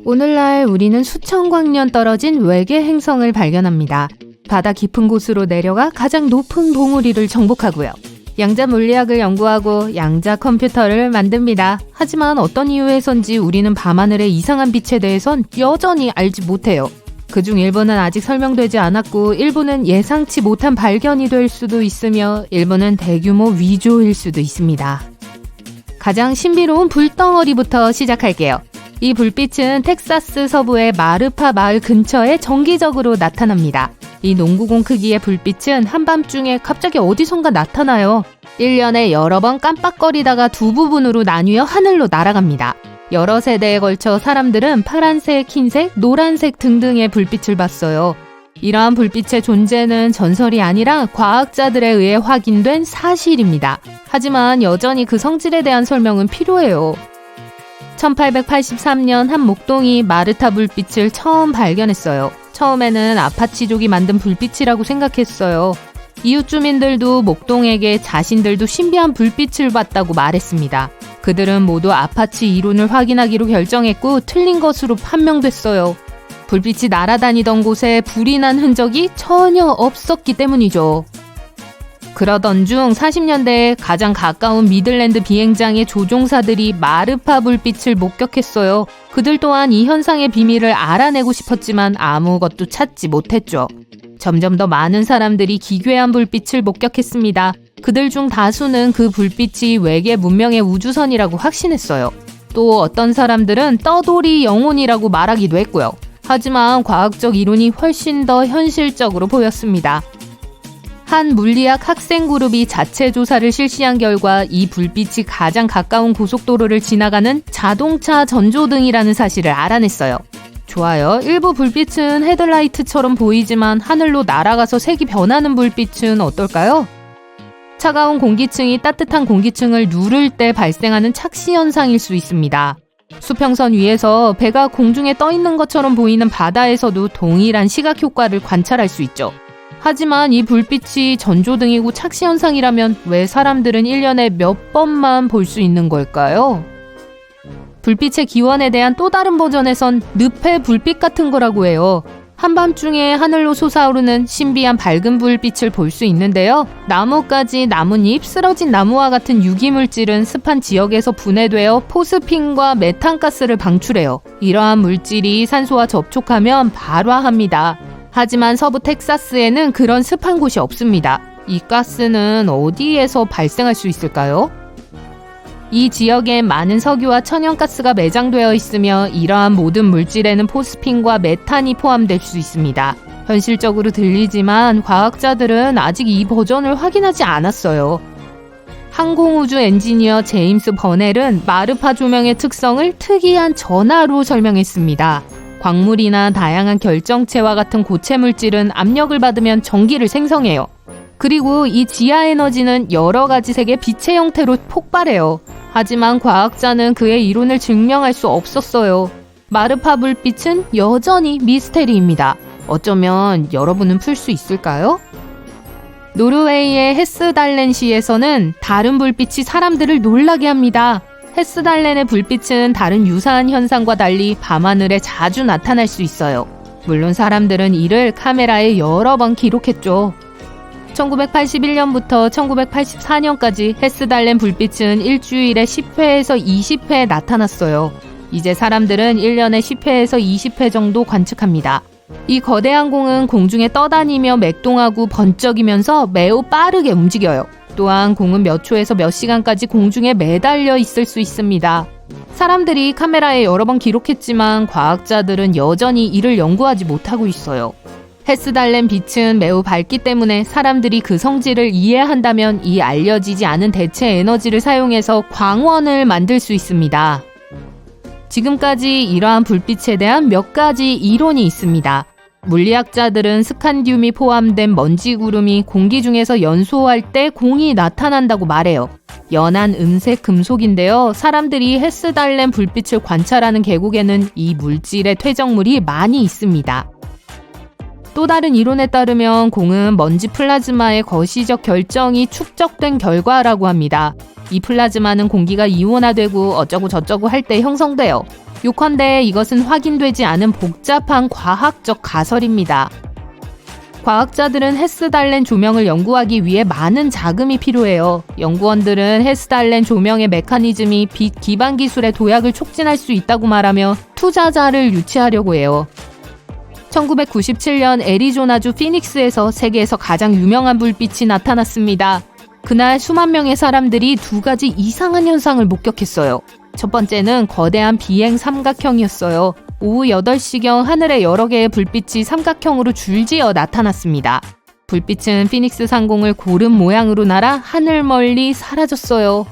오늘날 우리는 수천 광년 떨어진 외계 행성을 발견합니다. 바다 깊은 곳으로 내려가 가장 높은 봉우리를 정복하고요. 양자 물리학을 연구하고 양자 컴퓨터를 만듭니다. 하지만 어떤 이유에선지 우리는 밤하늘의 이상한 빛에 대해선 여전히 알지 못해요. 그중 일부는 아직 설명되지 않았고 일부는 예상치 못한 발견이 될 수도 있으며 일부는 대규모 위조일 수도 있습니다. 가장 신비로운 불덩어리부터 시작할게요. 이 불빛은 텍사스 서부의 마르파 마을 근처에 정기적으로 나타납니다. 이 농구공 크기의 불빛은 한밤중에 갑자기 어디선가 나타나요. 1년에 여러 번 깜빡거리다가 두 부분으로 나뉘어 하늘로 날아갑니다. 여러 세대에 걸쳐 사람들은 파란색, 흰색, 노란색 등등의 불빛을 봤어요. 이러한 불빛의 존재는 전설이 아니라 과학자들에 의해 확인된 사실입니다. 하지만 여전히 그 성질에 대한 설명은 필요해요. 1883년 한 목동이 마르타 불빛을 처음 발견했어요. 처음에는 아파치족이 만든 불빛이라고 생각했어요. 이웃 주민들도 목동에게 자신들도 신비한 불빛을 봤다고 말했습니다. 그들은 모두 아파치 이론을 확인하기로 결정했고 틀린 것으로 판명됐어요. 불빛이 날아다니던 곳에 불이 난 흔적이 전혀 없었기 때문이죠. 그러던 중 40년대에 가장 가까운 미들랜드 비행장의 조종사들이 마르파 불빛을 목격했어요. 그들 또한 이 현상의 비밀을 알아내고 싶었지만 아무것도 찾지 못했죠. 점점 더 많은 사람들이 기괴한 불빛을 목격했습니다. 그들 중 다수는 그 불빛이 외계 문명의 우주선이라고 확신했어요. 또 어떤 사람들은 떠돌이 영혼이라고 말하기도 했고요. 하지만 과학적 이론이 훨씬 더 현실적으로 보였습니다. 한 물리학 학생 그룹이 자체 조사를 실시한 결과 이 불빛이 가장 가까운 고속도로를 지나가는 자동차 전조등이라는 사실을 알아냈어요. 좋아요. 일부 불빛은 헤드라이트처럼 보이지만 하늘로 날아가서 색이 변하는 불빛은 어떨까요? 차가운 공기층이 따뜻한 공기층을 누를 때 발생하는 착시 현상일 수 있습니다. 수평선 위에서 배가 공중에 떠 있는 것처럼 보이는 바다에서도 동일한 시각 효과를 관찰할 수 있죠. 하지만 이 불빛이 전조등이고 착시 현상이라면 왜 사람들은 1년에 몇 번만 볼 수 있는 걸까요? 불빛의 기원에 대한 또 다른 버전에선 늪의 불빛 같은 거라고 해요. 한밤중에 하늘로 솟아오르는 신비한 밝은 불빛을 볼 수 있는데요. 나뭇가지, 나뭇잎, 쓰러진 나무와 같은 유기물질은 습한 지역에서 분해되어 포스핀과 메탄가스를 방출해요. 이러한 물질이 산소와 접촉하면 발화합니다. 하지만 서부 텍사스에는 그런 습한 곳이 없습니다. 이 가스는 어디에서 발생할 수 있을까요? 이 지역엔 많은 석유와 천연가스가 매장되어 있으며 이러한 모든 물질에는 포스핀과 메탄이 포함될 수 있습니다. 현실적으로 들리지만 과학자들은 아직 이 버전을 확인하지 않았어요. 항공우주 엔지니어 제임스 버넬은 마르파 조명의 특성을 특이한 전하로 설명했습니다. 광물이나 다양한 결정체와 같은 고체 물질은 압력을 받으면 전기를 생성해요. 그리고 이 지하 에너지는 여러 가지 색의 빛의 형태로 폭발해요. 하지만 과학자는 그의 이론을 증명할 수 없었어요. 마르파 불빛은 여전히 미스테리입니다. 어쩌면 여러분은 풀 수 있을까요? 노르웨이의 헤스달렌시에서는 다른 불빛이 사람들을 놀라게 합니다. 헤스달렌의 불빛은 다른 유사한 현상과 달리 밤하늘에 자주 나타날 수 있어요. 물론 사람들은 이를 카메라에 여러 번 기록했죠. 1981년부터 1984년까지 헤스달렌 불빛은 일주일에 10회에서 20회 나타났어요. 이제 사람들은 1년에 10회에서 20회 정도 관측합니다. 이 거대한 공은 공중에 떠다니며 맥동하고 번쩍이면서 매우 빠르게 움직여요. 또한 공은 몇 초에서 몇 시간까지 공중에 매달려 있을 수 있습니다. 사람들이 카메라에 여러 번 기록했지만 과학자들은 여전히 이를 연구하지 못하고 있어요. 헤스달렌 빛은 매우 밝기 때문에 사람들이 그 성질을 이해한다면 이 알려지지 않은 대체 에너지를 사용해서 광원을 만들 수 있습니다. 지금까지 이러한 불빛에 대한 몇 가지 이론이 있습니다. 물리학자들은 스칸듐이 포함된 먼지 구름이 공기 중에서 연소할 때 공이 나타난다고 말해요. 연한 은색 금속인데요. 사람들이 헤스달렌 불빛을 관찰하는 계곡에는 이 물질의 퇴적물이 많이 있습니다. 또 다른 이론에 따르면 공은 먼지 플라즈마의 거시적 결정이 축적된 결과라고 합니다. 이 플라즈마는 공기가 이온화되고 어쩌고 저쩌고 할 때 형성돼요. 요컨대 이것은 확인되지 않은 복잡한 과학적 가설입니다. 과학자들은 헤스달렌 조명을 연구하기 위해 많은 자금이 필요해요. 연구원들은 헤스달렌 조명의 메커니즘이 빛 기반 기술의 도약을 촉진할 수 있다고 말하며 투자자를 유치하려고 해요. 1997년 애리조나주 피닉스에서 세계에서 가장 유명한 불빛이 나타났습니다. 그날 수만 명의 사람들이 두 가지 이상한 현상을 목격했어요. 첫 번째는 거대한 비행 삼각형이었어요. 오후 8시경 하늘에 여러 개의 불빛이 삼각형으로 줄지어 나타났습니다. 불빛은 피닉스 상공을 고른 모양으로 날아 하늘 멀리 사라졌어요.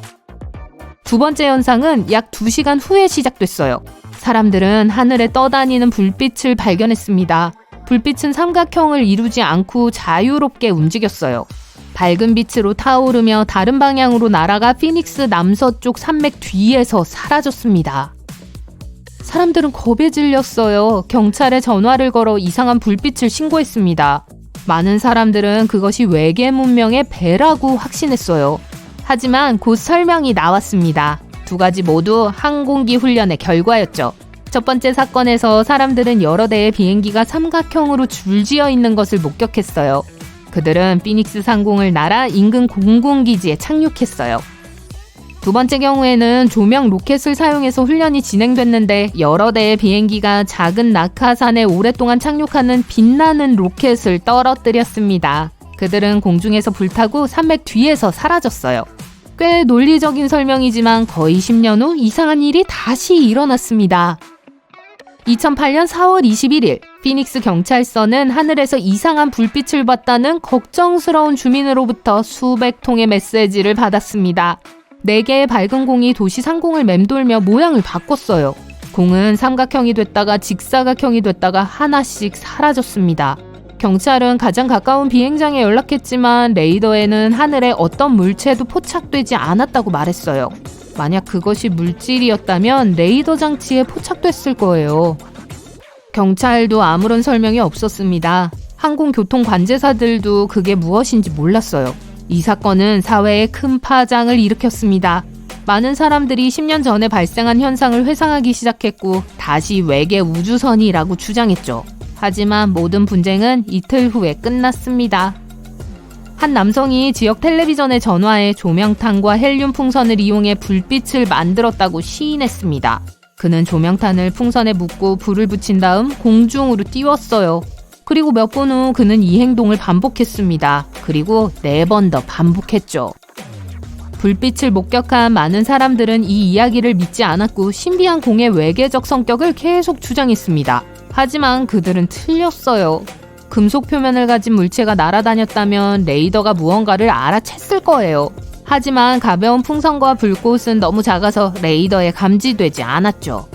두 번째 현상은 약 2시간 후에 시작됐어요. 사람들은 하늘에 떠다니는 불빛을 발견했습니다. 불빛은 삼각형을 이루지 않고 자유롭게 움직였어요. 밝은 빛으로 타오르며 다른 방향으로 날아가 피닉스 남서쪽 산맥 뒤에서 사라졌습니다. 사람들은 겁에 질렸어요. 경찰에 전화를 걸어 이상한 불빛을 신고했습니다. 많은 사람들은 그것이 외계 문명의 배라고 확신했어요. 하지만 곧 설명이 나왔습니다. 두 가지 모두 항공기 훈련의 결과였죠. 첫 번째 사건에서 사람들은 여러 대의 비행기가 삼각형으로 줄지어 있는 것을 목격했어요. 그들은 피닉스 상공을 날아 인근 공군기지에 착륙했어요. 두 번째 경우에는 조명 로켓을 사용해서 훈련이 진행됐는데 여러 대의 비행기가 작은 낙하산에 오랫동안 착륙하는 빛나는 로켓을 떨어뜨렸습니다. 그들은 공중에서 불타고 산맥 뒤에서 사라졌어요. 꽤 논리적인 설명이지만 거의 10년 후 이상한 일이 다시 일어났습니다. 2008년 4월 21일 피닉스 경찰서는 하늘에서 이상한 불빛을 봤다는 걱정스러운 주민으로부터 수백 통의 메시지를 받았습니다. 4개의 밝은 공이 도시 상공을 맴돌며 모양을 바꿨어요. 공은 삼각형이 됐다가 직사각형이 됐다가 하나씩 사라졌습니다. 경찰은 가장 가까운 비행장에 연락했지만 레이더에는 하늘에 어떤 물체도 포착되지 않았다고 말했어요. 만약 그것이 물질이었다면 레이더 장치에 포착됐을 거예요. 경찰도 아무런 설명이 없었습니다. 항공교통 관제사들도 그게 무엇인지 몰랐어요. 이 사건은 사회에 큰 파장을 일으켰습니다. 많은 사람들이 10년 전에 발생한 현상을 회상하기 시작했고 다시 외계 우주선이라고 주장했죠. 하지만 모든 분쟁은 이틀 후에 끝났습니다. 한 남성이 지역 텔레비전에 전화해 조명탄과 헬륨 풍선을 이용해 불빛을 만들었다고 시인했습니다. 그는 조명탄을 풍선에 묻고 불을 붙인 다음 공중으로 띄웠어요. 그리고 몇 분 후 그는 이 행동을 반복했습니다. 그리고 4번 더 반복했죠. 불빛을 목격한 많은 사람들은 이 이야기를 믿지 않았고 신비한 공의 외계적 성격을 계속 주장했습니다. 하지만 그들은 틀렸어요. 금속 표면을 가진 물체가 날아다녔다면 레이더가 무언가를 알아챘을 거예요. 하지만 가벼운 풍선과 불꽃은 너무 작아서 레이더에 감지되지 않았죠.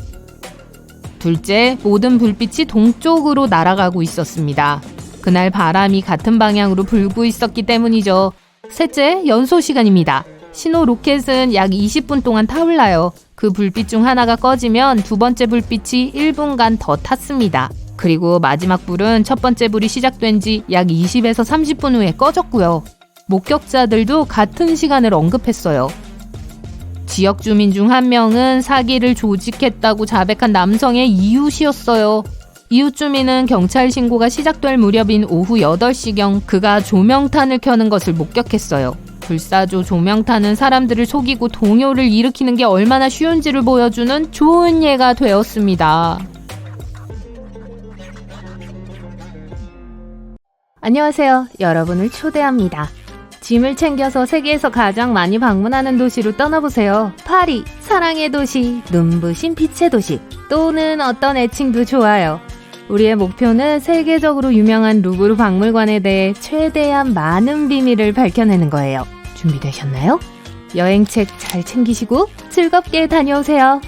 둘째, 모든 불빛이 동쪽으로 날아가고 있었습니다. 그날 바람이 같은 방향으로 불고 있었기 때문이죠. 셋째, 연소 시간입니다. 신호 로켓은 약 20분 동안 타올라요. 그 불빛 중 하나가 꺼지면 두 번째 불빛이 1분간 더 탔습니다. 그리고 마지막 불은 첫 번째 불이 시작된 지 약 20에서 30분 후에 꺼졌고요. 목격자들도 같은 시간을 언급했어요. 지역 주민 중 한 명은 사기를 조직했다고 자백한 남성의 이웃이었어요. 이웃 주민은 경찰 신고가 시작될 무렵인 오후 8시경 그가 조명탄을 켜는 것을 목격했어요. 불사조 조명탄은 사람들을 속이고 동요를 일으키는 게 얼마나 쉬운지를 보여주는 좋은 예가 되었습니다. 안녕하세요. 여러분을 초대합니다. 짐을 챙겨서 세계에서 가장 많이 방문하는 도시로 떠나보세요. 파리, 사랑의 도시, 눈부신 빛의 도시, 또는 어떤 애칭도 좋아요. 우리의 목표는 세계적으로 유명한 루브르 박물관에 대해 최대한 많은 비밀을 밝혀내는 거예요. 준비되셨나요? 여행책 잘 챙기시고 즐겁게 다녀오세요.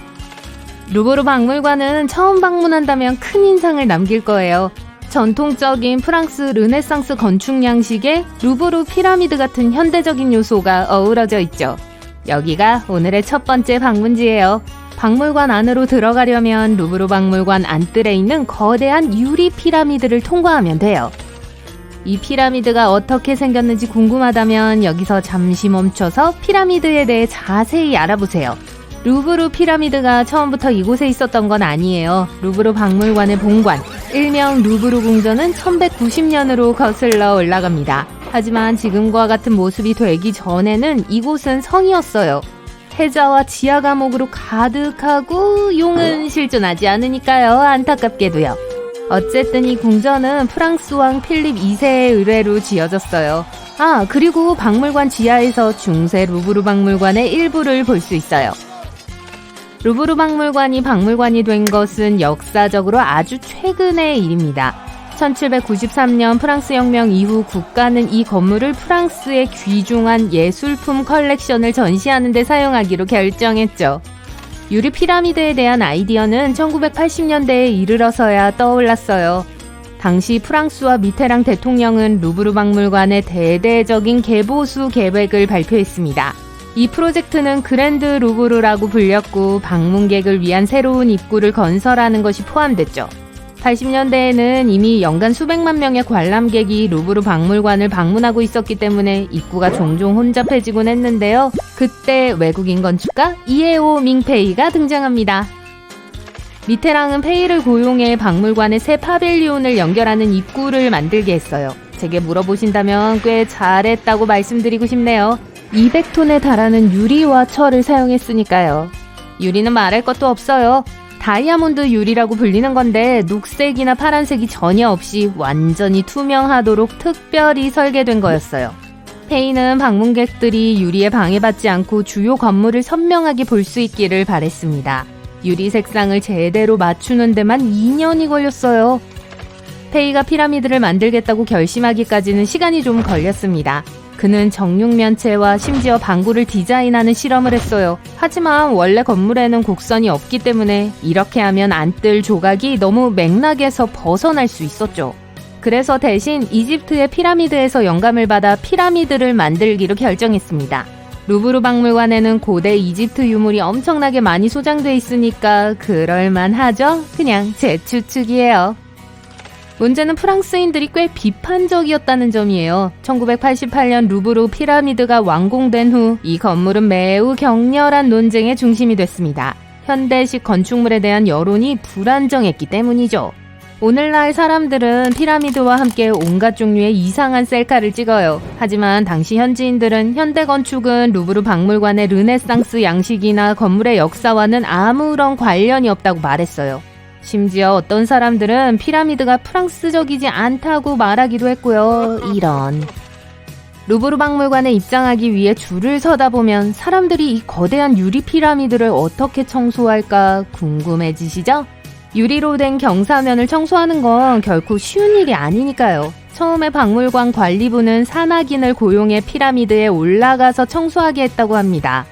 루브르 박물관은 처음 방문한다면 큰 인상을 남길 거예요. 전통적인 프랑스 르네상스 건축 양식에 루브르 피라미드 같은 현대적인 요소가 어우러져 있죠. 여기가 오늘의 첫 번째 방문지예요. 박물관 안으로 들어가려면 루브르 박물관 안뜰에 있는 거대한 유리 피라미드를 통과하면 돼요. 이 피라미드가 어떻게 생겼는지 궁금하다면 여기서 잠시 멈춰서 피라미드에 대해 자세히 알아보세요. 루브르 피라미드가 처음부터 이곳에 있었던 건 아니에요. 루브르 박물관의 본관, 일명 루브르 궁전은 1190년으로 거슬러 올라갑니다. 하지만 지금과 같은 모습이 되기 전에는 이곳은 성이었어요. 해자와 지하 감옥으로 가득하고 용은 실존하지 않으니까요. 안타깝게도요. 어쨌든 이 궁전은 프랑스 왕 필립 2세의 의뢰로 지어졌어요. 그리고 박물관 지하에서 중세 루브르 박물관의 일부를 볼 수 있어요. 루브르 박물관이 박물관이 된 것은 역사적으로 아주 최근의 일입니다. 1793년 프랑스 혁명 이후 국가는 이 건물을 프랑스의 귀중한 예술품 컬렉션을 전시하는 데 사용하기로 결정했죠. 유리 피라미드에 대한 아이디어는 1980년대에 이르러서야 떠올랐어요. 당시 프랑스와 미테랑 대통령은 루브르 박물관의 대대적인 개보수 계획을 발표했습니다. 이 프로젝트는 그랜드 루브르라고 불렸고 방문객을 위한 새로운 입구를 건설하는 것이 포함됐죠. 80년대에는 이미 연간 수백만 명의 관람객이 루브르 박물관을 방문하고 있었기 때문에 입구가 종종 혼잡해지곤 했는데요. 그때 외국인 건축가 이에오 밍페이가 등장합니다. 미테랑은 페이를 고용해 박물관의 새 파빌리온을 연결하는 입구를 만들게 했어요. 제게 물어보신다면 꽤 잘했다고 말씀드리고 싶네요. 200톤에 달하는 유리와 철을 사용했으니까요. 유리는 말할 것도 없어요. 다이아몬드 유리라고 불리는 건데 녹색이나 파란색이 전혀 없이 완전히 투명하도록 특별히 설계된 거였어요. 페이는 방문객들이 유리에 방해받지 않고 주요 건물을 선명하게 볼 수 있기를 바랬습니다. 유리 색상을 제대로 맞추는 데만 2년이 걸렸어요. 페이가 피라미드를 만들겠다고 결심하기까지는 시간이 좀 걸렸습니다. 그는 정육면체와 심지어 방구를 디자인하는 실험을 했어요. 하지만 원래 건물에는 곡선이 없기 때문에 이렇게 하면 안 뜰 조각이 너무 맥락에서 벗어날 수 있었죠. 그래서 대신 이집트의 피라미드에서 영감을 받아 피라미드를 만들기로 결정했습니다. 루브르 박물관에는 고대 이집트 유물이 엄청나게 많이 소장돼 있으니까 그럴만하죠? 그냥 제 추측이에요. 문제는 프랑스인들이 꽤 비판적이었다는 점이에요. 1988년 루브르 피라미드가 완공된 후 이 건물은 매우 격렬한 논쟁의 중심이 됐습니다. 현대식 건축물에 대한 여론이 불안정했기 때문이죠. 오늘날 사람들은 피라미드와 함께 온갖 종류의 이상한 셀카를 찍어요. 하지만 당시 현지인들은 현대 건축은 루브르 박물관의 르네상스 양식이나 건물의 역사와는 아무런 관련이 없다고 말했어요. 심지어 어떤 사람들은 피라미드가 프랑스적이지 않다고 말하기도 했고요. 이런. 루브르 박물관에 입장하기 위해 줄을 서다 보면 사람들이 이 거대한 유리 피라미드를 어떻게 청소할까 궁금해지시죠? 유리로 된 경사면을 청소하는 건 결코 쉬운 일이 아니니까요. 처음에 박물관 관리부는 산악인을 고용해 피라미드에 올라가서 청소하게 했다고 합니다.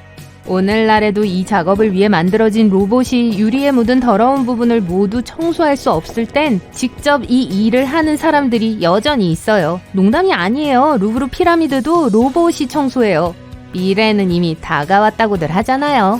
오늘날에도 이 작업을 위해 만들어진 로봇이 유리에 묻은 더러운 부분을 모두 청소할 수 없을 땐 직접 이 일을 하는 사람들이 여전히 있어요. 농담이 아니에요. 루브르 피라미드도 로봇이 청소해요. 미래는 이미 다가왔다고들 하잖아요.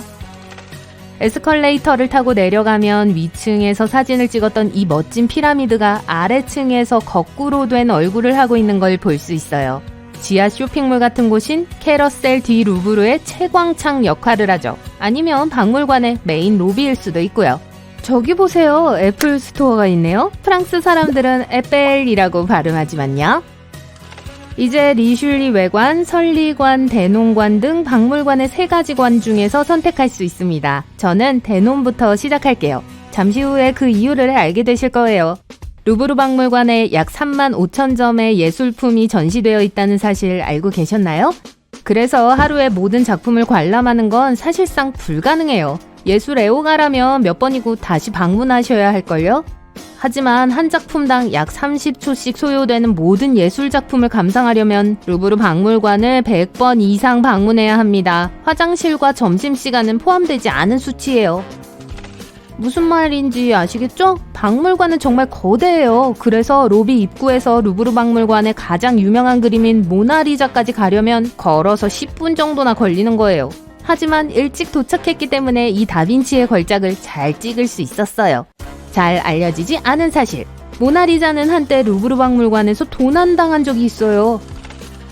에스컬레이터를 타고 내려가면 위층에서 사진을 찍었던 이 멋진 피라미드가 아래층에서 거꾸로 된 얼굴을 하고 있는 걸 볼 수 있어요. 지하 쇼핑몰 같은 곳인 캐러셀 디 루브르의 채광창 역할을 하죠. 아니면 박물관의 메인 로비일 수도 있고요. 저기 보세요. 애플 스토어가 있네요. 프랑스 사람들은 에펠이라고 발음하지만요. 이제 리슐리 외관, 설리관, 대논관 등 박물관의 3가지 관 중에서 선택할 수 있습니다. 저는 대논부터 시작할게요. 잠시 후에 그 이유를 알게 되실 거예요. 루브르 박물관에 약 35,000점의 예술품이 전시되어 있다는 사실 알고 계셨나요? 그래서 하루에 모든 작품을 관람하는 건 사실상 불가능해요. 예술 애호가라면 몇 번이고 다시 방문하셔야 할걸요? 하지만 한 작품당 약 30초씩 소요되는 모든 예술 작품을 감상하려면 루브르 박물관을 100번 이상 방문해야 합니다. 화장실과 점심시간은 포함되지 않은 수치예요. 무슨 말인지 아시겠죠? 박물관은 정말 거대해요. 그래서 로비 입구에서 루브르 박물관의 가장 유명한 그림인 모나리자까지 가려면 걸어서 10분 정도나 걸리는 거예요. 하지만 일찍 도착했기 때문에 이 다빈치의 걸작을 잘 찍을 수 있었어요. 잘 알려지지 않은 사실. 모나리자는 한때 루브르 박물관에서 도난당한 적이 있어요.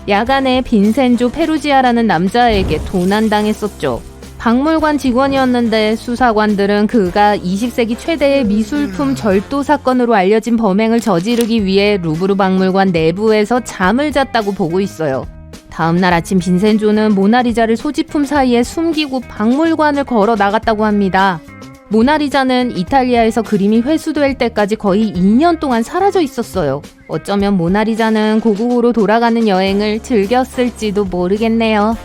야간에 빈센조 페루지아라는 남자에게 도난당했었죠. 박물관 직원이었는데 수사관들은 그가 20세기 최대의 미술품 절도 사건으로 알려진 범행을 저지르기 위해 루브르 박물관 내부에서 잠을 잤다고 보고 있어요. 다음날 아침 빈센조는 모나리자를 소지품 사이에 숨기고 박물관을 걸어 나갔다고 합니다. 모나리자는 이탈리아에서 그림이 회수될 때까지 거의 2년 동안 사라져 있었어요. 어쩌면 모나리자는 고국으로 돌아가는 여행을 즐겼을지도 모르겠네요.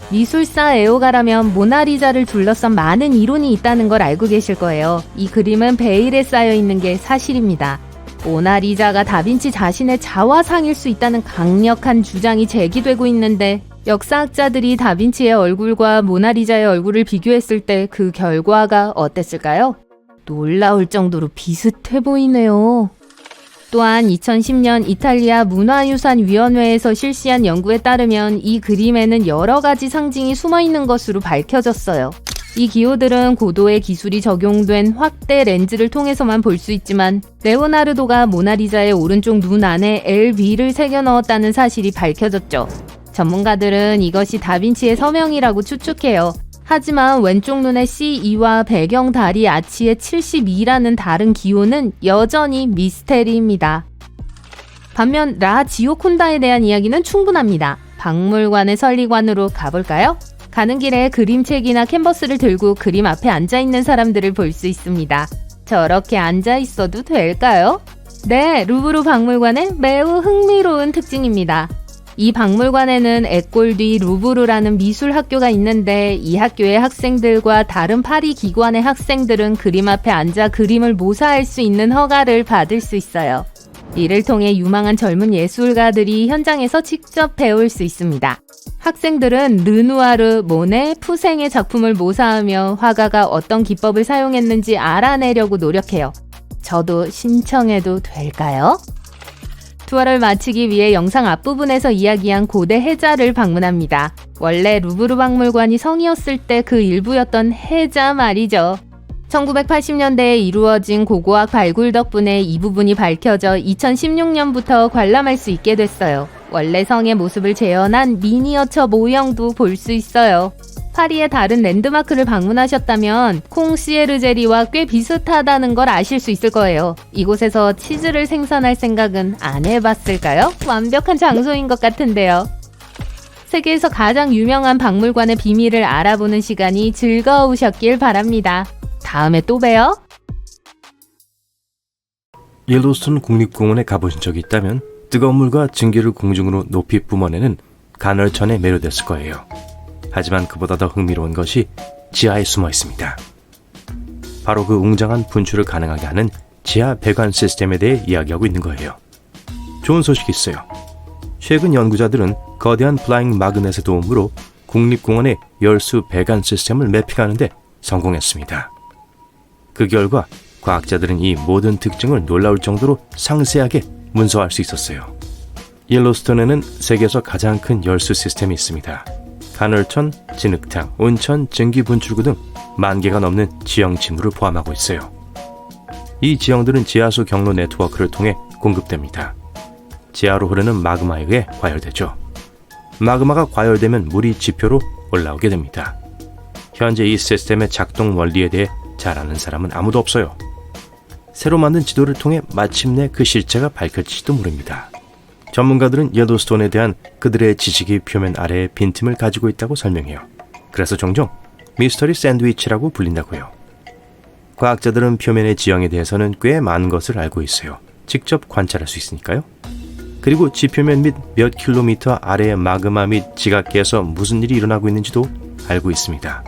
미술사 애호가라면 모나리자를 둘러싼 많은 이론이 있다는 걸 알고 계실 거예요. 이 그림은 베일에 쌓여 있는 게 사실입니다. 모나리자가 다빈치 자신의 자화상일 수 있다는 강력한 주장이 제기되고 있는데 역사학자들이 다빈치의 얼굴과 모나리자의 얼굴을 비교했을 때 그 결과가 어땠을까요? 놀라울 정도로 비슷해 보이네요. 또한 2010년 이탈리아 문화유산위원회에서 실시한 연구에 따르면 이 그림에는 여러 가지 상징이 숨어있는 것으로 밝혀졌어요. 이 기호들은 고도의 기술이 적용된 확대 렌즈를 통해서만 볼 수 있지만 레오나르도가 모나리자의 오른쪽 눈 안에 LB를 새겨 넣었다는 사실이 밝혀졌죠. 전문가들은 이것이 다빈치의 서명이라고 추측해요. 하지만 왼쪽 눈의 C2와 배경 다리 아치의 72라는 다른 기호는 여전히 미스테리입니다. 반면 라 지오콘다에 대한 이야기는 충분합니다. 박물관의 설리관으로 가볼까요? 가는 길에 그림책이나 캔버스를 들고 그림 앞에 앉아있는 사람들을 볼 수 있습니다. 저렇게 앉아있어도 될까요? 네, 루브르 박물관의 매우 흥미로운 특징입니다. 이 박물관에는 에꼴 디 루브르라는 미술 학교가 있는데 이 학교의 학생들과 다른 파리 기관의 학생들은 그림 앞에 앉아 그림을 모사할 수 있는 허가를 받을 수 있어요. 이를 통해 유망한 젊은 예술가들이 현장에서 직접 배울 수 있습니다. 학생들은 르누아르, 모네, 푸생의 작품을 모사하며 화가가 어떤 기법을 사용했는지 알아내려고 노력해요. 저도 신청해도 될까요? 투어를 마치기 위해 영상 앞부분에서 이야기한 고대 해자를 방문합니다. 원래 루브르 박물관이 성이었을 때 그 일부였던 해자 말이죠. 1980년대에 이루어진 고고학 발굴 덕분에 이 부분이 밝혀져 2016년부터 관람할 수 있게 됐어요. 원래 성의 모습을 재현한 미니어처 모형도 볼 수 있어요. 파리의 다른 랜드마크를 방문하셨다면 콩시에르제리와 꽤 비슷하다는 걸 아실 수 있을 거예요. 이곳에서 치즈를 생산할 생각은 안 해봤을까요? 완벽한 장소인 것 같은데요. 세계에서 가장 유명한 박물관의 비밀을 알아보는 시간이 즐거우셨길 바랍니다. 다음에 또 봬요. 옐로스톤 국립공원에 가보신 적이 있다면 뜨거운 물과 증기를 공중으로 높이 뿜어내는 간헐천에 매료됐을 거예요. 하지만 그보다 더 흥미로운 것이 지하에 숨어 있습니다. 바로 그 웅장한 분출을 가능하게 하는 지하 배관 시스템에 대해 이야기하고 있는 거예요. 좋은 소식이 있어요. 최근 연구자들은 거대한 플라잉 마그넷의 도움으로 국립공원의 열수 배관 시스템을 매핑하는데 성공했습니다. 그 결과 과학자들은 이 모든 특징을 놀라울 정도로 상세하게 문서화할 수 있었어요. 옐로스톤에는 세계에서 가장 큰 열수 시스템이 있습니다. 간헐천, 진흙탕, 온천, 증기 분출구 등 10,000개가 넘는 지형 징후를 포함하고 있어요. 이 지형들은 지하수 경로 네트워크를 통해 공급됩니다. 지하로 흐르는 마그마에 의해 과열되죠. 마그마가 과열되면 물이 지표로 올라오게 됩니다. 현재 이 시스템의 작동 원리에 대해 잘 아는 사람은 아무도 없어요. 새로 만든 지도를 통해 마침내 그 실체가 밝혀질지도 모릅니다. 전문가들은 옐로스톤에 대한 그들의 지식이 표면 아래에 빈틈을 가지고 있다고 설명해요. 그래서 종종 미스터리 샌드위치라고 불린다고요. 과학자들은 표면의 지형에 대해서는 꽤 많은 것을 알고 있어요. 직접 관찰할 수 있으니까요. 그리고 지표면 및 몇 킬로미터 아래의 마그마 및 지각계에서 무슨 일이 일어나고 있는지도 알고 있습니다.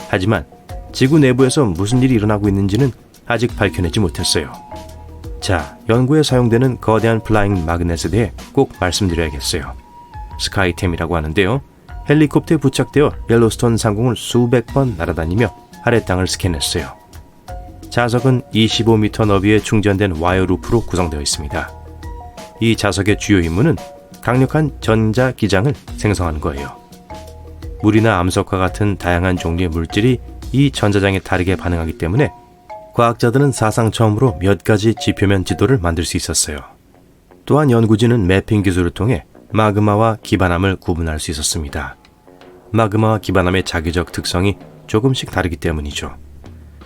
하지만 지구 내부에서 무슨 일이 일어나고 있는지는 아직 밝혀내지 못했어요. 자, 연구에 사용되는 거대한 플라잉 마그넷에 대해 꼭 말씀드려야겠어요. 스카이템이라고 하는데요. 헬리콥터에 부착되어 옐로스톤 상공을 수백 번 날아다니며 아래 땅을 스캔했어요. 자석은 25m 너비의 충전된 와이어 루프로 구성되어 있습니다. 이 자석의 주요 임무는 강력한 전자 기장을 생성하는 거예요. 물이나 암석과 같은 다양한 종류의 물질이 이 전자장에 다르게 반응하기 때문에 과학자들은 사상 처음으로 몇 가지 지표면 지도를 만들 수 있었어요. 또한 연구진은 매핑 기술을 통해 마그마와 기반함을 구분할 수 있었습니다. 마그마와 기반함의 자기적 특성이 조금씩 다르기 때문이죠.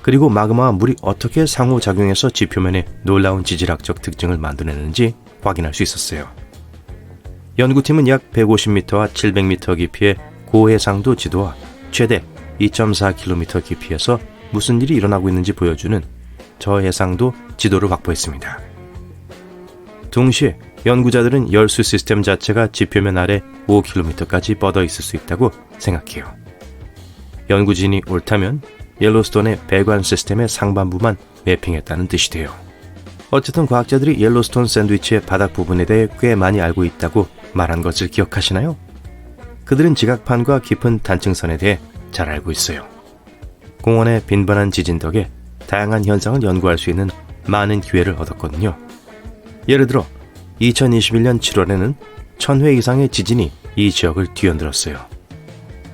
그리고 마그마와 물이 어떻게 상호작용해서 지표면에 놀라운 지질학적 특징을 만들어내는지 확인할 수 있었어요. 연구팀은 약 150m와 700m 깊이의 고해상도 지도와 최대 2.4km 깊이에서 무슨 일이 일어나고 있는지 보여주는 저해상도 지도를 확보했습니다. 동시에 연구자들은 열수 시스템 자체가 지표면 아래 5km까지 뻗어 있을 수 있다고 생각해요. 연구진이 옳다면 옐로스톤의 배관 시스템의 상반부만 매핑했다는 뜻이 돼요. 어쨌든 과학자들이 옐로스톤 샌드위치의 바닥 부분에 대해 꽤 많이 알고 있다고 말한 것을 기억하시나요? 그들은 지각판과 깊은 단층선에 대해 잘 알고 있어요. 공원의 빈번한 지진 덕에 다양한 현상을 연구할 수 있는 많은 기회를 얻었거든요. 예를 들어 2021년 7월에는 1000회 이상의 지진이 이 지역을 뒤흔들었어요.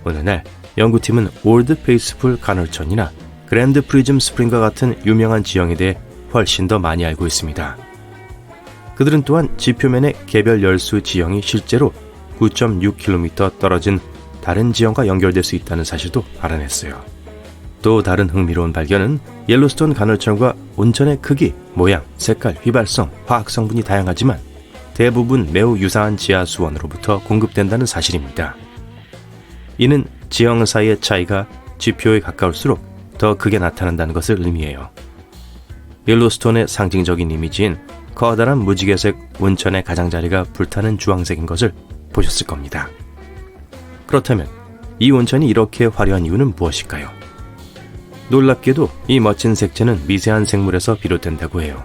오늘날 연구팀은 올드 페이스풀 간헐천이나 그랜드 프리즘 스프링과 같은 유명한 지형에 대해 훨씬 더 많이 알고 있습니다. 그들은 또한 지표면의 개별 열수 지형이 실제로 9.6km 떨어진 다른 지형과 연결될 수 있다는 사실도 알아냈어요. 또 다른 흥미로운 발견은 옐로스톤 간헐천과 온천의 크기, 모양, 색깔, 휘발성, 화학 성분이 다양하지만 대부분 매우 유사한 지하 수원으로부터 공급된다는 사실입니다. 이는 지형 사이의 차이가 지표에 가까울수록 더 크게 나타난다는 것을 의미해요. 옐로스톤의 상징적인 이미지인 커다란 무지개색 온천의 가장자리가 불타는 주황색인 것을 보셨을 겁니다. 그렇다면 이 온천이 이렇게 화려한 이유는 무엇일까요? 놀랍게도 이 멋진 색채는 미세한 생물에서 비롯된다고 해요.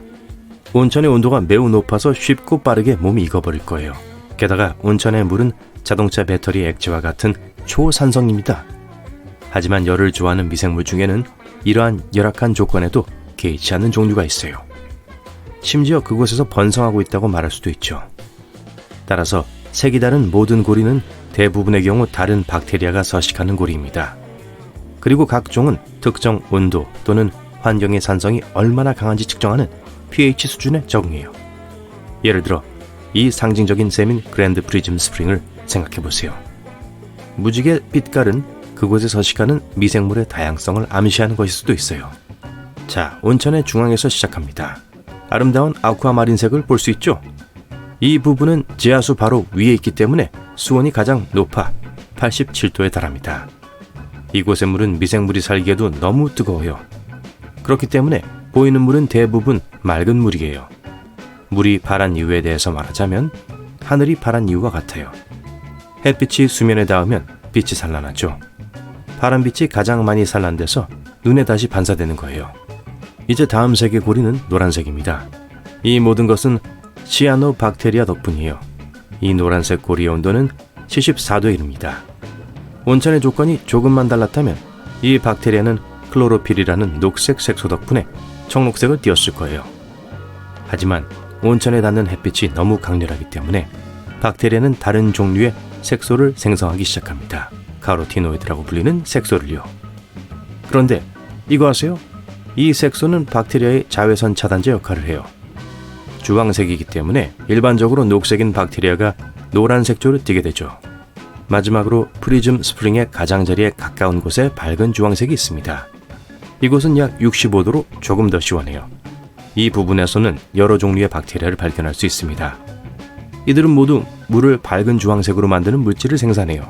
온천의 온도가 매우 높아서 쉽고 빠르게 몸이 익어버릴 거예요. 게다가 온천의 물은 자동차 배터리 액체와 같은 초산성입니다. 하지만 열을 좋아하는 미생물 중에는 이러한 열악한 조건에도 개의치 않는 종류가 있어요. 심지어 그곳에서 번성하고 있다고 말할 수도 있죠. 따라서 색이 다른 모든 고리는 대부분의 경우 다른 박테리아가 서식하는 고리입니다. 그리고 각 종은 특정 온도 또는 환경의 산성이 얼마나 강한지 측정하는 pH 수준에 적응해요. 예를 들어 이 상징적인 셈인 그랜드 프리즘 스프링을 생각해보세요. 무지개 빛깔은 그곳에 서식하는 미생물의 다양성을 암시하는 것일 수도 있어요. 자, 온천의 중앙에서 시작합니다. 아름다운 아쿠아마린색을 볼 수 있죠? 이 부분은 지하수 바로 위에 있기 때문에 수온이 가장 높아 87도에 달합니다. 이곳의 물은 미생물이 살기에도 너무 뜨거워요. 그렇기 때문에 보이는 물은 대부분 맑은 물이에요. 물이 파란 이유에 대해서 말하자면 하늘이 파란 이유와 같아요. 햇빛이 수면에 닿으면 빛이 산란하죠. 파란 빛이 가장 많이 산란돼서 눈에 다시 반사되는 거예요. 이제 다음 색의 고리는 노란색입니다. 이 모든 것은 시아노박테리아 덕분이에요. 이 노란색 고리의 온도는 74도에 이릅니다. 온천의 조건이 조금만 달랐다면 이 박테리아는 클로로필이라는 녹색 색소 덕분에 청록색을 띄었을 거예요. 하지만 온천에 닿는 햇빛이 너무 강렬하기 때문에 박테리아는 다른 종류의 색소를 생성하기 시작합니다. 카로티노이드라고 불리는 색소를요. 그런데 이거 아세요? 이 색소는 박테리아의 자외선 차단제 역할을 해요. 주황색이기 때문에 일반적으로 녹색인 박테리아가 노란색조를 띠게 되죠. 마지막으로 프리즘 스프링의 가장자리에 가까운 곳에 밝은 주황색이 있습니다. 이곳은 약 65도로 조금 더 시원해요. 이 부분에서는 여러 종류의 박테리아를 발견할 수 있습니다. 이들은 모두 물을 밝은 주황색으로 만드는 물질을 생산해요.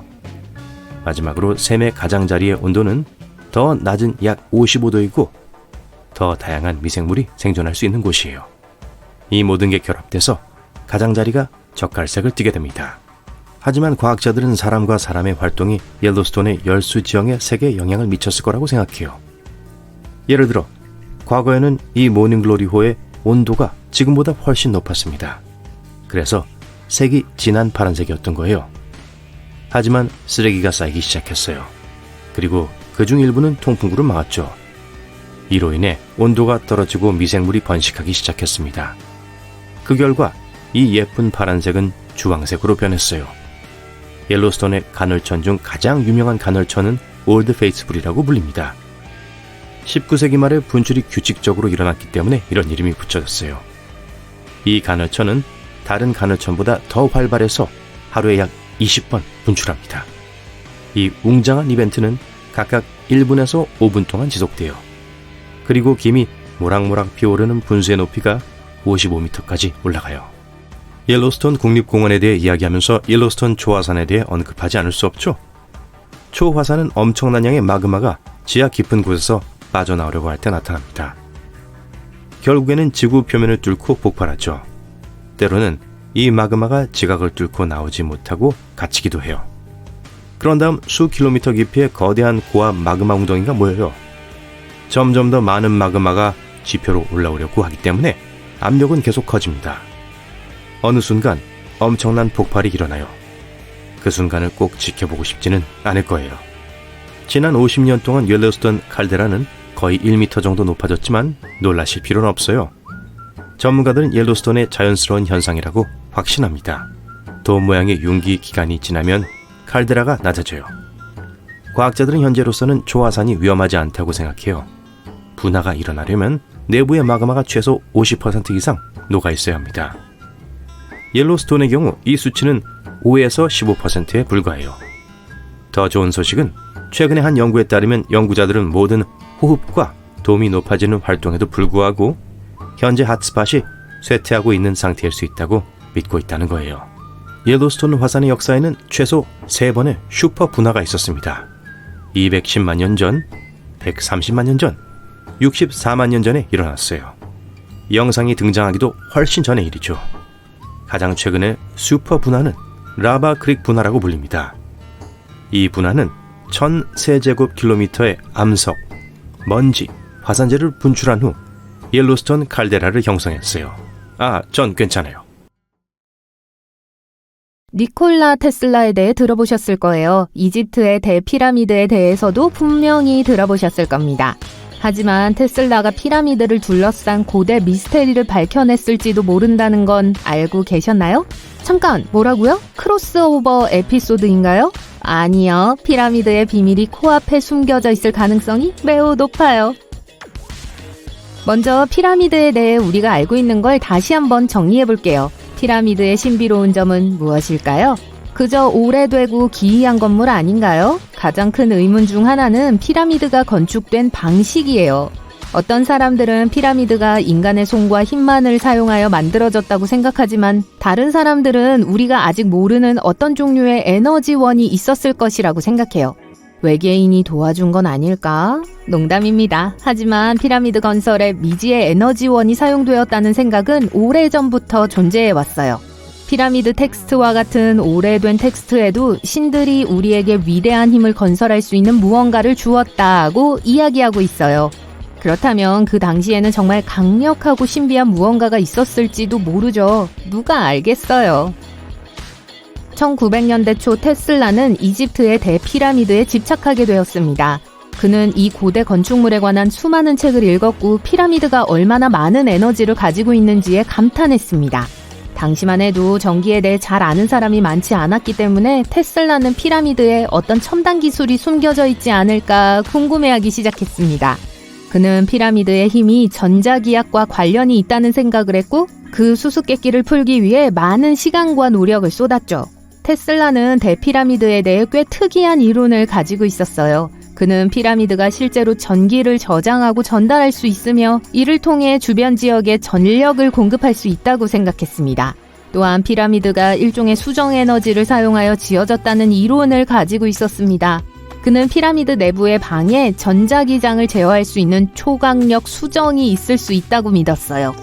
마지막으로 샘의 가장자리의 온도는 더 낮은 약 55도이고 더 다양한 미생물이 생존할 수 있는 곳이에요. 이 모든 게 결합돼서 가장자리가 젓갈색을 띠게 됩니다. 하지만 과학자들은 사람과 사람의 활동이 옐로스톤의 열수 지형의 색에 영향을 미쳤을 거라고 생각해요. 예를 들어 과거에는 이 모닝글로리호의 온도가 지금보다 훨씬 높았습니다. 그래서 색이 진한 파란색이었던 거예요. 하지만 쓰레기가 쌓이기 시작했어요. 그리고 그중 일부는 통풍구를 막았죠. 이로 인해 온도가 떨어지고 미생물이 번식하기 시작했습니다. 그 결과 이 예쁜 파란색은 주황색으로 변했어요. 옐로스톤의 간헐천 중 가장 유명한 간헐천은 올드 페이스풀이라고 불립니다. 19세기 말에 분출이 규칙적으로 일어났기 때문에 이런 이름이 붙여졌어요. 이 간헐천은 다른 간헐천보다 더 활발해서 하루에 약 20번 분출합니다. 이 웅장한 이벤트는 각각 1분에서 5분 동안 지속돼요. 그리고 김이 모락모락 피어오르는 분수의 높이가 55m까지 올라가요. 옐로스톤 국립공원에 대해 이야기하면서 옐로스톤 초화산에 대해 언급하지 않을 수 없죠. 초화산은 엄청난 양의 마그마가 지하 깊은 곳에서 빠져나오려고 할 때 나타납니다. 결국에는 지구 표면을 뚫고 폭발하죠. 때로는 이 마그마가 지각을 뚫고 나오지 못하고 갇히기도 해요. 그런 다음 수 킬로미터 깊이의 거대한 고압 마그마 웅덩이가 모여요. 점점 더 많은 마그마가 지표로 올라오려고 하기 때문에 압력은 계속 커집니다. 어느 순간 엄청난 폭발이 일어나요. 그 순간을 꼭 지켜보고 싶지는 않을 거예요. 지난 50년 동안 옐로스톤 칼데라는 거의 1m 정도 높아졌지만 놀라실 필요는 없어요. 전문가들은 옐로스톤의 자연스러운 현상이라고 확신합니다. 돔 모양의 융기 기간이 지나면 칼데라가 낮아져요. 과학자들은 현재로서는 초화산이 위험하지 않다고 생각해요. 분화가 일어나려면 내부의 마그마가 최소 50% 이상 녹아 있어야 합니다. 옐로스톤의 경우 이 수치는 5에서 15%에 불과해요. 더 좋은 소식은 최근의 한 연구에 따르면 연구자들은 모든 호흡과 돔이 높아지는 활동에도 불구하고 현재 핫스팟이 쇠퇴하고 있는 상태일 수 있다고 믿고 있다는 거예요. 옐로스톤 화산의 역사에는 최소 3번의 슈퍼 분화가 있었습니다. 210만 년 전, 130만 년 전, 64만 년 전에 일어났어요. 영상이 등장하기도 훨씬 전의 일이죠. 가장 최근의 슈퍼 분화는 라바 크릭 분화라고 불립니다. 이 분화는 1000세제곱킬로미터의 암석, 먼지, 화산재를 분출한 후 옐로스톤 칼데라를 형성했어요. 전 괜찮아요. 니콜라 테슬라에 대해 들어보셨을 거예요. 이집트의 대피라미드에 대해서도 분명히 들어보셨을 겁니다. 하지만 테슬라가 피라미드를 둘러싼 고대 미스테리를 밝혀냈을지도 모른다는 건 알고 계셨나요? 잠깐, 뭐라고요? 크로스오버 에피소드인가요? 아니요, 피라미드의 비밀이 코앞에 숨겨져 있을 가능성이 매우 높아요. 먼저 피라미드에 대해 우리가 알고 있는 걸 다시 한번 정리해볼게요. 피라미드의 신비로운 점은 무엇일까요? 그저 오래되고 기이한 건물 아닌가요? 가장 큰 의문 중 하나는 피라미드가 건축된 방식이에요. 어떤 사람들은 피라미드가 인간의 손과 힘만을 사용하여 만들어졌다고 생각하지만 다른 사람들은 우리가 아직 모르는 어떤 종류의 에너지원이 있었을 것이라고 생각해요. 외계인이 도와준 건 아닐까? 농담입니다. 하지만 피라미드 건설에 미지의 에너지원이 사용되었다는 생각은 오래전부터 존재해왔어요. 피라미드 텍스트와 같은 오래된 텍스트에도 신들이 우리에게 위대한 힘을 건설할 수 있는 무언가를 주었다고 이야기하고 있어요. 그렇다면 그 당시에는 정말 강력하고 신비한 무언가가 있었을지도 모르죠. 누가 알겠어요. 1900년대 초 테슬라는 이집트의 대피라미드에 집착하게 되었습니다. 그는 이 고대 건축물에 관한 수많은 책을 읽었고 피라미드가 얼마나 많은 에너지를 가지고 있는지에 감탄했습니다. 당시만 해도 전기에 대해 잘 아는 사람이 많지 않았기 때문에 테슬라는 피라미드에 어떤 첨단 기술이 숨겨져 있지 않을까 궁금해하기 시작했습니다. 그는 피라미드의 힘이 전자기학과 관련이 있다는 생각을 했고 그 수수께끼를 풀기 위해 많은 시간과 노력을 쏟았죠. 테슬라는 대피라미드에 대해 꽤 특이한 이론을 가지고 있었어요. 그는 피라미드가 실제로 전기를 저장하고 전달할 수 있으며 이를 통해 주변 지역에 전력을 공급할 수 있다고 생각했습니다. 또한 피라미드가 일종의 수정 에너지를 사용하여 지어졌다는 이론을 가지고 있었습니다. 그는 피라미드 내부의 방에 전자기장을 제어할 수 있는 초강력 수정이 있을 수 있다고 믿었어요.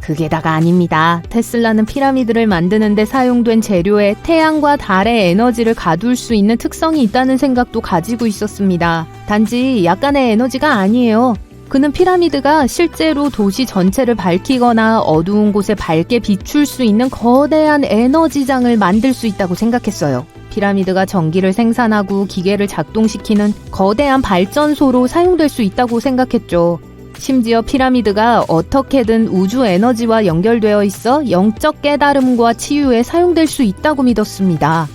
그게 다가 아닙니다. 테슬라는 피라미드를 만드는 데 사용된 재료에 태양과 달의 에너지를 가둘 수 있는 특성이 있다는 생각도 가지고 있었습니다. 단지 약간의 에너지가 아니에요. 그는 피라미드가 실제로 도시 전체를 밝히거나 어두운 곳에 밝게 비출 수 있는 거대한 에너지장을 만들 수 있다고 생각했어요. 피라미드가 전기를 생산하고 기계를 작동시키는 거대한 발전소로 사용될 수 있다고 생각했죠. 심지어 피라미드가 어떻게든 우주 에너지와 연결되어 있어 영적 깨달음과 치유에 사용될 수 있다고 믿었습니다.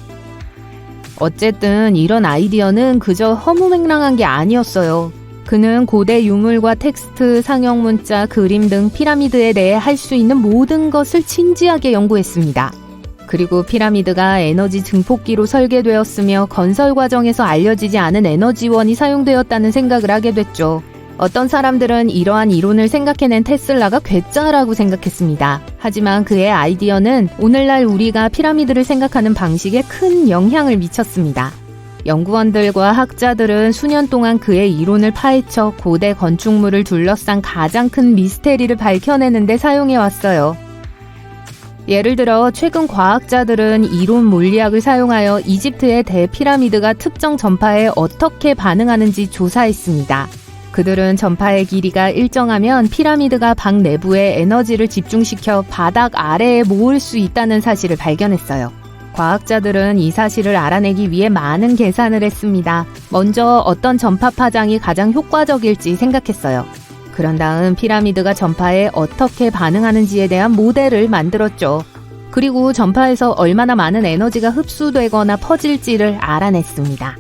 어쨌든 이런 아이디어는 그저 허무맹랑한 게 아니었어요. 그는 고대 유물과 텍스트, 상형 문자, 그림 등 피라미드에 대해 할 수 있는 모든 것을 진지하게 연구했습니다. 그리고 피라미드가 에너지 증폭기로 설계되었으며 건설 과정에서 알려지지 않은 에너지원이 사용되었다는 생각을 하게 됐죠. 어떤 사람들은 이러한 이론을 생각해낸 테슬라가 괴짜라고 생각했습니다. 하지만 그의 아이디어는 오늘날 우리가 피라미드를 생각하는 방식에 큰 영향을 미쳤습니다. 연구원들과 학자들은 수년 동안 그의 이론을 파헤쳐 고대 건축물을 둘러싼 가장 큰 미스테리를 밝혀내는 데 사용해왔어요. 예를 들어 최근 과학자들은 이론 물리학을 사용하여 이집트의 대피라미드가 특정 전파에 어떻게 반응하는지 조사했습니다. 그들은 전파의 길이가 일정하면 피라미드가 방 내부에 에너지를 집중시켜 바닥 아래에 모을 수 있다는 사실을 발견했어요. 과학자들은 이 사실을 알아내기 위해 많은 계산을 했습니다. 먼저 어떤 전파 파장이 가장 효과적일지 생각했어요. 그런 다음 피라미드가 전파에 어떻게 반응하는지에 대한 모델을 만들었죠. 그리고 전파에서 얼마나 많은 에너지가 흡수되거나 퍼질지를 알아냈습니다.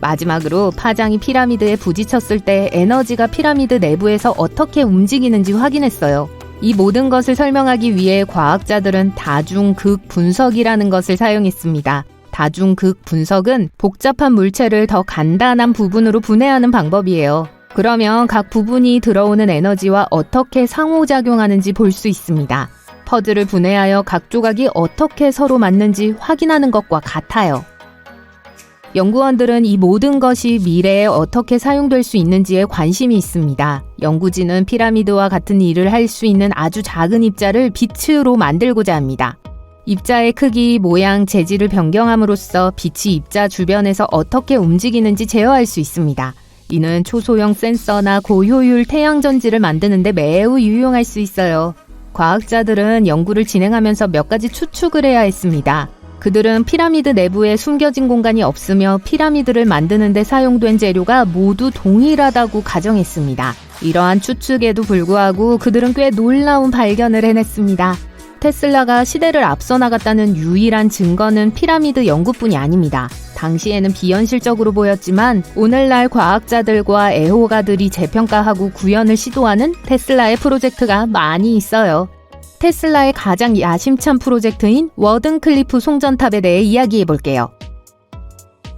마지막으로 파장이 피라미드에 부딪혔을 때 에너지가 피라미드 내부에서 어떻게 움직이는지 확인했어요. 이 모든 것을 설명하기 위해 과학자들은 다중극 분석이라는 것을 사용했습니다. 다중극 분석은 복잡한 물체를 더 간단한 부분으로 분해하는 방법이에요. 그러면 각 부분이 들어오는 에너지와 어떻게 상호작용하는지 볼 수 있습니다. 퍼즐을 분해하여 각 조각이 어떻게 서로 맞는지 확인하는 것과 같아요. 연구원들은 이 모든 것이 미래에 어떻게 사용될 수 있는지에 관심이 있습니다. 연구진은 피라미드와 같은 일을 할 수 있는 아주 작은 입자를 빛으로 만들고자 합니다. 입자의 크기, 모양, 재질을 변경함으로써 빛이 입자 주변에서 어떻게 움직이는지 제어할 수 있습니다. 이는 초소형 센서나 고효율 태양전지를 만드는 데 매우 유용할 수 있어요. 과학자들은 연구를 진행하면서 몇 가지 추측을 해야 했습니다. 그들은 피라미드 내부에 숨겨진 공간이 없으며 피라미드를 만드는 데 사용된 재료가 모두 동일하다고 가정했습니다. 이러한 추측에도 불구하고 그들은 꽤 놀라운 발견을 해냈습니다. 테슬라가 시대를 앞서 나갔다는 유일한 증거는 피라미드 연구뿐이 아닙니다. 당시에는 비현실적으로 보였지만 오늘날 과학자들과 애호가들이 재평가하고 구현을 시도하는 테슬라의 프로젝트가 많이 있어요. 테슬라의 가장 야심찬 프로젝트인 워든클리프 송전탑에 대해 이야기해볼게요.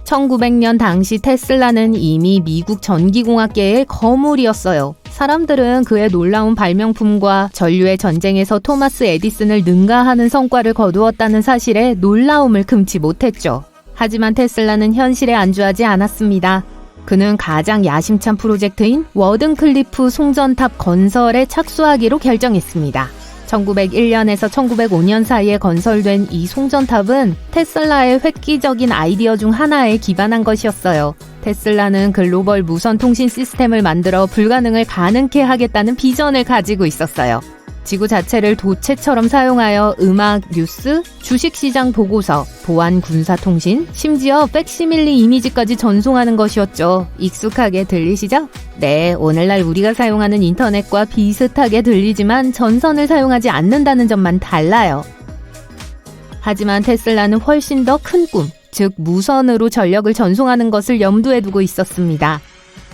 1900년 당시 테슬라는 이미 미국 전기공학계의 거물이었어요. 사람들은 그의 놀라운 발명품과 전류의 전쟁에서 토마스 에디슨을 능가하는 성과를 거두었다는 사실에 놀라움을 금치 못했죠. 하지만 테슬라는 현실에 안주하지 않았습니다. 그는 가장 야심찬 프로젝트인 워든클리프 송전탑 건설에 착수하기로 결정했습니다. 1901년에서 1905년 사이에 건설된 이 송전탑은 테슬라의 획기적인 아이디어 중 하나에 기반한 것이었어요. 테슬라는 글로벌 무선 통신 시스템을 만들어 불가능을 가능케 하겠다는 비전을 가지고 있었어요. 지구 자체를 도체처럼 사용하여 음악, 뉴스, 주식시장 보고서, 보안 군사통신, 심지어 팩시밀리 이미지까지 전송하는 것이었죠. 익숙하게 들리시죠? 네, 오늘날 우리가 사용하는 인터넷과 비슷하게 들리지만 전선을 사용하지 않는다는 점만 달라요. 하지만 테슬라는 훨씬 더 큰 꿈, 즉 무선으로 전력을 전송하는 것을 염두에 두고 있었습니다.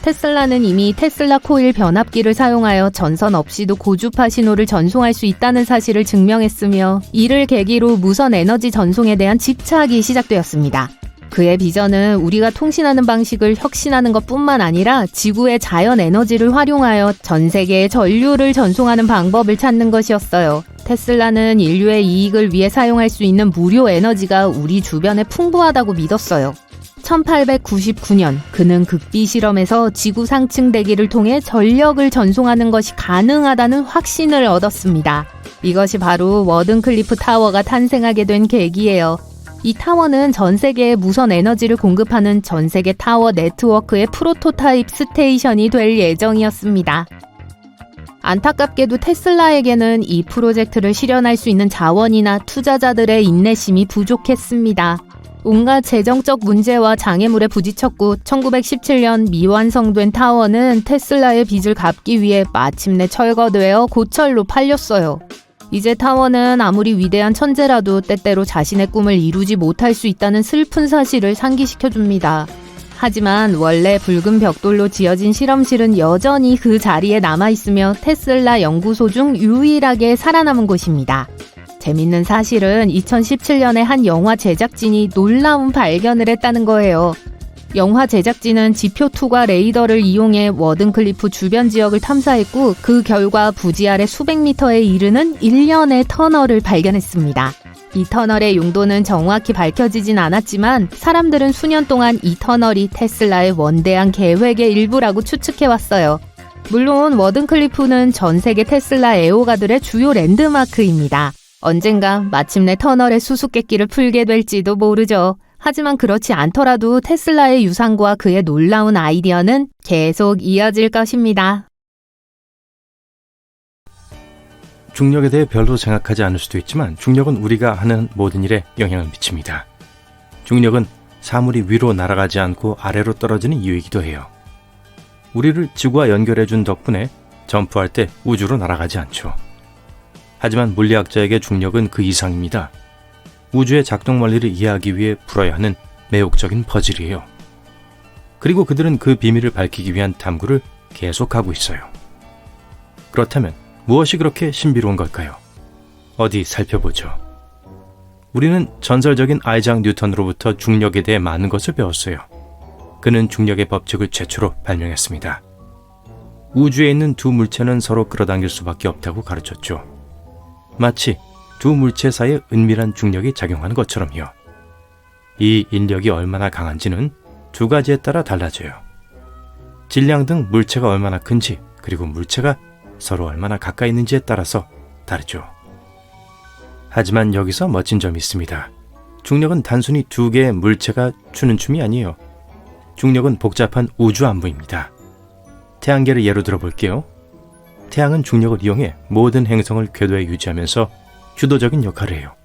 테슬라는 이미 테슬라 코일 변압기를 사용하여 전선 없이도 고주파 신호를 전송할 수 있다는 사실을 증명했으며 이를 계기로 무선 에너지 전송에 대한 집착이 시작되었습니다. 그의 비전은 우리가 통신하는 방식을 혁신하는 것뿐만 아니라 지구의 자연 에너지를 활용하여 전 세계에 전류를 전송하는 방법을 찾는 것이었어요. 테슬라는 인류의 이익을 위해 사용할 수 있는 무료 에너지가 우리 주변에 풍부하다고 믿었어요. 1899년 그는 극비 실험에서 지구 상층 대기를 통해 전력을 전송하는 것이 가능하다는 확신을 얻었습니다. 이것이 바로 워든클리프 타워가 탄생하게 된 계기예요. 이 타워는 전 세계에 무선 에너지를 공급하는 전 세계 타워 네트워크의 프로토타입 스테이션이 될 예정이었습니다. 안타깝게도 테슬라에게는 이 프로젝트를 실현할 수 있는 자원이나 투자자들의 인내심이 부족했습니다. 온갖 재정적 문제와 장애물에 부딪혔고 1917년 미완성된 타워는 테슬라의 빚을 갚기 위해 마침내 철거되어 고철로 팔렸어요. 이제 타워는 아무리 위대한 천재라도 때때로 자신의 꿈을 이루지 못할 수 있다는 슬픈 사실을 상기시켜줍니다. 하지만 원래 붉은 벽돌로 지어진 실험실은 여전히 그 자리에 남아있으며 테슬라 연구소 중 유일하게 살아남은 곳입니다. 재밌는 사실은 2017년에 한 영화 제작진이 놀라운 발견을 했다는 거예요. 영화 제작진은 지표2과 레이더를 이용해 워든클리프 주변 지역을 탐사했고 그 결과 부지 아래 수백 미터에 이르는 일련의 터널을 발견했습니다. 이 터널의 용도는 정확히 밝혀지진 않았지만 사람들은 수년 동안 이 터널이 테슬라의 원대한 계획의 일부라고 추측해왔어요. 물론 워든클리프는 전 세계 테슬라 애호가들의 주요 랜드마크입니다. 언젠가 마침내 터널의 수수께끼를 풀게 될지도 모르죠. 하지만 그렇지 않더라도 테슬라의 유산과 그의 놀라운 아이디어는 계속 이어질 것입니다. 중력에 대해 별로 생각하지 않을 수도 있지만 중력은 우리가 하는 모든 일에 영향을 미칩니다. 중력은 사물이 위로 날아가지 않고 아래로 떨어지는 이유이기도 해요. 우리를 지구와 연결해준 덕분에 점프할 때 우주로 날아가지 않죠. 하지만 물리학자에게 중력은 그 이상입니다. 우주의 작동 원리를 이해하기 위해 풀어야 하는 매혹적인 퍼즐이에요. 그리고 그들은 그 비밀을 밝히기 위한 탐구를 계속하고 있어요. 그렇다면 무엇이 그렇게 신비로운 걸까요? 어디 살펴보죠. 우리는 전설적인 아이작 뉴턴으로부터 중력에 대해 많은 것을 배웠어요. 그는 중력의 법칙을 최초로 발명했습니다. 우주에 있는 두 물체는 서로 끌어당길 수밖에 없다고 가르쳤죠. 마치 두 물체 사이에 은밀한 중력이 작용하는 것처럼요. 이 인력이 얼마나 강한지는 두 가지에 따라 달라져요. 질량 등 물체가 얼마나 큰지, 그리고 물체가 서로 얼마나 가까이 있는지에 따라서 다르죠. 하지만 여기서 멋진 점이 있습니다. 중력은 단순히 두 개의 물체가 추는 춤이 아니에요. 중력은 복잡한 우주 안무입니다. 태양계를 예로 들어볼게요. 태양은 중력을 이용해 모든 행성을 궤도에 유지하면서 주도적인 역할을 해요.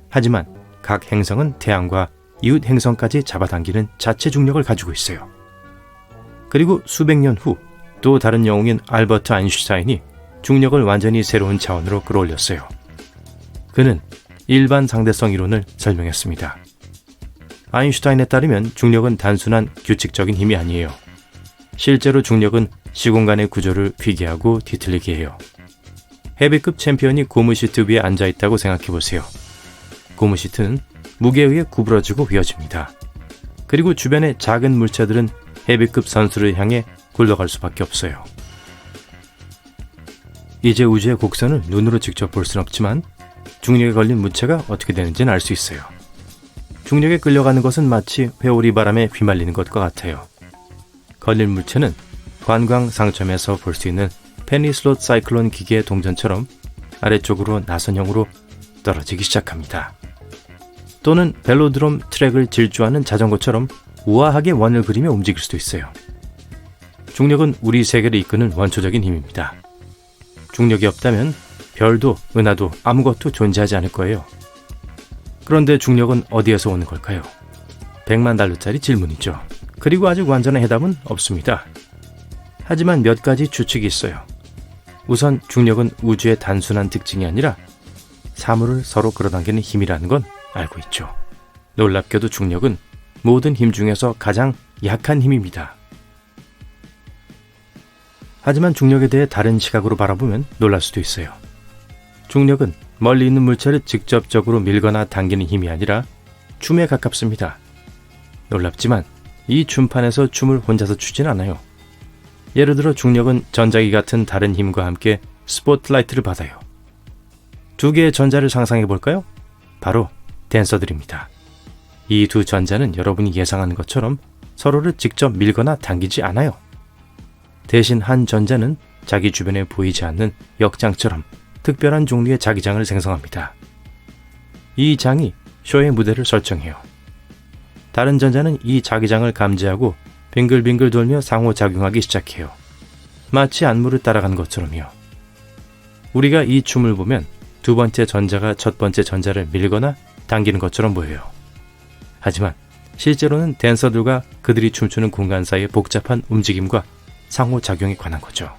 하지만 각 행성은 태양과 이웃 행성까지 잡아당기는 자체 중력을 가지고 있어요. 그리고 수백 년 후 또 다른 영웅인 알버트 아인슈타인이 중력을 완전히 새로운 차원으로 끌어올렸어요. 그는 일반 상대성 이론을 설명했습니다. 아인슈타인에 따르면 중력은 단순한 규칙적인 힘이 아니에요. 실제로 중력은 시공간의 구조를 휘게하고 뒤틀리게 해요. 헤비급 챔피언이 고무시트 위에 앉아있다고 생각해보세요. 고무시트는 무게에 의해 구부러지고 휘어집니다. 그리고 주변의 작은 물체들은 헤비급 선수를 향해 굴러갈 수밖에 없어요. 이제 우주의 곡선을 눈으로 직접 볼 수는 없지만 중력에 걸린 물체가 어떻게 되는지는 알 수 있어요. 중력에 끌려가는 것은 마치 회오리 바람에 휘말리는 것과 같아요. 걸린 물체는 관광 상점에서 볼 수 있는 페니슬롯 사이클론 기계의 동전처럼 아래쪽으로 나선형으로 떨어지기 시작합니다. 또는 벨로드롬 트랙을 질주하는 자전거처럼 우아하게 원을 그리며 움직일 수도 있어요. 중력은 우리 세계를 이끄는 원초적인 힘입니다. 중력이 없다면 별도, 은하도 아무것도 존재하지 않을 거예요. 그런데 중력은 어디에서 오는 걸까요? 100만 달러짜리 질문이죠. 그리고 아직 완전한 해답은 없습니다. 하지만 몇 가지 추측이 있어요. 우선 중력은 우주의 단순한 특징이 아니라 사물을 서로 끌어당기는 힘이라는 건 알고 있죠. 놀랍게도 중력은 모든 힘 중에서 가장 약한 힘입니다. 하지만 중력에 대해 다른 시각으로 바라보면 놀랄 수도 있어요. 중력은 멀리 있는 물체를 직접적으로 밀거나 당기는 힘이 아니라 춤에 가깝습니다. 놀랍지만 이 춤판에서 춤을 혼자서 추진 않아요. 예를 들어 중력은 전자기 같은 다른 힘과 함께 스포트라이트를 받아요. 두 개의 전자를 상상해 볼까요? 바로 댄서들입니다. 이 두 전자는 여러분이 예상하는 것처럼 서로를 직접 밀거나 당기지 않아요. 대신 한 전자는 자기 주변에 보이지 않는 역장처럼 특별한 종류의 자기장을 생성합니다. 이 장이 쇼의 무대를 설정해요. 다른 전자는 이 자기장을 감지하고 빙글빙글 돌며 상호작용하기 시작해요. 마치 안무를 따라가는 것처럼요. 우리가 이 춤을 보면 두 번째 전자가 첫 번째 전자를 밀거나 당기는 것처럼 보여요. 하지만 실제로는 댄서들과 그들이 춤추는 공간 사이의 복잡한 움직임과 상호작용에 관한 거죠.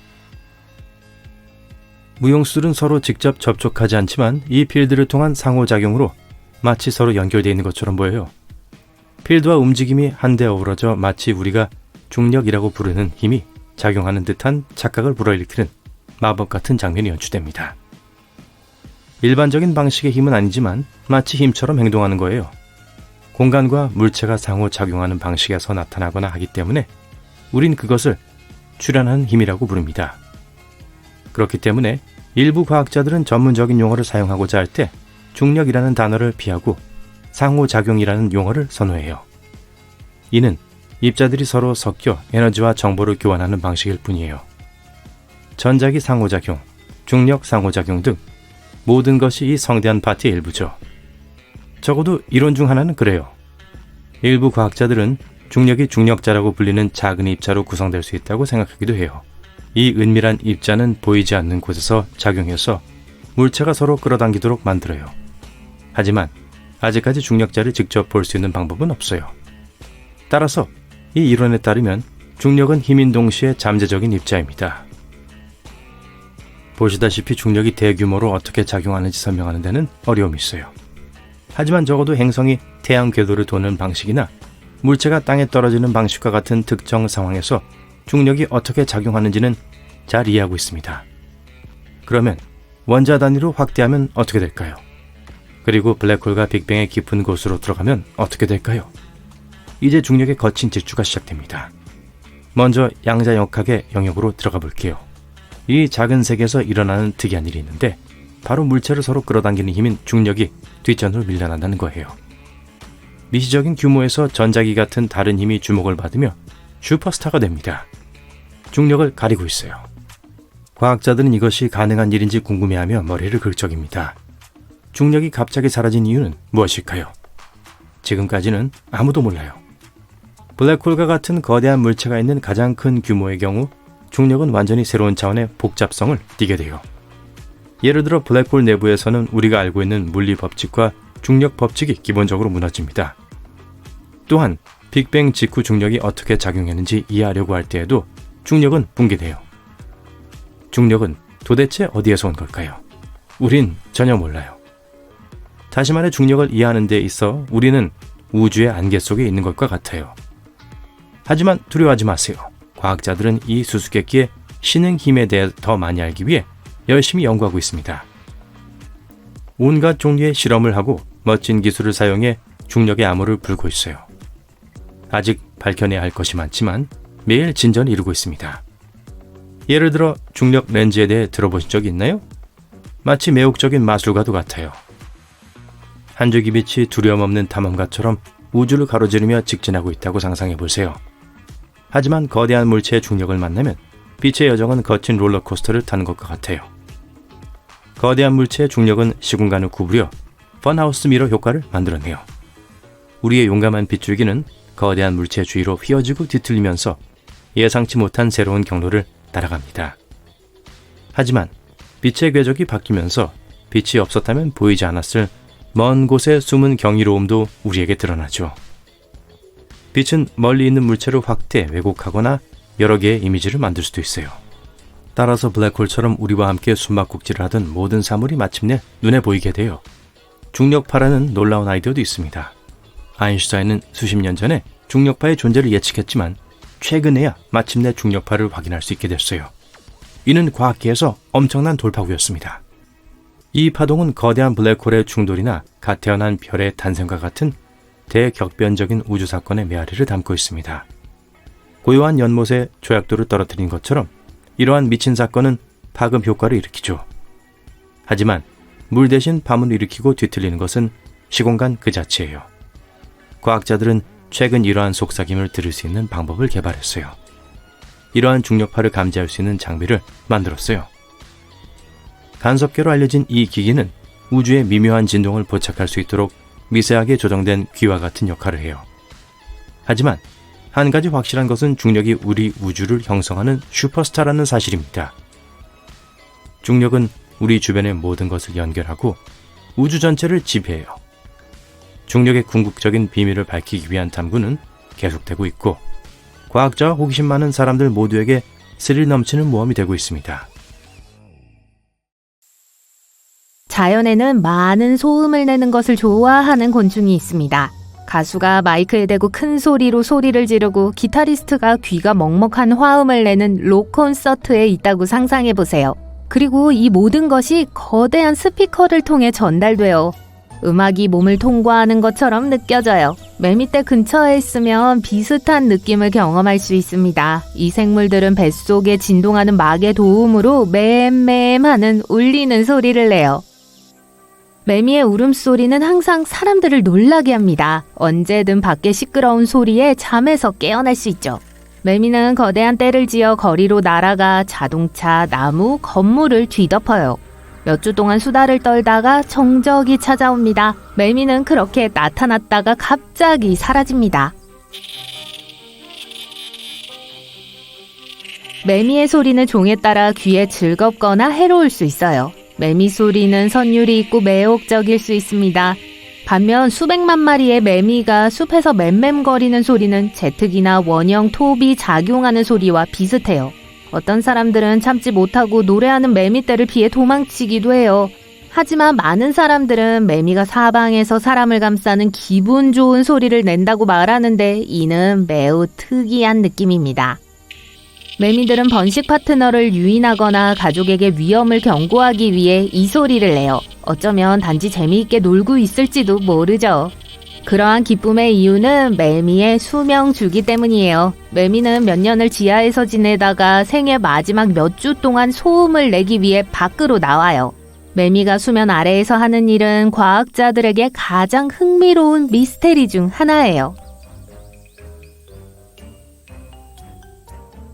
무용수들은 서로 직접 접촉하지 않지만 이 필드를 통한 상호작용으로 마치 서로 연결되어 있는 것처럼 보여요. 필드와 움직임이 한데 어우러져 마치 우리가 중력이라고 부르는 힘이 작용하는 듯한 착각을 불어일으키는 마법 같은 장면이 연출됩니다. 일반적인 방식의 힘은 아니지만 마치 힘처럼 행동하는 거예요. 공간과 물체가 상호작용하는 방식에서 나타나거나 하기 때문에 우린 그것을 출현하는 힘이라고 부릅니다. 그렇기 때문에 일부 과학자들은 전문적인 용어를 사용하고자 할 때 중력이라는 단어를 피하고 상호작용이라는 용어를 선호해요. 이는 입자들이 서로 섞여 에너지와 정보를 교환하는 방식일 뿐이에요. 전자기 상호작용, 중력 상호작용 등 모든 것이 이 성대한 파티의 일부죠. 적어도 이론 중 하나는 그래요. 일부 과학자들은 중력이 중력자라고 불리는 작은 입자로 구성될 수 있다고 생각하기도 해요. 이 은밀한 입자는 보이지 않는 곳에서 작용해서 물체가 서로 끌어당기도록 만들어요. 하지만 아직까지 중력자를 직접 볼 수 있는 방법은 없어요. 따라서 이 이론에 따르면 중력은 힘인 동시에 잠재적인 입자입니다. 보시다시피 중력이 대규모로 어떻게 작용하는지 설명하는 데는 어려움이 있어요. 하지만 적어도 행성이 태양 궤도를 도는 방식이나 물체가 땅에 떨어지는 방식과 같은 특정 상황에서 중력이 어떻게 작용하는지는 잘 이해하고 있습니다. 그러면 원자 단위로 확대하면 어떻게 될까요? 그리고 블랙홀과 빅뱅의 깊은 곳으로 들어가면 어떻게 될까요? 이제 중력의 거친 질주가 시작됩니다. 먼저 양자역학의 영역으로 들어가 볼게요. 이 작은 세계에서 일어나는 특이한 일이 있는데 바로 물체를 서로 끌어당기는 힘인 중력이 뒷전으로 밀려난다는 거예요. 미시적인 규모에서 전자기 같은 다른 힘이 주목을 받으며 슈퍼스타가 됩니다. 중력을 가리고 있어요. 과학자들은 이것이 가능한 일인지 궁금해하며 머리를 긁적입니다. 중력이 갑자기 사라진 이유는 무엇일까요? 지금까지는 아무도 몰라요. 블랙홀과 같은 거대한 물체가 있는 가장 큰 규모의 경우 중력은 완전히 새로운 차원의 복잡성을 띠게 돼요. 예를 들어 블랙홀 내부에서는 우리가 알고 있는 물리 법칙과 중력 법칙이 기본적으로 무너집니다. 또한 빅뱅 직후 중력이 어떻게 작용했는지 이해하려고 할 때에도 중력은 붕괴돼요. 중력은 도대체 어디에서 온 걸까요? 우린 전혀 몰라요. 다시 말해 중력을 이해하는 데 있어 우리는 우주의 안개 속에 있는 것과 같아요. 하지만 두려워하지 마세요. 과학자들은 이 수수께끼의 신흥 힘에 대해 더 많이 알기 위해 열심히 연구하고 있습니다. 온갖 종류의 실험을 하고 멋진 기술을 사용해 중력의 암호를 풀고 있어요. 아직 밝혀내야 할 것이 많지만 매일 진전을 이루고 있습니다. 예를 들어 중력 렌즈에 대해 들어보신 적이 있나요? 마치 매혹적인 마술과도 같아요. 한 줄기 빛이 두려움 없는 탐험가처럼 우주를 가로지르며 직진하고 있다고 상상해 보세요. 하지만 거대한 물체의 중력을 만나면 빛의 여정은 거친 롤러코스터를 타는 것과 같아요. 거대한 물체의 중력은 시공간을 구부려 펀하우스 미러 효과를 만들어내요. 우리의 용감한 빗줄기는 거대한 물체 주위로 휘어지고 뒤틀리면서 예상치 못한 새로운 경로를 따라갑니다. 하지만 빛의 궤적이 바뀌면서 빛이 없었다면 보이지 않았을 먼 곳의 숨은 경이로움도 우리에게 드러나죠. 빛은 멀리 있는 물체를 확대, 왜곡하거나 여러 개의 이미지를 만들 수도 있어요. 따라서 블랙홀처럼 우리와 함께 숨바꼭질을 하던 모든 사물이 마침내 눈에 보이게 돼요. 중력파라는 놀라운 아이디어도 있습니다. 아인슈타인은 수십 년 전에 중력파의 존재를 예측했지만 최근에야 마침내 중력파를 확인할 수 있게 됐어요. 이는 과학계에서 엄청난 돌파구였습니다. 이 파동은 거대한 블랙홀의 충돌이나 갓 태어난 별의 탄생과 같은 대격변적인 우주사건의 메아리를 담고 있습니다. 고요한 연못에 조약돌을 떨어뜨린 것처럼 이러한 미친 사건은 파급 효과를 일으키죠. 하지만 물 대신 밤을 일으키고 뒤틀리는 것은 시공간 그 자체예요. 과학자들은 최근 이러한 속삭임을 들을 수 있는 방법을 개발했어요. 이러한 중력파를 감지할 수 있는 장비를 만들었어요. 간섭계로 알려진 이 기기는 우주의 미묘한 진동을 포착할 수 있도록 미세하게 조정된 귀와 같은 역할을 해요. 하지만 한 가지 확실한 것은 중력이 우리 우주를 형성하는 슈퍼스타라는 사실입니다. 중력은 우리 주변의 모든 것을 연결하고 우주 전체를 지배해요. 중력의 궁극적인 비밀을 밝히기 위한 탐구는 계속되고 있고 과학자와 호기심 많은 사람들 모두에게 스릴 넘치는 모험이 되고 있습니다. 자연에는 많은 소음을 내는 것을 좋아하는 곤충이 있습니다. 가수가 마이크에 대고 큰 소리로 소리를 지르고 기타리스트가 귀가 먹먹한 화음을 내는 록 콘서트에 있다고 상상해보세요. 그리고 이 모든 것이 거대한 스피커를 통해 전달돼요. 음악이 몸을 통과하는 것처럼 느껴져요. 매미떼 근처에 있으면 비슷한 느낌을 경험할 수 있습니다. 이 생물들은 뱃속에 진동하는 막의 도움으로 맴맴 하는 울리는 소리를 내요. 매미의 울음소리는 항상 사람들을 놀라게 합니다. 언제든 밖의 시끄러운 소리에 잠에서 깨어날 수 있죠. 매미는 거대한 떼를 지어 거리로 날아가 자동차, 나무, 건물을 뒤덮어요. 몇 주 동안 수다를 떨다가 정적이 찾아옵니다. 매미는 그렇게 나타났다가 갑자기 사라집니다. 매미의 소리는 종에 따라 귀에 즐겁거나 해로울 수 있어요. 매미 소리는 선율이 있고 매혹적일 수 있습니다. 반면 수백만 마리의 매미가 숲에서 맴맴거리는 소리는 제트기나 원형 톱이 작용하는 소리와 비슷해요. 어떤 사람들은 참지 못하고 노래하는 매미떼를 피해 도망치기도 해요. 하지만 많은 사람들은 매미가 사방에서 사람을 감싸는 기분 좋은 소리를 낸다고 말하는데 이는 매우 특이한 느낌입니다. 매미들은 번식 파트너를 유인하거나 가족에게 위험을 경고하기 위해 이 소리를 내요. 어쩌면 단지 재미있게 놀고 있을지도 모르죠. 그러한 기쁨의 이유는 매미의 수명 주기 때문이에요. 매미는 몇 년을 지하에서 지내다가 생애 마지막 몇 주 동안 소음을 내기 위해 밖으로 나와요. 매미가 수면 아래에서 하는 일은 과학자들에게 가장 흥미로운 미스테리 중 하나예요.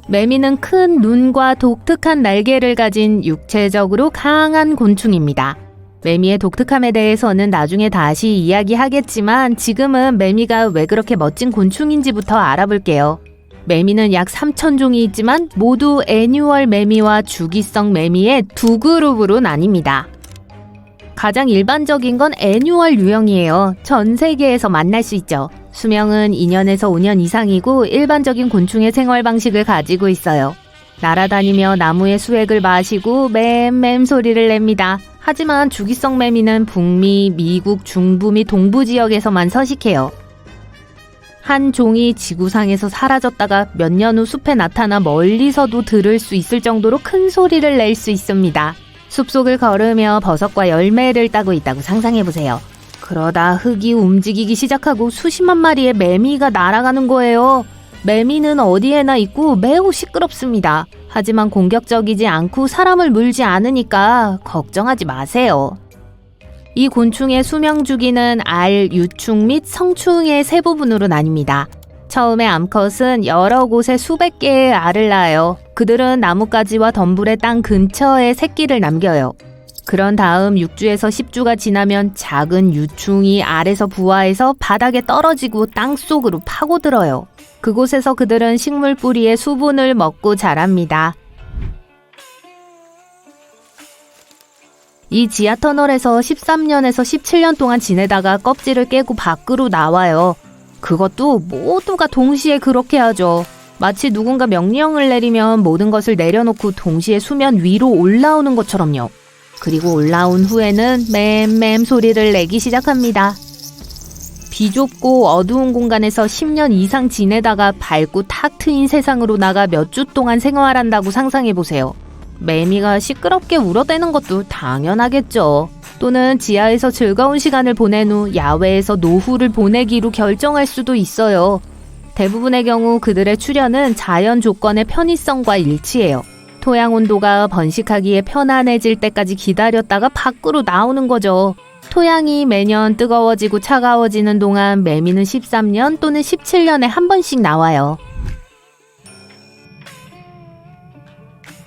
매미는 큰 눈과 독특한 날개를 가진 육체적으로 강한 곤충입니다. 매미의 독특함에 대해서는 나중에 다시 이야기하겠지만 지금은 매미가 왜 그렇게 멋진 곤충인지부터 알아볼게요. 매미는 약 3,000종이 있지만 모두 애뉴얼 매미와 주기성 매미의 두 그룹으로 나뉩니다. 가장 일반적인 건 애뉴얼 유형이에요. 전 세계에서 만날 수 있죠. 수명은 2년에서 5년 이상이고 일반적인 곤충의 생활 방식을 가지고 있어요. 날아다니며 나무의 수액을 마시고 맴맴 소리를 냅니다. 하지만 주기성 매미는 북미, 미국, 중부 및 동부 지역에서만 서식해요. 한 종이 지구상에서 사라졌다가 몇 년 후 숲에 나타나 멀리서도 들을 수 있을 정도로 큰 소리를 낼 수 있습니다. 숲속을 걸으며 버섯과 열매를 따고 있다고 상상해보세요. 그러다 흙이 움직이기 시작하고 수십만 마리의 매미가 날아가는 거예요. 매미는 어디에나 있고 매우 시끄럽습니다. 하지만 공격적이지 않고 사람을 물지 않으니까 걱정하지 마세요. 이 곤충의 수명 주기는 알, 유충 및 성충의 세 부분으로 나뉩니다. 처음에 암컷은 여러 곳에 수백 개의 알을 낳아요. 그들은 나뭇가지와 덤불의 땅 근처에 새끼를 남겨요. 그런 다음 6주에서 10주가 지나면 작은 유충이 알에서 부화해서 바닥에 떨어지고 땅속으로 파고들어요. 그곳에서 그들은 식물 뿌리의 수분을 먹고 자랍니다. 이 지하터널에서 13년에서 17년 동안 지내다가 껍질을 깨고 밖으로 나와요. 그것도 모두가 동시에 그렇게 하죠. 마치 누군가 명령을 내리면 모든 것을 내려놓고 동시에 수면 위로 올라오는 것처럼요. 그리고 올라온 후에는 맴맴 소리를 내기 시작합니다. 비좁고 어두운 공간에서 10년 이상 지내다가 밝고 탁 트인 세상으로 나가 몇 주 동안 생활한다고 상상해보세요. 매미가 시끄럽게 울어대는 것도 당연하겠죠. 또는 지하에서 즐거운 시간을 보낸 후 야외에서 노후를 보내기로 결정할 수도 있어요. 대부분의 경우 그들의 출현은 자연 조건의 편의성과 일치해요. 토양 온도가 번식하기에 편안해질 때까지 기다렸다가 밖으로 나오는 거죠. 토양이 매년 뜨거워지고 차가워지는 동안 매미는 13년 또는 17년에 한 번씩 나와요.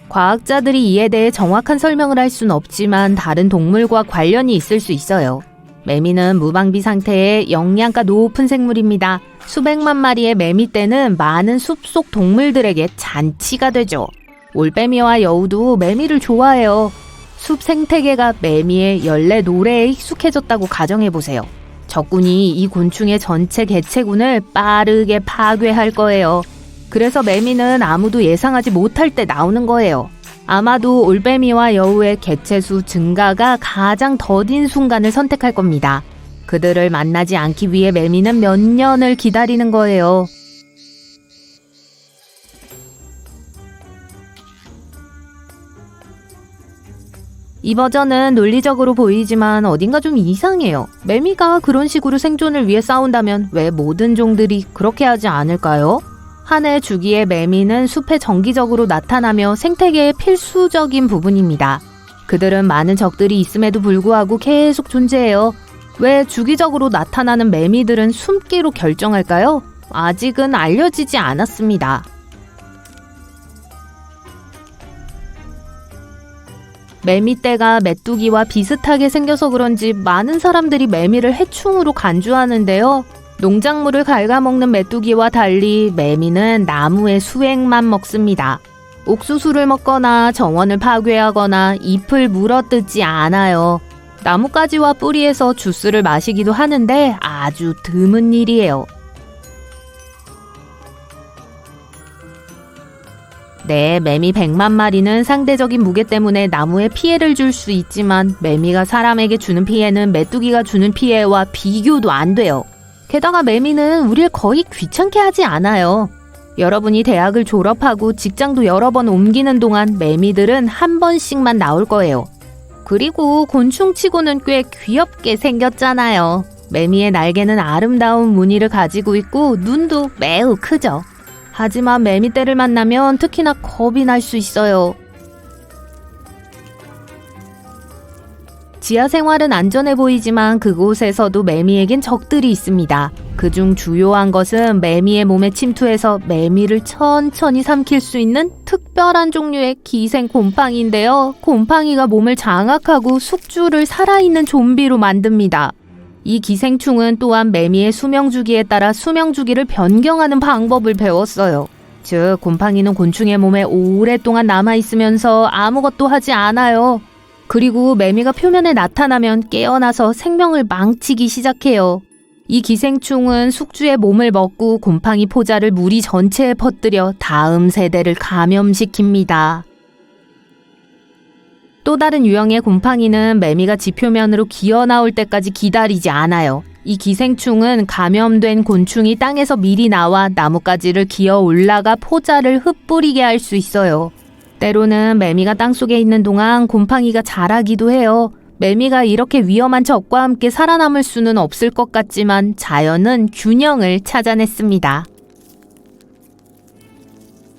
과학자들이 이에 대해 정확한 설명을 할 수는 없지만 다른 동물과 관련이 있을 수 있어요. 매미는 무방비 상태의 영양가 높은 생물입니다. 수백만 마리의 매미떼는 많은 숲속 동물들에게 잔치가 되죠. 올빼미와 여우도 매미를 좋아해요. 숲 생태계가 매미의 연례 노래에 익숙해졌다고 가정해보세요. 적군이 이 곤충의 전체 개체군을 빠르게 파괴할 거예요. 그래서 매미는 아무도 예상하지 못할 때 나오는 거예요. 아마도 올빼미와 여우의 개체수 증가가 가장 더딘 순간을 선택할 겁니다. 그들을 만나지 않기 위해 매미는 몇 년을 기다리는 거예요. 이 버전은 논리적으로 보이지만 어딘가 좀 이상해요. 매미가 그런 식으로 생존을 위해 싸운다면 왜 모든 종들이 그렇게 하지 않을까요? 한 해 주기에 매미는 숲에 정기적으로 나타나며 생태계의 필수적인 부분입니다. 그들은 많은 적들이 있음에도 불구하고 계속 존재해요. 왜 주기적으로 나타나는 매미들은 숨기로 결정할까요? 아직은 알려지지 않았습니다. 매미떼가 메뚜기와 비슷하게 생겨서 그런지 많은 사람들이 매미를 해충으로 간주하는데요. 농작물을 갉아먹는 메뚜기와 달리 매미는 나무의 수액만 먹습니다. 옥수수를 먹거나 정원을 파괴하거나 잎을 물어뜯지 않아요. 나뭇가지와 뿌리에서 주스를 마시기도 하는데 아주 드문 일이에요. 네, 매미 100만 마리는 상대적인 무게 때문에 나무에 피해를 줄 수 있지만 매미가 사람에게 주는 피해는 메뚜기가 주는 피해와 비교도 안 돼요. 게다가 매미는 우릴 거의 귀찮게 하지 않아요. 여러분이 대학을 졸업하고 직장도 여러 번 옮기는 동안 매미들은 한 번씩만 나올 거예요. 그리고 곤충치고는 꽤 귀엽게 생겼잖아요. 매미의 날개는 아름다운 무늬를 가지고 있고 눈도 매우 크죠. 하지만 매미떼를 만나면 특히나 겁이 날 수 있어요. 지하 생활은 안전해 보이지만 그곳에서도 매미에겐 적들이 있습니다. 그중 주요한 것은 매미의 몸에 침투해서 매미를 천천히 삼킬 수 있는 특별한 종류의 기생 곰팡이인데요. 곰팡이가 몸을 장악하고 숙주를 살아있는 좀비로 만듭니다. 이 기생충은 또한 매미의 수명 주기에 따라 수명 주기를 변경하는 방법을 배웠어요. 즉, 곰팡이는 곤충의 몸에 오랫동안 남아있으면서 아무것도 하지 않아요. 그리고 매미가 표면에 나타나면 깨어나서 생명을 망치기 시작해요. 이 기생충은 숙주의 몸을 먹고 곰팡이 포자를 무리 전체에 퍼뜨려 다음 세대를 감염시킵니다. 또 다른 유형의 곰팡이는 매미가 지표면으로 기어나올 때까지 기다리지 않아요. 이 기생충은 감염된 곤충이 땅에서 미리 나와 나뭇가지를 기어 올라가 포자를 흩뿌리게 할 수 있어요. 때로는 매미가 땅속에 있는 동안 곰팡이가 자라기도 해요. 매미가 이렇게 위험한 적과 함께 살아남을 수는 없을 것 같지만 자연은 균형을 찾아냈습니다.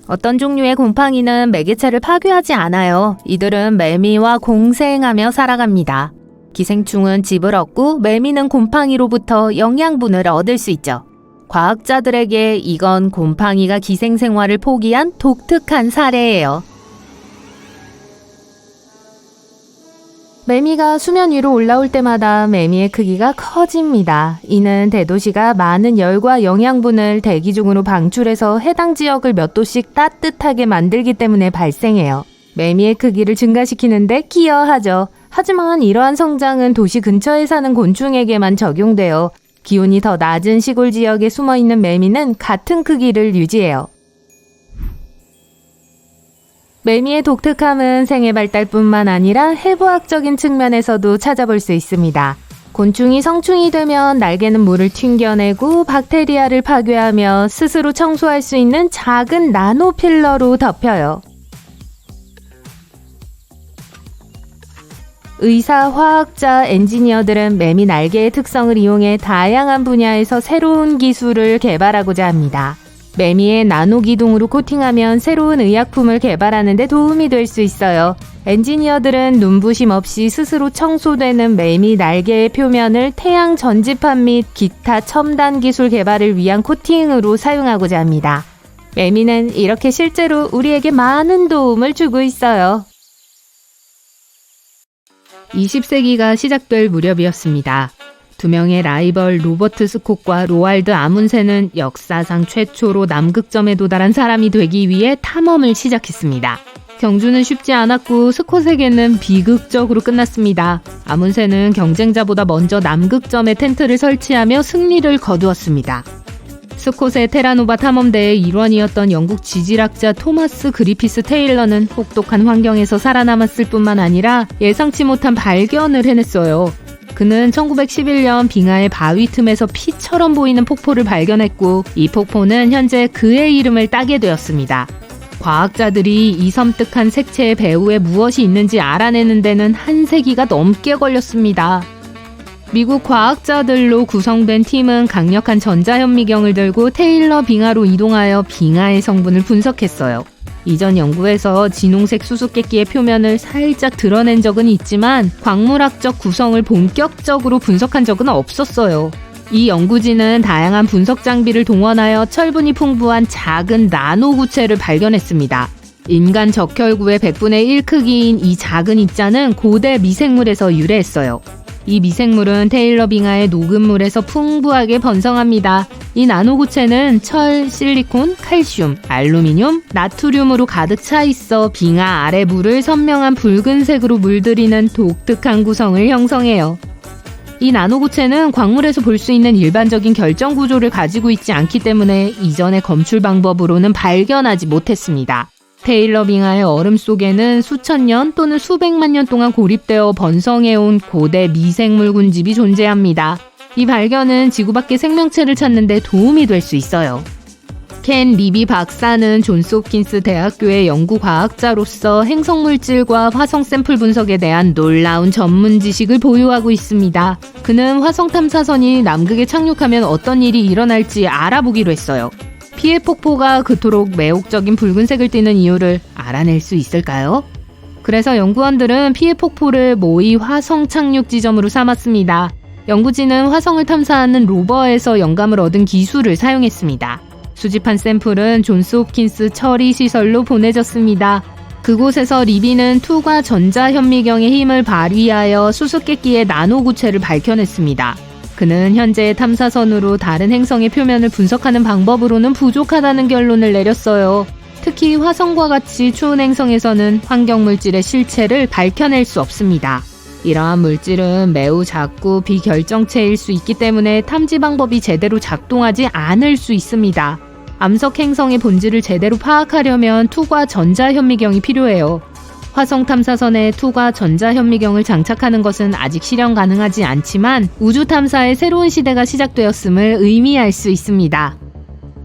어떤 종류의 곰팡이는 매개체를 파괴하지 않아요. 이들은 매미와 공생하며 살아갑니다. 기생충은 집을 얻고 매미는 곰팡이로부터 영양분을 얻을 수 있죠. 과학자들에게 이건 곰팡이가 기생생활을 포기한 독특한 사례예요. 매미가 수면 위로 올라올 때마다 매미의 크기가 커집니다. 이는 대도시가 많은 열과 영양분을 대기 중으로 방출해서 해당 지역을 몇 도씩 따뜻하게 만들기 때문에 발생해요. 매미의 크기를 증가시키는데 기여하죠. 하지만 이러한 성장은 도시 근처에 사는 곤충에게만 적용돼요. 기온이 더 낮은 시골 지역에 숨어있는 매미는 같은 크기를 유지해요. 매미의 독특함은 생애 발달뿐만 아니라 해부학적인 측면에서도 찾아볼 수 있습니다. 곤충이 성충이 되면 날개는 물을 튕겨내고 박테리아를 파괴하며 스스로 청소할 수 있는 작은 나노필러로 덮여요. 의사, 화학자, 엔지니어들은 매미 날개의 특성을 이용해 다양한 분야에서 새로운 기술을 개발하고자 합니다. 매미의 나노기둥으로 코팅하면 새로운 의약품을 개발하는 데 도움이 될 수 있어요. 엔지니어들은 눈부심 없이 스스로 청소되는 매미 날개의 표면을 태양 전지판 및 기타 첨단 기술 개발을 위한 코팅으로 사용하고자 합니다. 매미는 이렇게 실제로 우리에게 많은 도움을 주고 있어요. 20세기가 시작될 무렵이었습니다. 두 명의 라이벌 로버트 스콧과 로알드 아문센은 역사상 최초로 남극점에 도달한 사람이 되기 위해 탐험을 시작했습니다. 경주는 쉽지 않았고 스콧에게는 비극적으로 끝났습니다. 아문센은 경쟁자보다 먼저 남극점에 텐트를 설치하며 승리를 거두었습니다. 스콧의 테라노바 탐험대의 일원이었던 영국 지질학자 토마스 그리피스 테일러는 혹독한 환경에서 살아남았을 뿐만 아니라 예상치 못한 발견을 해냈어요. 그는 1911년 빙하의 바위 틈에서 피처럼 보이는 폭포를 발견했고 이 폭포는 현재 그의 이름을 따게 되었습니다. 과학자들이 이 섬뜩한 색채의 배후에 무엇이 있는지 알아내는 데는 한 세기가 넘게 걸렸습니다. 미국 과학자들로 구성된 팀은 강력한 전자현미경을 들고 테일러 빙하로 이동하여 빙하의 성분을 분석했어요. 이전 연구에서 진홍색 수수께끼의 표면을 살짝 드러낸 적은 있지만 광물학적 구성을 본격적으로 분석한 적은 없었어요. 이 연구진은 다양한 분석 장비를 동원하여 철분이 풍부한 작은 나노 구체를 발견했습니다. 인간 적혈구의 100분의 1 크기인 이 작은 입자는 고대 미생물에서 유래했어요. 이 미생물은 테일러 빙하의 녹은 물에서 풍부하게 번성합니다. 이 나노구체는 철, 실리콘, 칼슘, 알루미늄, 나트륨으로 가득 차 있어 빙하 아래 물을 선명한 붉은색으로 물들이는 독특한 구성을 형성해요. 이 나노구체는 광물에서 볼 수 있는 일반적인 결정 구조를 가지고 있지 않기 때문에 이전의 검출 방법으로는 발견하지 못했습니다. 테일러 빙하의 얼음 속에는 수천 년 또는 수백만 년 동안 고립되어 번성해온 고대 미생물 군집이 존재합니다. 이 발견은 지구 밖의 생명체를 찾는 데 도움이 될 수 있어요. 켄 리비 박사는 존스 홉킨스 대학교의 연구과학자로서 행성물질과 화성 샘플 분석에 대한 놀라운 전문 지식을 보유하고 있습니다. 그는 화성 탐사선이 남극에 착륙하면 어떤 일이 일어날지 알아보기로 했어요. 피해 폭포가 그토록 매혹적인 붉은색을 띠는 이유를 알아낼 수 있을까요? 그래서 연구원들은 피해 폭포를 모의 화성 착륙 지점으로 삼았습니다. 연구진은 화성을 탐사하는 로버에서 영감을 얻은 기술을 사용했습니다. 수집한 샘플은 존스 홉킨스 처리 시설로 보내졌습니다. 그곳에서 리비는 투과 전자현미경의 힘을 발휘하여 수수께끼의 나노구체를 밝혀냈습니다. 그는 현재의 탐사선으로 다른 행성의 표면을 분석하는 방법으로는 부족하다는 결론을 내렸어요. 특히 화성과 같이 추운 행성에서는 환경물질의 실체를 밝혀낼 수 없습니다. 이러한 물질은 매우 작고 비결정체일 수 있기 때문에 탐지 방법이 제대로 작동하지 않을 수 있습니다. 암석 행성의 본질을 제대로 파악하려면 투과 전자현미경이 필요해요. 화성 탐사선에 투과 전자현미경을 장착하는 것은 아직 실현 가능하지 않지만 우주 탐사의 새로운 시대가 시작되었음을 의미할 수 있습니다.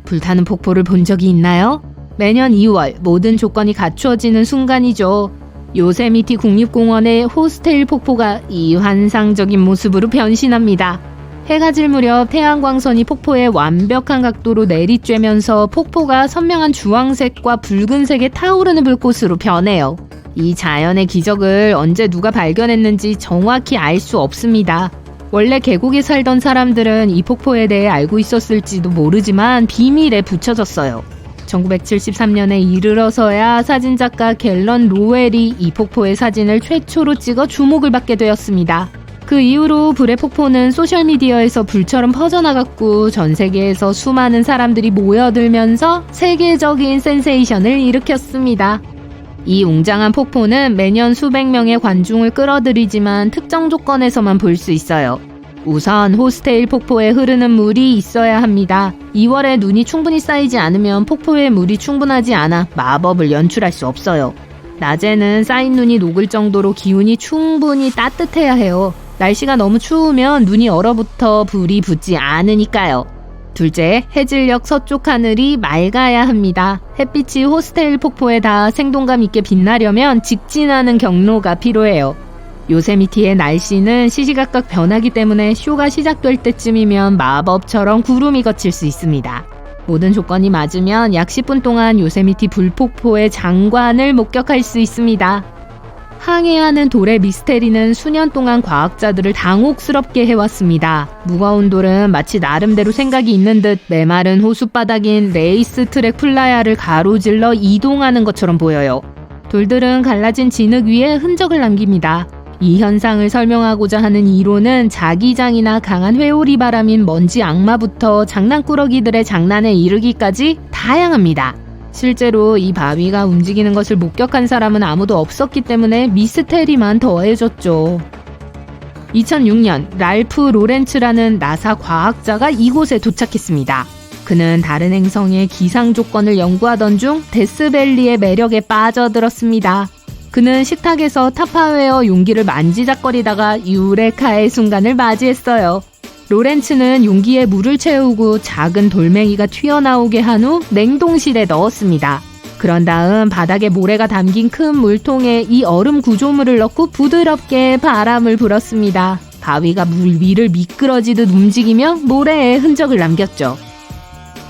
불타는 폭포를 본 적이 있나요? 매년 2월 모든 조건이 갖추어지는 순간이죠. 요세미티 국립공원의 호스테일 폭포가 이 환상적인 모습으로 변신합니다. 해가 질 무렵 태양광선이 폭포에 완벽한 각도로 내리쬐면서 폭포가 선명한 주황색과 붉은색의 타오르는 불꽃으로 변해요. 이 자연의 기적을 언제 누가 발견했는지 정확히 알 수 없습니다. 원래 계곡에 살던 사람들은 이 폭포에 대해 알고 있었을지도 모르지만 비밀에 붙여졌어요. 1973년에 이르러서야 사진작가 갤런 로웰이 이 폭포의 사진을 최초로 찍어 주목을 받게 되었습니다. 그 이후로 불의 폭포는 소셜미디어에서 불처럼 퍼져나갔고 전 세계에서 수많은 사람들이 모여들면서 세계적인 센세이션을 일으켰습니다. 이 웅장한 폭포는 매년 수백 명의 관중을 끌어들이지만 특정 조건에서만 볼 수 있어요. 우선 호스테일 폭포에 흐르는 물이 있어야 합니다. 2월에 눈이 충분히 쌓이지 않으면 폭포에 물이 충분하지 않아 마법을 연출할 수 없어요. 낮에는 쌓인 눈이 녹을 정도로 기온이 충분히 따뜻해야 해요. 날씨가 너무 추우면 눈이 얼어붙어 불이 붙지 않으니까요. 둘째, 해질녘 서쪽 하늘이 맑아야 합니다. 햇빛이 호스테일 폭포에 닿아 생동감 있게 빛나려면 직진하는 경로가 필요해요. 요세미티의 날씨는 시시각각 변하기 때문에 쇼가 시작될 때쯤이면 마법처럼 구름이 걷힐 수 있습니다. 모든 조건이 맞으면 약 10분 동안 요세미티 불폭포의 장관을 목격할 수 있습니다. 항해하는 돌의 미스테리는 수년 동안 과학자들을 당혹스럽게 해왔습니다. 무거운 돌은 마치 나름대로 생각이 있는 듯 메마른 호숫바닥인 레이스 트랙 플라야를 가로질러 이동하는 것처럼 보여요. 돌들은 갈라진 진흙 위에 흔적을 남깁니다. 이 현상을 설명하고자 하는 이론은 자기장이나 강한 회오리 바람인 먼지 악마부터 장난꾸러기들의 장난에 이르기까지 다양합니다. 실제로 이 바위가 움직이는 것을 목격한 사람은 아무도 없었기 때문에 미스테리만 더해졌죠. 2006년 랄프 로렌츠라는 나사 과학자가 이곳에 도착했습니다. 그는 다른 행성의 기상 조건을 연구하던 중 데스밸리의 매력에 빠져들었습니다. 그는 식탁에서 타파웨어 용기를 만지작거리다가 유레카의 순간을 맞이했어요. 로렌츠는 용기에 물을 채우고 작은 돌멩이가 튀어나오게 한 후 냉동실에 넣었습니다. 그런 다음 바닥에 모래가 담긴 큰 물통에 이 얼음 구조물을 넣고 부드럽게 바람을 불었습니다. 바위가 물 위를 미끄러지듯 움직이며 모래에 흔적을 남겼죠.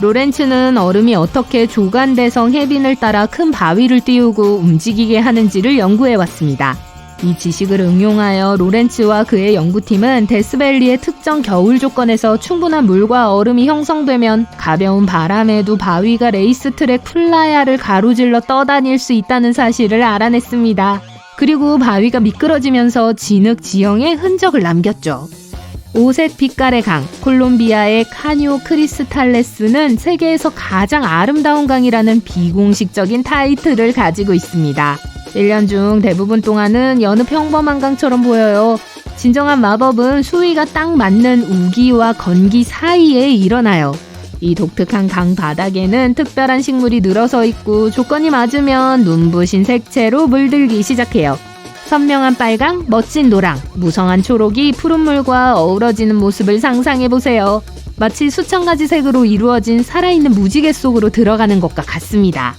로렌츠는 얼음이 어떻게 조간대성 해빈을 따라 큰 바위를 띄우고 움직이게 하는지를 연구해왔습니다. 이 지식을 응용하여 로렌츠와 그의 연구팀은 데스밸리의 특정 겨울 조건에서 충분한 물과 얼음이 형성되면 가벼운 바람에도 바위가 레이스트랙 플라야를 가로질러 떠다닐 수 있다는 사실을 알아냈습니다. 그리고 바위가 미끄러지면서 진흙 지형에 흔적을 남겼죠. 오색 빛깔의 강, 콜롬비아의 카뇨 크리스탈레스는 세계에서 가장 아름다운 강이라는 비공식적인 타이틀을 가지고 있습니다. 1년 중 대부분 동안은 여느 평범한 강처럼 보여요. 진정한 마법은 수위가 딱 맞는 우기와 건기 사이에 일어나요. 이 독특한 강 바닥에는 특별한 식물이 늘어서 있고 조건이 맞으면 눈부신 색채로 물들기 시작해요. 선명한 빨강, 멋진 노랑, 무성한 초록이 푸른 물과 어우러지는 모습을 상상해보세요. 마치 수천 가지 색으로 이루어진 살아있는 무지개 속으로 들어가는 것과 같습니다.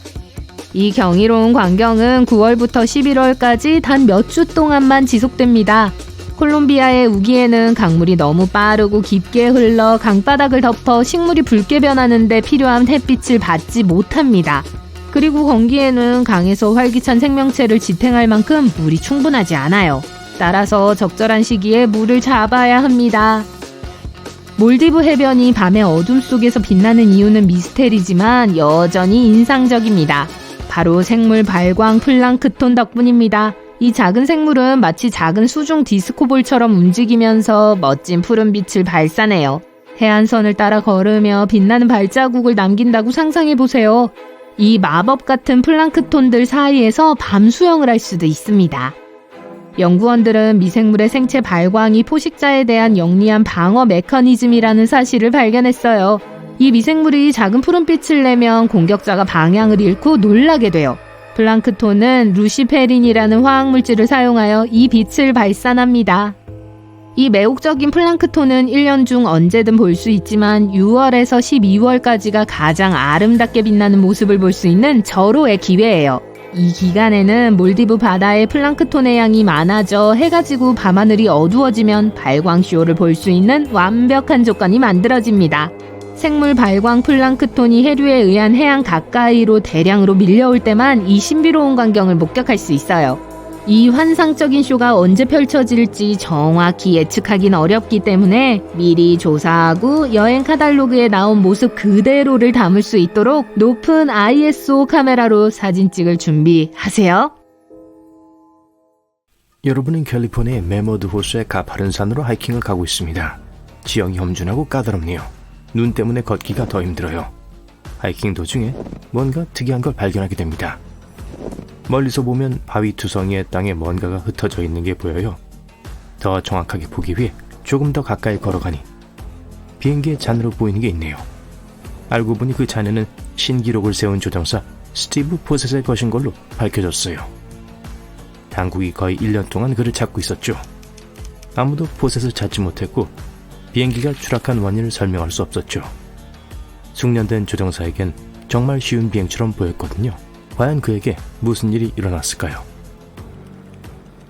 이 경이로운 광경은 9월부터 11월까지 단 몇 주 동안만 지속됩니다. 콜롬비아의 우기에는 강물이 너무 빠르고 깊게 흘러 강바닥을 덮어 식물이 붉게 변하는 데 필요한 햇빛을 받지 못합니다. 그리고 건기에는 강에서 활기찬 생명체를 지탱할 만큼 물이 충분하지 않아요. 따라서 적절한 시기에 물을 잡아야 합니다. 몰디브 해변이 밤의 어둠 속에서 빛나는 이유는 미스테리지만 여전히 인상적입니다. 바로 생물 발광 플랑크톤 덕분입니다. 이 작은 생물은 마치 작은 수중 디스코볼처럼 움직이면서 멋진 푸른빛을 발산해요. 해안선을 따라 걸으며 빛나는 발자국을 남긴다고 상상해보세요. 이 마법 같은 플랑크톤들 사이에서 밤 수영을 할 수도 있습니다. 연구원들은 미생물의 생체 발광이 포식자에 대한 영리한 방어 메커니즘이라는 사실을 발견했어요. 이 미생물이 작은 푸른빛을 내면 공격자가 방향을 잃고 놀라게 돼요. 플랑크톤은 루시페린이라는 화학물질을 사용하여 이 빛을 발산합니다. 이 매혹적인 플랑크톤은 1년 중 언제든 볼 수 있지만 6월에서 12월까지가 가장 아름답게 빛나는 모습을 볼 수 있는 절호의 기회예요. 이 기간에는 몰디브 바다의 플랑크톤의 양이 많아져 해가 지고 밤하늘이 어두워지면 발광쇼를 볼 수 있는 완벽한 조건이 만들어집니다. 생물 발광 플랑크톤이 해류에 의한 해안 가까이로 대량으로 밀려올 때만 이 신비로운 광경을 목격할 수 있어요. 이 환상적인 쇼가 언제 펼쳐질지 정확히 예측하긴 어렵기 때문에 미리 조사하고 여행 카탈로그에 나온 모습 그대로를 담을 수 있도록 높은 ISO 카메라로 사진 찍을 준비하세요. 여러분은 캘리포니아의 메머드 호수의 가파른 산으로 하이킹을 가고 있습니다. 지형이 험준하고 까다롭네요. 눈 때문에 걷기가 더 힘들어요. 하이킹 도중에 뭔가 특이한 걸 발견하게 됩니다. 멀리서 보면 바위 투성이의 땅에 뭔가가 흩어져 있는 게 보여요. 더 정확하게 보기 위해 조금 더 가까이 걸어가니 비행기의 잔으로 보이는 게 있네요. 알고 보니 그 잔에는 신기록을 세운 조종사 스티브 포셋의 것인 걸로 밝혀졌어요. 당국이 거의 1년 동안 그를 찾고 있었죠. 아무도 포셋을 찾지 못했고 비행기가 추락한 원인을 설명할 수 없었죠. 숙련된 조종사에겐 정말 쉬운 비행처럼 보였거든요. 과연 그에게 무슨 일이 일어났을까요?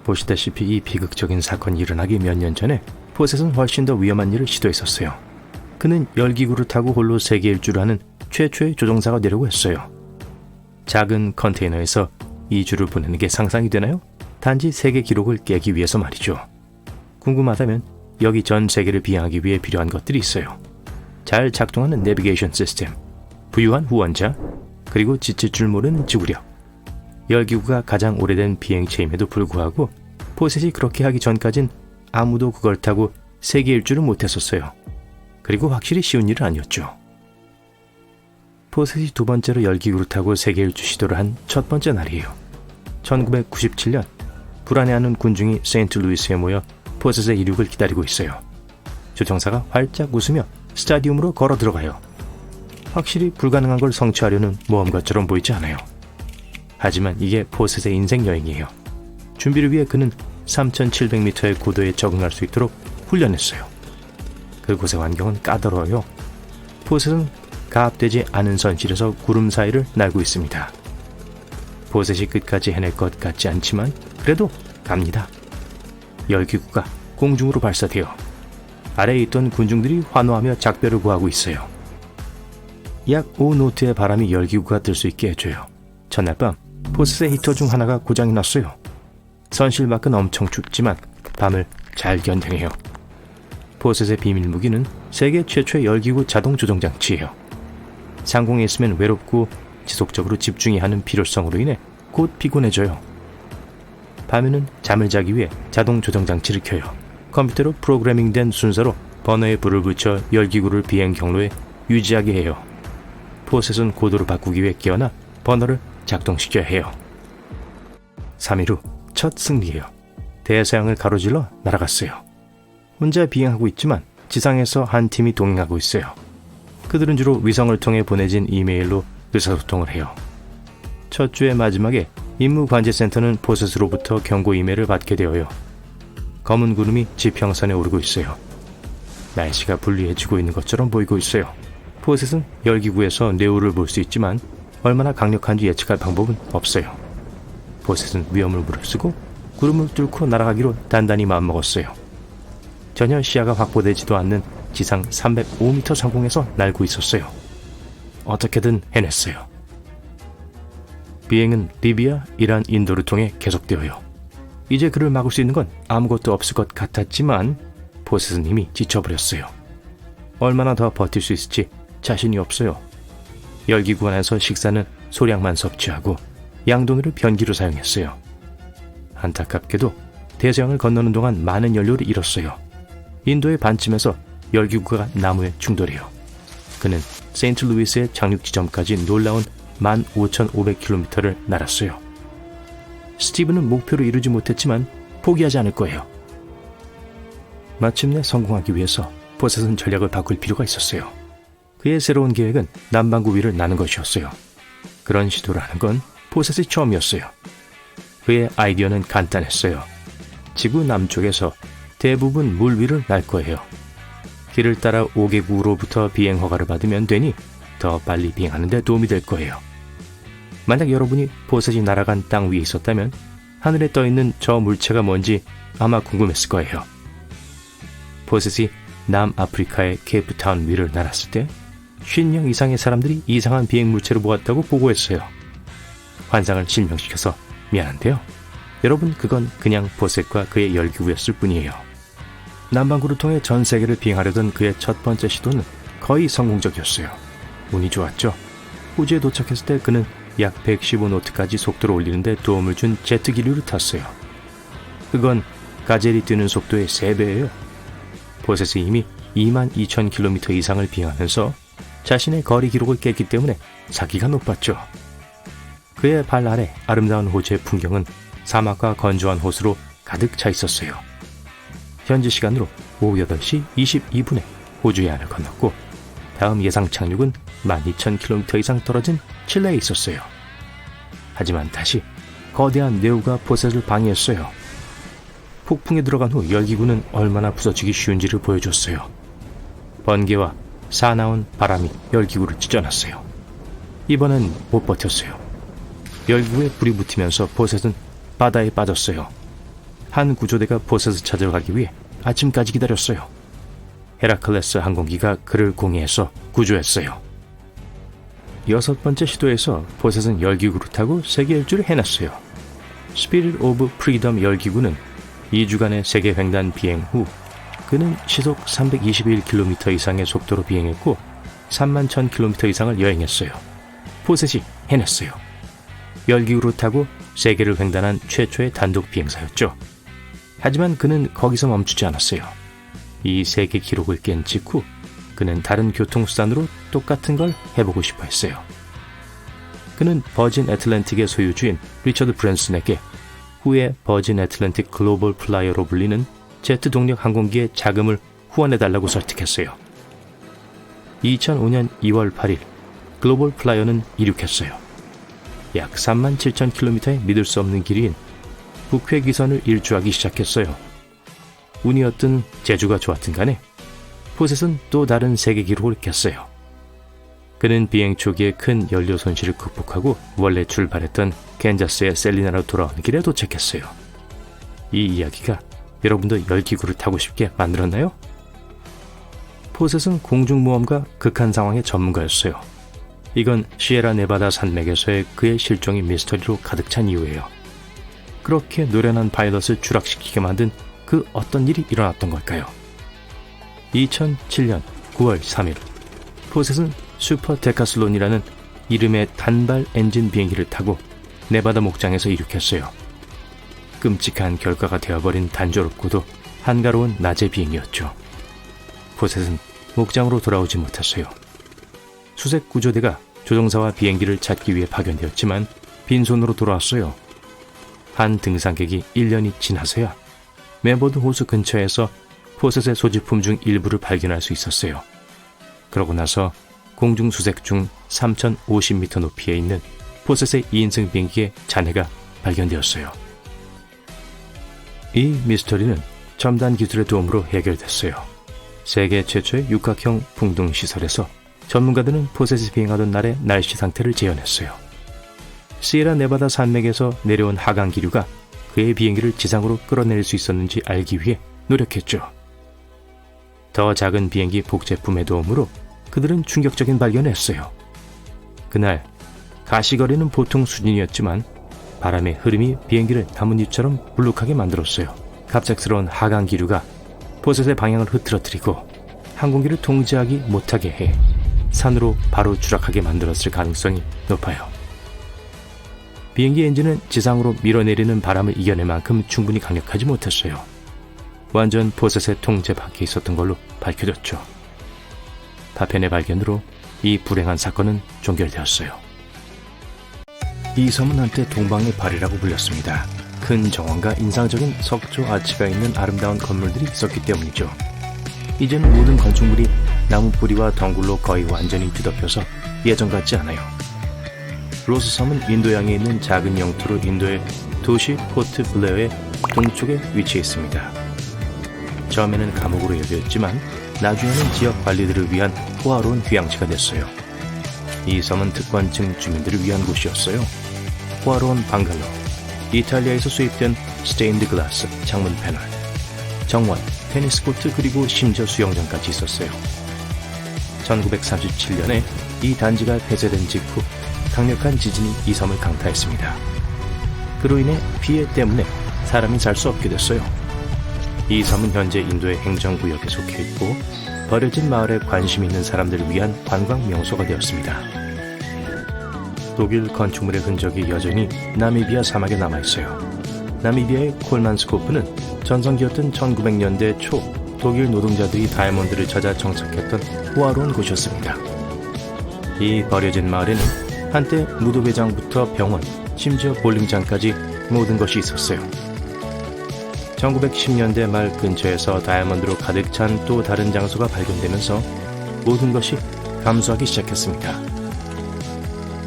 보시다시피 이 비극적인 사건이 일어나기 몇 년 전에 포셋은 훨씬 더 위험한 일을 시도했었어요. 그는 열기구를 타고 홀로 세계 일주를 하는 최초의 조종사가 되려고 했어요. 작은 컨테이너에서 2주를 보내는 게 상상이 되나요? 단지 세계 기록을 깨기 위해서 말이죠. 궁금하다면 여기 전 세계를 비행하기 위해 필요한 것들이 있어요. 잘 작동하는 내비게이션 시스템, 부유한 후원자, 그리고 지칠 줄 모르는 지구력. 열기구가 가장 오래된 비행체임에도 불구하고 포셋이 그렇게 하기 전까진 아무도 그걸 타고 세계 일주를 못했었어요. 그리고 확실히 쉬운 일은 아니었죠. 포셋이 두 번째로 열기구를 타고 세계 일주 시도를 한 첫 번째 날이에요. 1997년 불안해하는 군중이 세인트루이스에 모여 포셋의 이륙을 기다리고 있어요. 조종사가 활짝 웃으며 스타디움으로 걸어 들어가요. 확실히 불가능한 걸 성취하려는 모험가처럼 보이지 않아요. 하지만 이게 포셋의 인생 여행이에요. 준비를 위해 그는 3,700m의 고도에 적응할 수 있도록 훈련했어요. 그곳의 환경은 까다로워요. 포셋은 가압되지 않은 선실에서 구름 사이를 날고 있습니다. 포셋이 끝까지 해낼 것 같지 않지만 그래도 갑니다. 열기구가 공중으로 발사되어 아래에 있던 군중들이 환호하며 작별을 구하고 있어요. 약 5노트의 바람이 열기구가 뜰 수 있게 해줘요. 전날 밤 포셋의 히터 중 하나가 고장이 났어요. 선실 밖은 엄청 춥지만 밤을 잘 견뎌내요. 포셋의 비밀 무기는 세계 최초의 열기구 자동 조정 장치예요. 상공에 있으면 외롭고 지속적으로 집중해야 하는 필요성으로 인해 곧 피곤해져요. 밤에는 잠을 자기 위해 자동 조정 장치를 켜요. 컴퓨터로 프로그래밍된 순서로 버너에 불을 붙여 열기구를 비행 경로에 유지하게 해요. 포셋은 고도를 바꾸기 위해 깨어나 버너를 작동시켜야 해요. 3일 후 첫 승리예요. 대서양을 가로질러 날아갔어요. 혼자 비행하고 있지만 지상에서 한 팀이 동행하고 있어요. 그들은 주로 위성을 통해 보내진 이메일로 의사소통을 해요. 첫 주의 마지막에 임무관제센터는 포셋으로부터 경고 이메일을 받게 되어요. 검은 구름이 지평선에 오르고 있어요. 날씨가 불리해지고 있는 것처럼 보이고 있어요. 포셋은 열기구에서 네오를 볼 수 있지만 얼마나 강력한지 예측할 방법은 없어요. 포셋은 위험을 무릅쓰고 구름을 뚫고 날아가기로 단단히 마음먹었어요. 전혀 시야가 확보되지도 않는 지상 305m 상공에서 날고 있었어요. 어떻게든 해냈어요. 비행은 리비아, 이란, 인도를 통해 계속되어요. 이제 그를 막을 수 있는 건 아무것도 없을 것 같았지만 포셋은 이미 지쳐버렸어요. 얼마나 더 버틸 수 있을지 자신이 없어요. 열기구 안에서 식사는 소량만 섭취하고 양동이를 변기로 사용했어요. 안타깝게도 대서양을 건너는 동안 많은 연료를 잃었어요. 인도의 반쯤에서 열기구가 나무에 충돌해요. 그는 세인트루이스의 착륙 지점까지 놀라운 15,500km를 날았어요. 스티브는 목표를 이루지 못했지만 포기하지 않을 거예요. 마침내 성공하기 위해서 포셋은 전략을 바꿀 필요가 있었어요. 그의 새로운 계획은 남반구 위를 나는 것이었어요. 그런 시도를 하는 건 포셋이 처음이었어요. 그의 아이디어는 간단했어요. 지구 남쪽에서 대부분 물 위를 날 거예요. 길을 따라 5개국으로부터 비행 허가를 받으면 되니 더 빨리 비행하는 데 도움이 될 거예요. 만약 여러분이 포셋이 날아간 땅 위에 있었다면 하늘에 떠있는 저 물체가 뭔지 아마 궁금했을 거예요. 포셋이 남아프리카의 케이프타운 위를 날았을 때 50명 이상의 사람들이 이상한 비행 물체를 보았다고 보고했어요. 환상을 실명시켜서 미안한데요. 여러분, 그건 그냥 포셋과 그의 열기구였을 뿐이에요. 남반구를 통해 전 세계를 비행하려던 그의 첫 번째 시도는 거의 성공적이었어요. 운이 좋았죠. 호주에 도착했을 때 그는 약 115노트까지 속도를 올리는데 도움을 준 제트 기류를 탔어요. 그건 가젤이 뛰는 속도의 3배예요. 포셋이 이미 22,000km 이상을 비행하면서 자신의 거리 기록을 깼기 때문에 사기가 높았죠. 그의 발 아래 아름다운 호주의 풍경은 사막과 건조한 호수로 가득 차 있었어요. 현지 시간으로 오후 8시 22분에 호주 해안을 건넜고 다음 예상 착륙은 12,000km 이상 떨어진 칠레에 있었어요. 하지만 다시 거대한 뇌우가 포셋을 방해했어요. 폭풍에 들어간 후 열기구는 얼마나 부서지기 쉬운지를 보여줬어요. 번개와 사나운 바람이 열기구를 찢어놨어요. 이번엔 못 버텼어요. 열기구에 불이 붙으면서 포셋은 바다에 빠졌어요. 한 구조대가 포셋을 찾으러 가기 위해 아침까지 기다렸어요. 헤라클레스 항공기가 그를 공해해서 구조했어요. 6번째 시도에서 포셋은 열기구를 타고 세계 일주를 해냈어요. 스피릿 오브 프리덤 열기구는 2주간의 세계 횡단 비행 후 그는 시속 321km 이상의 속도로 비행했고 31,000km 이상을 여행했어요. 포셋이 해냈어요. 열기구를 타고 세계를 횡단한 최초의 단독 비행사였죠. 하지만 그는 거기서 멈추지 않았어요. 이 세계 기록을 깬 직후 그는 다른 교통수단으로 똑같은 걸 해보고 싶어 했어요. 그는 버진 애틀랜틱의 소유주인 리처드 브랜슨에게 후에 버진 애틀랜틱 글로벌 플라이어로 불리는 제트 동력 항공기의 자금을 후원해달라고 설득했어요. 2005년 2월 8일 글로벌 플라이어는 이륙했어요. 약 37,000km의 믿을 수 없는 길인 북회 기선을 일주하기 시작했어요. 운이었든 재주가 좋았든 간에 포셋은 또 다른 세계 기록을 깼어요. 그는 비행 초기에 큰 연료 손실을 극복하고 원래 출발했던 캔자스의 셀리나로 돌아오는 길에 도착했어요. 이 이야기가 여러분도 열기구를 타고 싶게 만들었나요? 포셋은 공중모험과 극한 상황의 전문가였어요. 이건 시에라 네바다 산맥에서의 그의 실종이 미스터리로 가득 찬 이유예요. 그렇게 노련한 파일럿을 추락시키게 만든 그 어떤 일이 일어났던 걸까요? 2007년 9월 3일 포셋은 슈퍼 데카슬론이라는 이름의 단발 엔진 비행기를 타고 네바다 목장에서 이륙했어요. 끔찍한 결과가 되어버린 단조롭고도 한가로운 낮의 비행이었죠. 포셋은 목장으로 돌아오지 못했어요. 수색 구조대가 조종사와 비행기를 찾기 위해 파견되었지만 빈손으로 돌아왔어요. 한 등산객이 1년이 지나서야 메버드 호수 근처에서 포셋의 소지품 중 일부를 발견할 수 있었어요. 그러고 나서 공중 수색 중 3,050m 높이에 있는 포셋의 2인승 비행기의 잔해가 발견되었어요. 이 미스터리는 첨단 기술의 도움으로 해결됐어요. 세계 최초의 육각형 풍등 시설에서 전문가들은 포셋이 비행하던 날의 날씨 상태를 재현했어요. 시에라 네바다 산맥에서 내려온 하강 기류가 그의 비행기를 지상으로 끌어내릴 수 있었는지 알기 위해 노력했죠. 더 작은 비행기 복제품의 도움으로 그들은 충격적인 발견을 했어요. 그날 가시거리는 보통 수준이었지만 바람의 흐름이 비행기를 나뭇잎처럼 불룩하게 만들었어요. 갑작스러운 하강 기류가 포셋의 방향을 흐트러뜨리고 항공기를 통제하기 못하게 해 산으로 바로 추락하게 만들었을 가능성이 높아요. 비행기 엔진은 지상으로 밀어내리는 바람을 이겨낼 만큼 충분히 강력하지 못했어요. 완전 포셋의 통제 밖에 있었던 걸로 밝혀졌죠. 파편의 발견으로 이 불행한 사건은 종결되었어요. 이 섬은 한때 동방의 발이라고 불렸습니다. 큰 정원과 인상적인 석조 아치가 있는 아름다운 건물들이 있었기 때문이죠. 이제는 모든 건축물이 나무 뿌리와 덩굴로 거의 완전히 뒤덮여서 예전 같지 않아요. 로스 섬은 인도양에 있는 작은 영토로 인도의 도시 포트 블레어의 동쪽에 위치해 있습니다. 처음에는 감옥으로 여겨졌지만 나중에는 지역 관리들을 위한 호화로운 휴양지가 됐어요. 이 섬은 특권층 주민들을 위한 곳이었어요. 호화로운 방글로, 이탈리아에서 수입된 스테인드 글라스 창문 패널, 정원, 테니스 코트 그리고 심지어 수영장까지 있었어요. 1937년에 이 단지가 폐쇄된 직후 강력한 지진이 이 섬을 강타했습니다. 그로 인해 피해 때문에 사람이 살 수 없게 됐어요. 이 섬은 현재 인도의 행정구역에 속해 있고 버려진 마을에 관심 있는 사람들을 위한 관광 명소가 되었습니다. 독일 건축물의 흔적이 여전히 나미비아 사막에 남아있어요. 나미비아의 콜만스코프는 전성기였던 1900년대 초 독일 노동자들이 다이아몬드를 찾아 정착했던 호화로운 곳이었습니다. 이 버려진 마을에는 한때 무도회장부터 병원, 심지어 볼링장까지 모든 것이 있었어요. 1910년대 말 근처에서 다이아몬드로 가득 찬 또 다른 장소가 발견되면서 모든 것이 감소하기 시작했습니다.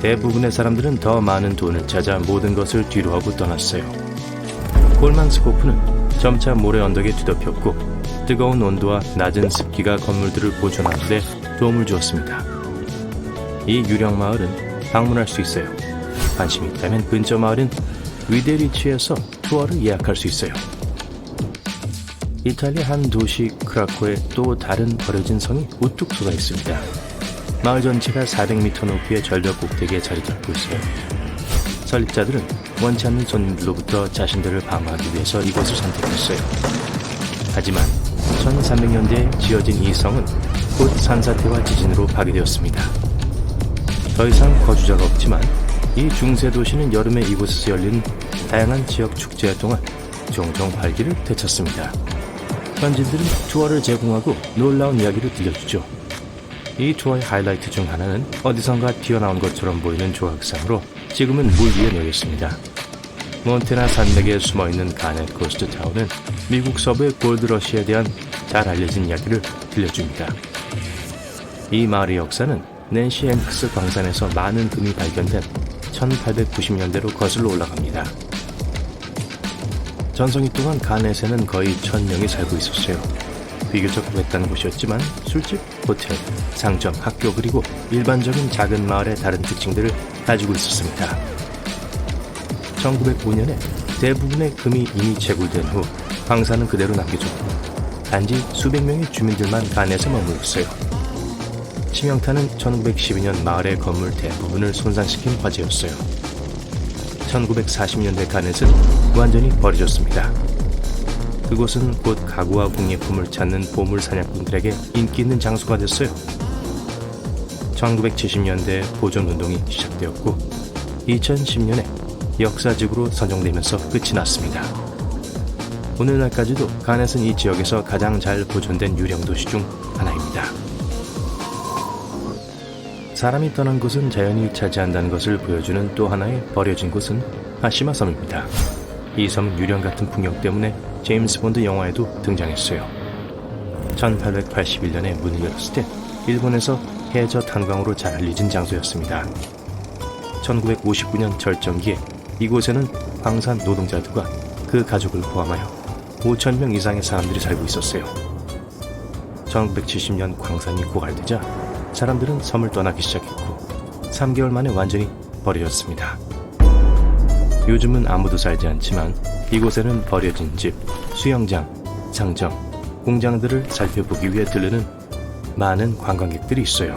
대부분의 사람들은 더 많은 돈을 찾아 모든 것을 뒤로하고 떠났어요. 콜만스코프는 점차 모래 언덕에 뒤덮였고 뜨거운 온도와 낮은 습기가 건물들을 보존하는 데 도움을 주었습니다. 이 유령 마을은 방문할 수 있어요. 관심이 있다면 근처 마을은 위데리치에서 투어를 예약할 수 있어요. 이탈리아 한 도시 크라코에 또 다른 버려진 성이 우뚝 솟아 있습니다. 마을 전체가 400m 높이의 절벽 꼭대기에 자리 잡고 있어요. 설립자들은 원치 않는 손님들로부터 자신들을 방어하기 위해서 이곳을 선택했어요. 하지만 1300년대에 지어진 이 성은 곧 산사태와 지진으로 파괴되었습니다. 더 이상 거주자가 없지만 이 중세 도시는 여름에 이곳에서 열리는 다양한 지역 축제 동안 종종 활기를 되찾습니다. 현지인들은 투어를 제공하고 놀라운 이야기를 들려주죠. 이 투어의 하이라이트 중 하나는 어디선가 튀어나온 것처럼 보이는 조각상으로 지금은 물 위에 놓여 있습니다. 몬테나 산맥에 숨어있는 가넷 코스트 타운은 미국 서부의 골드러시에 대한 잘 알려진 이야기를 들려줍니다. 이 마을의 역사는 낸시 앤크스 광산에서 많은 금이 발견된 1890년대로 거슬러 올라갑니다. 전성기 동안 가넷에는 거의 1000명이 살고 있었어요. 비교적 외딴 곳이었지만 술집, 호텔, 상점, 학교 그리고 일반적인 작은 마을의 다른 특징들을 가지고 있었습니다. 1905년에 대부분의 금이 이미 채굴된 후 황사는 그대로 남겨졌고 단지 수백 명의 주민들만 간에서 머물렀어요. 치명타는 1912년 마을의 건물 대부분을 손상시킨 화재였어요. 1940년대 간넷은 완전히 버려졌습니다. 그곳은 곧 가구와 공예품을 찾는 보물 사냥꾼들에게 인기 있는 장소가 됐어요. 1970년대 보존운동이 시작되었고 2010년에 역사지구로 선정되면서 끝이 났습니다. 오늘날까지도 간넷은 이 지역에서 가장 잘 보존된 유령 도시 중 하나입니다. 사람이 떠난 곳은 자연이 차지한다는 것을 보여주는 또 하나의 버려진 곳은 하시마 섬입니다. 이 섬은 유령 같은 풍경 때문에 제임스 본드 영화에도 등장했어요. 1881년에 문을 열었을 때 일본에서 해저 탄광으로 잘 알려진 장소였습니다. 1959년 절정기에 이곳에는 광산 노동자들과 그 가족을 포함하여 5,000명 이상의 사람들이 살고 있었어요. 1970년 광산이 고갈되자 사람들은 섬을 떠나기 시작했고 3개월 만에 완전히 버려졌습니다. 요즘은 아무도 살지 않지만 이곳에는 버려진 집, 수영장, 상점, 공장들을 살펴보기 위해 들르는 많은 관광객들이 있어요.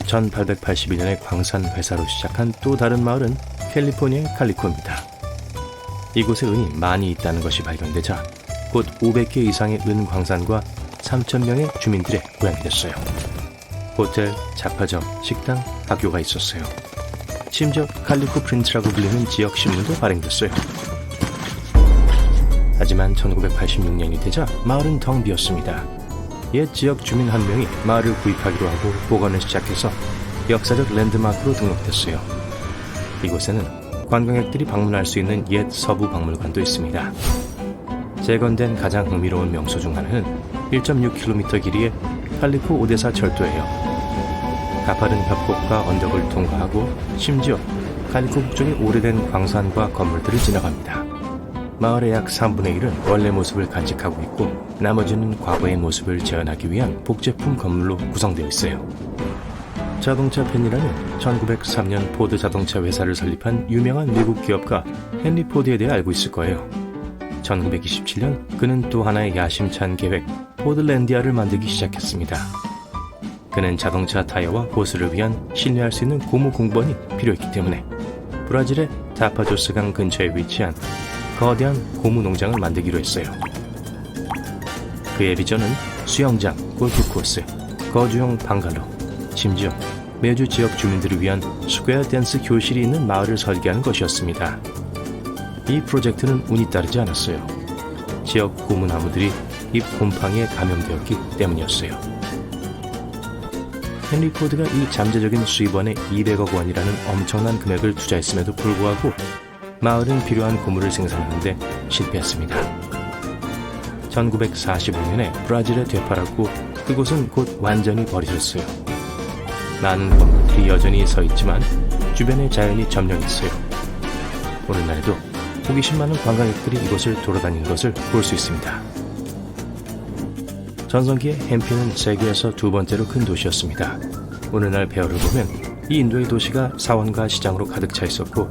1881년에 광산 회사로 시작한 또 다른 마을은 캘리포니아의 칼리코입니다. 이곳에 은이 많이 있다는 것이 발견되자 곧 500개 이상의 은 광산과 3,000명의 주민들의 고향이 됐어요. 호텔, 잡화점, 식당, 학교가 있었어요. 심지어 칼리코 프린트라고 불리는 지역 신문도 발행됐어요. 하지만 1986년이 되자 마을은 텅 비었습니다. 옛 지역 주민 한 명이 마을을 구입하기로 하고 복원을 시작해서 역사적 랜드마크로 등록됐어요. 이곳에는 관광객들이 방문할 수 있는 옛 서부 박물관도 있습니다. 재건된 가장 흥미로운 명소 중 하나는 1.6km 길이의 칼리코 오데사 철도예요. 가파른 협곡과 언덕을 통과하고 심지어 칼리코 북쪽의 오래된 광산과 건물들을 지나갑니다. 마을의 약 3분의 1은 원래 모습을 간직하고 있고 나머지는 과거의 모습을 재현하기 위한 복제품 건물로 구성되어 있어요. 자동차 팬이라면 1903년 포드 자동차 회사를 설립한 유명한 미국 기업가 헨리 포드에 대해 알고 있을 거예요. 1927년 그는 또 하나의 야심찬 계획 포드랜디아를 만들기 시작했습니다. 그는 자동차 타이어와 호스를 위한 신뢰할 수 있는 고무 공번이 필요했기 때문에 브라질의 타파조스 강 근처에 위치한 거대한 고무 농장을 만들기로 했어요. 그의 비전은 수영장, 골프코스, 거주용 방갈로, 심지어 매주 지역 주민들을 위한 스퀘어 댄스 교실이 있는 마을을 설계하는 것이었습니다. 이 프로젝트는 운이 따르지 않았어요. 지역 고무나무들이 잎 곰팡이에 감염되었기 때문이었어요. 헨리 포드가 이 잠재적인 수입원에 200억 원이라는 엄청난 금액을 투자했음에도 불구하고 마을은 필요한 고무를 생산하는데 실패했습니다. 1945년에 브라질에 되팔았고 그곳은 곧 완전히 버려졌어요. 많은 건물들이 여전히 서 있지만 주변의 자연이 점령했어요. 오늘날에도 호기심 많은 관광객들이 이곳을 돌아다니는 것을 볼 수 있습니다. 전성기에 햄피는 세계에서 두 번째로 큰 도시였습니다. 오늘날 배열을 보면 이 인도의 도시가 사원과 시장으로 가득 차 있었고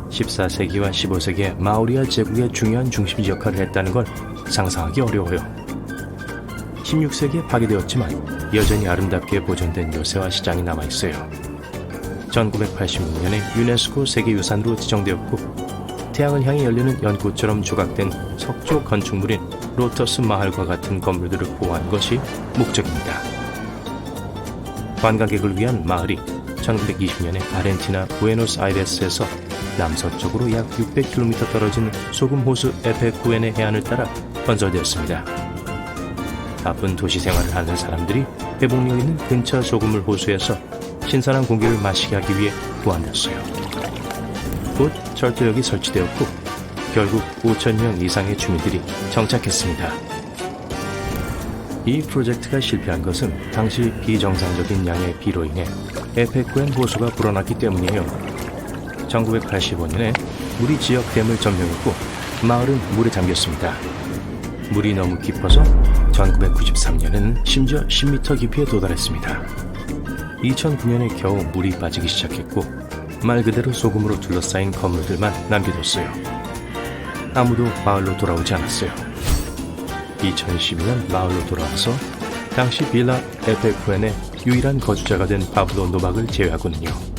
14세기와 15세기에 마오리아 제국의 중요한 중심지 역할을 했다는 걸 상상하기 어려워요. 16세기에 파괴되었지만 여전히 아름답게 보존된 요새화 시장이 남아있어요. 1986년에 유네스코 세계유산으로 지정되었고 태양을 향해 열리는 연꽃처럼 조각된 석조 건축물인 로터스 마을과 같은 건물들을 보호하는 것이 목적입니다. 관광객을 위한 마을이 1920년에 아르헨티나 부에노스아이레스에서 남서쪽으로 약 600km 떨어진 소금호수 에페쿠엔의 해안을 따라 건설되었습니다. 바쁜 도시 생활을 하는 사람들이 회복력 있는 근처 소금물 호수에서 신선한 공기를 마시게 하기 위해 보완됐어요. 곧 철도역이 설치되었고 결국 5,000명 이상의 주민들이 정착했습니다. 이 프로젝트가 실패한 것은 당시 비정상적인 양의 비로 인해 에페쿠엔 호수가 불어났기 때문이에요. 1985년에 물이 지역 댐을 점령했고 마을은 물에 잠겼습니다. 물이 너무 깊어서 1993년에는 심지어 10m 깊이에 도달했습니다. 2009년에 겨우 물이 빠지기 시작했고 말 그대로 소금으로 둘러싸인 건물들만 남겨뒀어요. 아무도 마을로 돌아오지 않았어요. 2012년 마을로 돌아와서 당시 빌라 에페쿠엔의 유일한 거주자가 된 파브로 노박을 제외하고는요.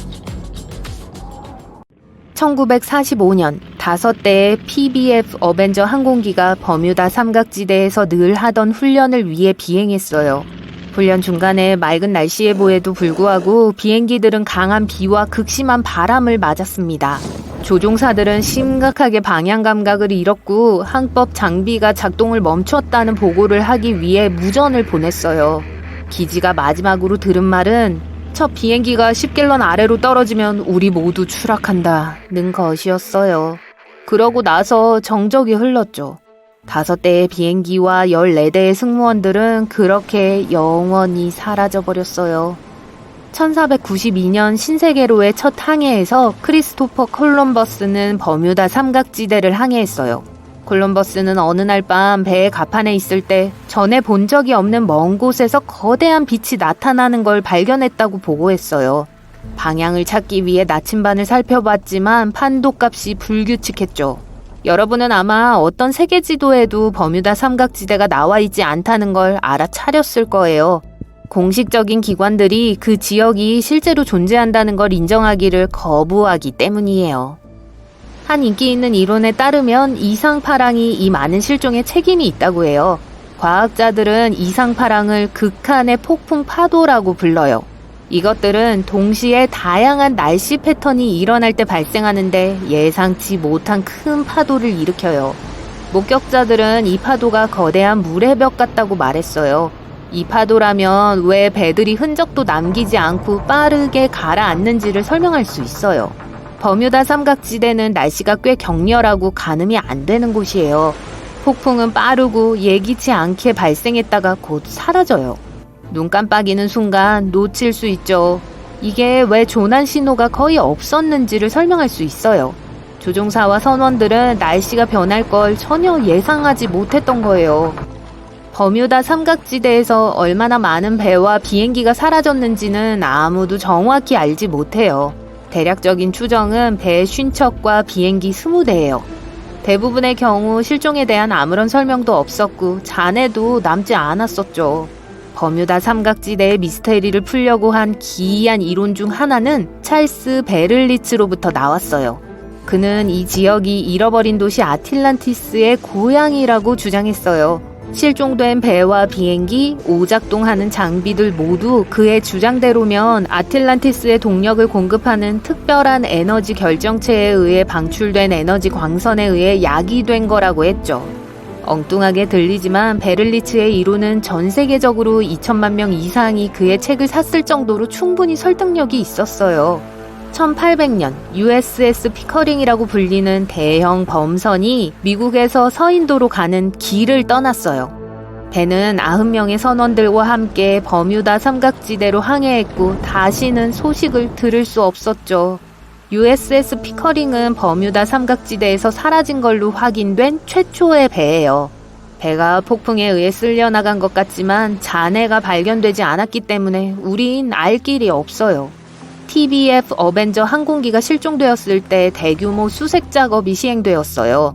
1945년 5대의 PBF 어벤져 항공기가 버뮤다 삼각지대에서 늘 하던 훈련을 위해 비행했어요. 훈련 중간에 맑은 날씨 예보에도 불구하고 비행기들은 강한 비와 극심한 바람을 맞았습니다. 조종사들은 심각하게 방향 감각을 잃었고 항법 장비가 작동을 멈췄다는 보고를 하기 위해 무전을 보냈어요. 기지가 마지막으로 들은 말은 첫 비행기가 10갤런 아래로 떨어지면 우리 모두 추락한다는 것이었어요. 그러고 나서 정적이 흘렀죠. 5대의 비행기와 14대의 승무원들은 그렇게 영원히 사라져버렸어요. 1492년 신세계로의 첫 항해에서 크리스토퍼 콜럼버스는 버뮤다 삼각지대를 항해했어요. 콜럼버스는 어느 날 밤 배의 갑판에 있을 때 전에 본 적이 없는 먼 곳에서 거대한 빛이 나타나는 걸 발견했다고 보고했어요. 방향을 찾기 위해 나침반을 살펴봤지만 판도값이 불규칙했죠. 여러분은 아마 어떤 세계 지도에도 버뮤다 삼각지대가 나와 있지 않다는 걸 알아차렸을 거예요. 공식적인 기관들이 그 지역이 실제로 존재한다는 걸 인정하기를 거부하기 때문이에요. 한 인기 있는 이론에 따르면 이상파랑이 이 많은 실종에 책임이 있다고 해요. 과학자들은 이상파랑을 극한의 폭풍 파도라고 불러요. 이것들은 동시에 다양한 날씨 패턴이 일어날 때 발생하는데 예상치 못한 큰 파도를 일으켜요. 목격자들은 이 파도가 거대한 물의 벽 같다고 말했어요. 이 파도라면 왜 배들이 흔적도 남기지 않고 빠르게 가라앉는지를 설명할 수 있어요. 버뮤다 삼각지대는 날씨가 꽤 격렬하고 가늠이 안 되는 곳이에요. 폭풍은 빠르고 예기치 않게 발생했다가 곧 사라져요. 눈 깜빡이는 순간 놓칠 수 있죠. 이게 왜 조난 신호가 거의 없었는지를 설명할 수 있어요. 조종사와 선원들은 날씨가 변할 걸 전혀 예상하지 못했던 거예요. 버뮤다 삼각지대에서 얼마나 많은 배와 비행기가 사라졌는지는 아무도 정확히 알지 못해요. 대략적인 추정은 배 50척과 비행기 20대예요. 대부분의 경우 실종에 대한 아무런 설명도 없었고 잔해도 남지 않았었죠. 버뮤다 삼각지대의 미스테리를 풀려고 한 기이한 이론 중 하나는 찰스 베를리츠로부터 나왔어요. 그는 이 지역이 잃어버린 도시 아틀란티스의 고향이라고 주장했어요. 실종된 배와 비행기, 오작동하는 장비들 모두 그의 주장대로면 아틀란티스의 동력을 공급하는 특별한 에너지 결정체에 의해 방출된 에너지 광선에 의해 야기된 거라고 했죠. 엉뚱하게 들리지만 베를리츠의 이론은 전 세계적으로 2천만 명 이상이 그의 책을 샀을 정도로 충분히 설득력이 있었어요. 1800년 USS 피커링이라고 불리는 대형 범선이 미국에서 서인도로 가는 길을 떠났어요. 배는 90명의 선원들과 함께 버뮤다 삼각지대로 항해했고 다시는 소식을 들을 수 없었죠. USS 피커링은 버뮤다 삼각지대에서 사라진 걸로 확인된 최초의 배예요. 배가 폭풍에 의해 쓸려나간 것 같지만 잔해가 발견되지 않았기 때문에 우린 알 길이 없어요. TBF 어벤져 항공기가 실종되었을 때 대규모 수색 작업이 시행되었어요.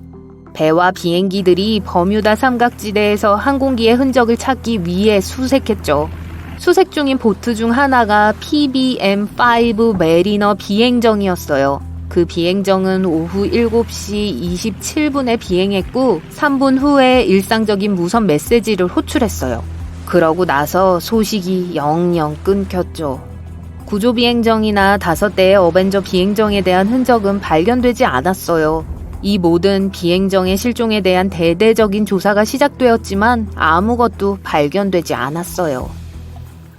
배와 비행기들이 버뮤다 삼각지대에서 항공기의 흔적을 찾기 위해 수색했죠. 수색 중인 보트 중 하나가 PBM-5 메리너 비행정이었어요. 그 비행정은 오후 7시 27분에 비행했고 3분 후에 일상적인 무선 메시지를 호출했어요. 그러고 나서 소식이 영영 끊겼죠. 구조 비행정이나 5대의 어벤져 비행정에 대한 흔적은 발견되지 않았어요. 이 모든 비행정의 실종에 대한 대대적인 조사가 시작되었지만 아무것도 발견되지 않았어요.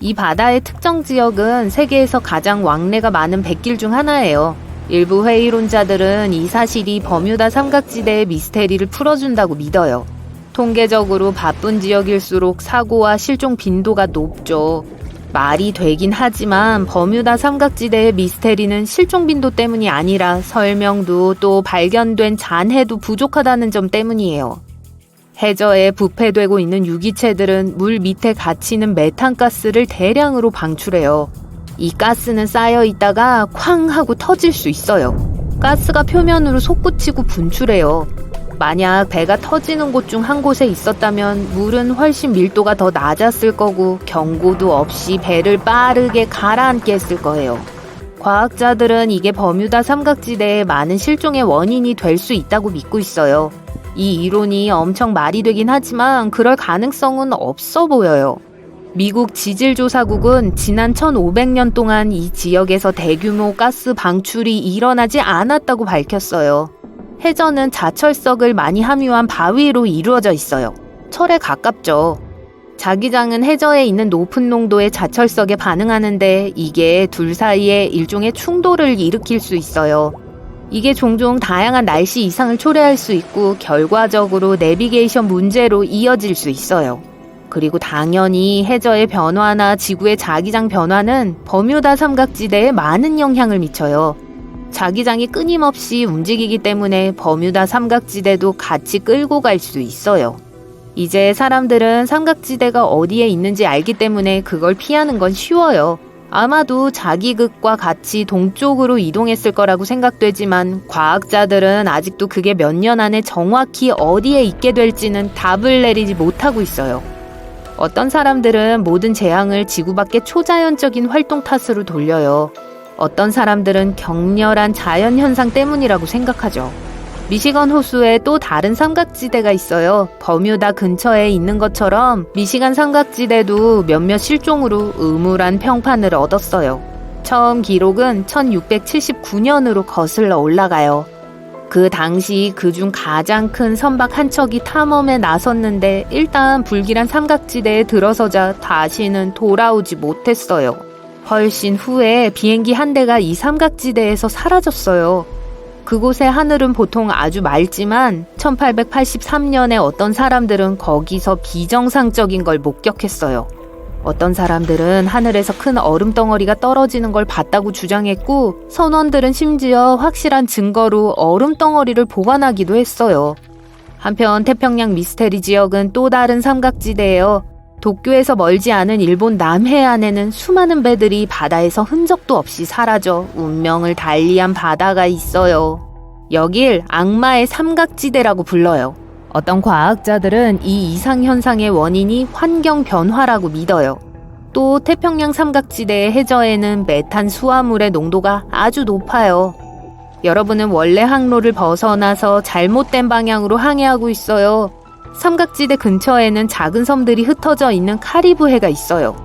이 바다의 특정 지역은 세계에서 가장 왕래가 많은 백길 중 하나예요. 일부 회의론자들은 이 사실이 버뮤다 삼각지대의 미스테리를 풀어준다고 믿어요. 통계적으로 바쁜 지역일수록 사고와 실종 빈도가 높죠. 말이 되긴 하지만 버뮤다 삼각지대의 미스테리는 실종 빈도 때문이 아니라 설명도 또 발견된 잔해도 부족하다는 점 때문이에요. 해저에 부패되고 있는 유기체들은 물 밑에 갇히는 메탄가스를 대량으로 방출해요. 이 가스는 쌓여 있다가 쾅 하고 터질 수 있어요. 가스가 표면으로 솟구치고 분출해요. 만약 배가 터지는 곳 중 한 곳에 있었다면 물은 훨씬 밀도가 더 낮았을 거고 경고도 없이 배를 빠르게 가라앉게 했을 거예요. 과학자들은 이게 버뮤다 삼각지대의 많은 실종의 원인이 될 수 있다고 믿고 있어요. 이 이론이 엄청 말이 되긴 하지만 그럴 가능성은 없어 보여요. 미국 지질조사국은 지난 1500년 동안 이 지역에서 대규모 가스 방출이 일어나지 않았다고 밝혔어요. 해저는 자철석을 많이 함유한 바위로 이루어져 있어요. 철에 가깝죠. 자기장은 해저에 있는 높은 농도의 자철석에 반응하는데 이게 둘 사이에 일종의 충돌을 일으킬 수 있어요. 이게 종종 다양한 날씨 이상을 초래할 수 있고 결과적으로 내비게이션 문제로 이어질 수 있어요. 그리고 당연히 해저의 변화나 지구의 자기장 변화는 버뮤다 삼각지대에 많은 영향을 미쳐요. 자기장이 끊임없이 움직이기 때문에 버뮤다 삼각지대도 같이 끌고 갈 수 있어요. 이제 사람들은 삼각지대가 어디에 있는지 알기 때문에 그걸 피하는 건 쉬워요. 아마도 자기 극과 같이 동쪽으로 이동했을 거라고 생각되지만 과학자들은 아직도 그게 몇 년 안에 정확히 어디에 있게 될지는 답을 내리지 못하고 있어요. 어떤 사람들은 모든 재앙을 지구 밖의 초자연적인 활동 탓으로 돌려요. 어떤 사람들은 격렬한 자연현상 때문이라고 생각하죠. 미시건 호수에 또 다른 삼각지대가 있어요. 버뮤다 근처에 있는 것처럼 미시간 삼각지대도 몇몇 실종으로 음울한 평판을 얻었어요. 처음 기록은 1679년으로 거슬러 올라가요. 그 당시 그중 가장 큰 선박 한 척이 탐험에 나섰는데 일단 불길한 삼각지대에 들어서자 다시는 돌아오지 못했어요. 훨씬 후에 비행기 한 대가 이 삼각지대에서 사라졌어요. 그곳의 하늘은 보통 아주 맑지만 1883년에 어떤 사람들은 거기서 비정상적인 걸 목격했어요. 어떤 사람들은 하늘에서 큰 얼음 덩어리가 떨어지는 걸 봤다고 주장했고 선원들은 심지어 확실한 증거로 얼음 덩어리를 보관하기도 했어요. 한편 태평양 미스테리 지역은 또 다른 삼각지대예요. 도쿄에서 멀지 않은 일본 남해안에는 수많은 배들이 바다에서 흔적도 없이 사라져 운명을 달리한 바다가 있어요. 여길 악마의 삼각지대라고 불러요. 어떤 과학자들은 이 이상현상의 원인이 환경 변화라고 믿어요. 또 태평양 삼각지대의 해저에는 메탄 수화물의 농도가 아주 높아요. 여러분은 원래 항로를 벗어나서 잘못된 방향으로 항해하고 있어요. 삼각지대 근처에는 작은 섬들이 흩어져 있는 카리브해가 있어요.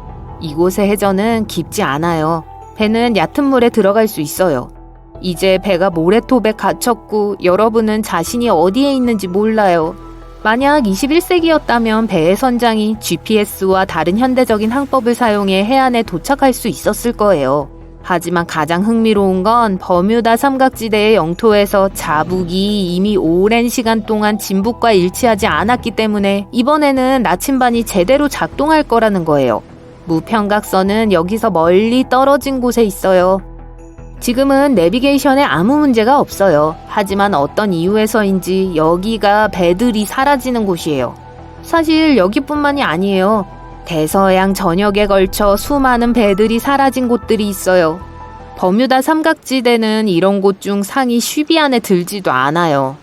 이곳의 해저는 깊지 않아요. 배는 얕은 물에 들어갈 수 있어요. 이제 배가 모래톱에 갇혔고 여러분은 자신이 어디에 있는지 몰라요. 만약 21세기였다면 배의 선장이 GPS와 다른 현대적인 항법을 사용해 해안에 도착할 수 있었을 거예요. 하지만 가장 흥미로운 건 버뮤다 삼각지대의 영토에서 자북이 이미 오랜 시간 동안 진북과 일치하지 않았기 때문에 이번에는 나침반이 제대로 작동할 거라는 거예요. 무평각선은 여기서 멀리 떨어진 곳에 있어요. 지금은 내비게이션에 아무 문제가 없어요. 하지만 어떤 이유에서인지 여기가 배들이 사라지는 곳이에요. 사실 여기뿐만이 아니에요. 대서양 전역에 걸쳐 수많은 배들이 사라진 곳들이 있어요. 버뮤다 삼각지대는 이런 곳 중 상위 10위 안에 들지도 않아요.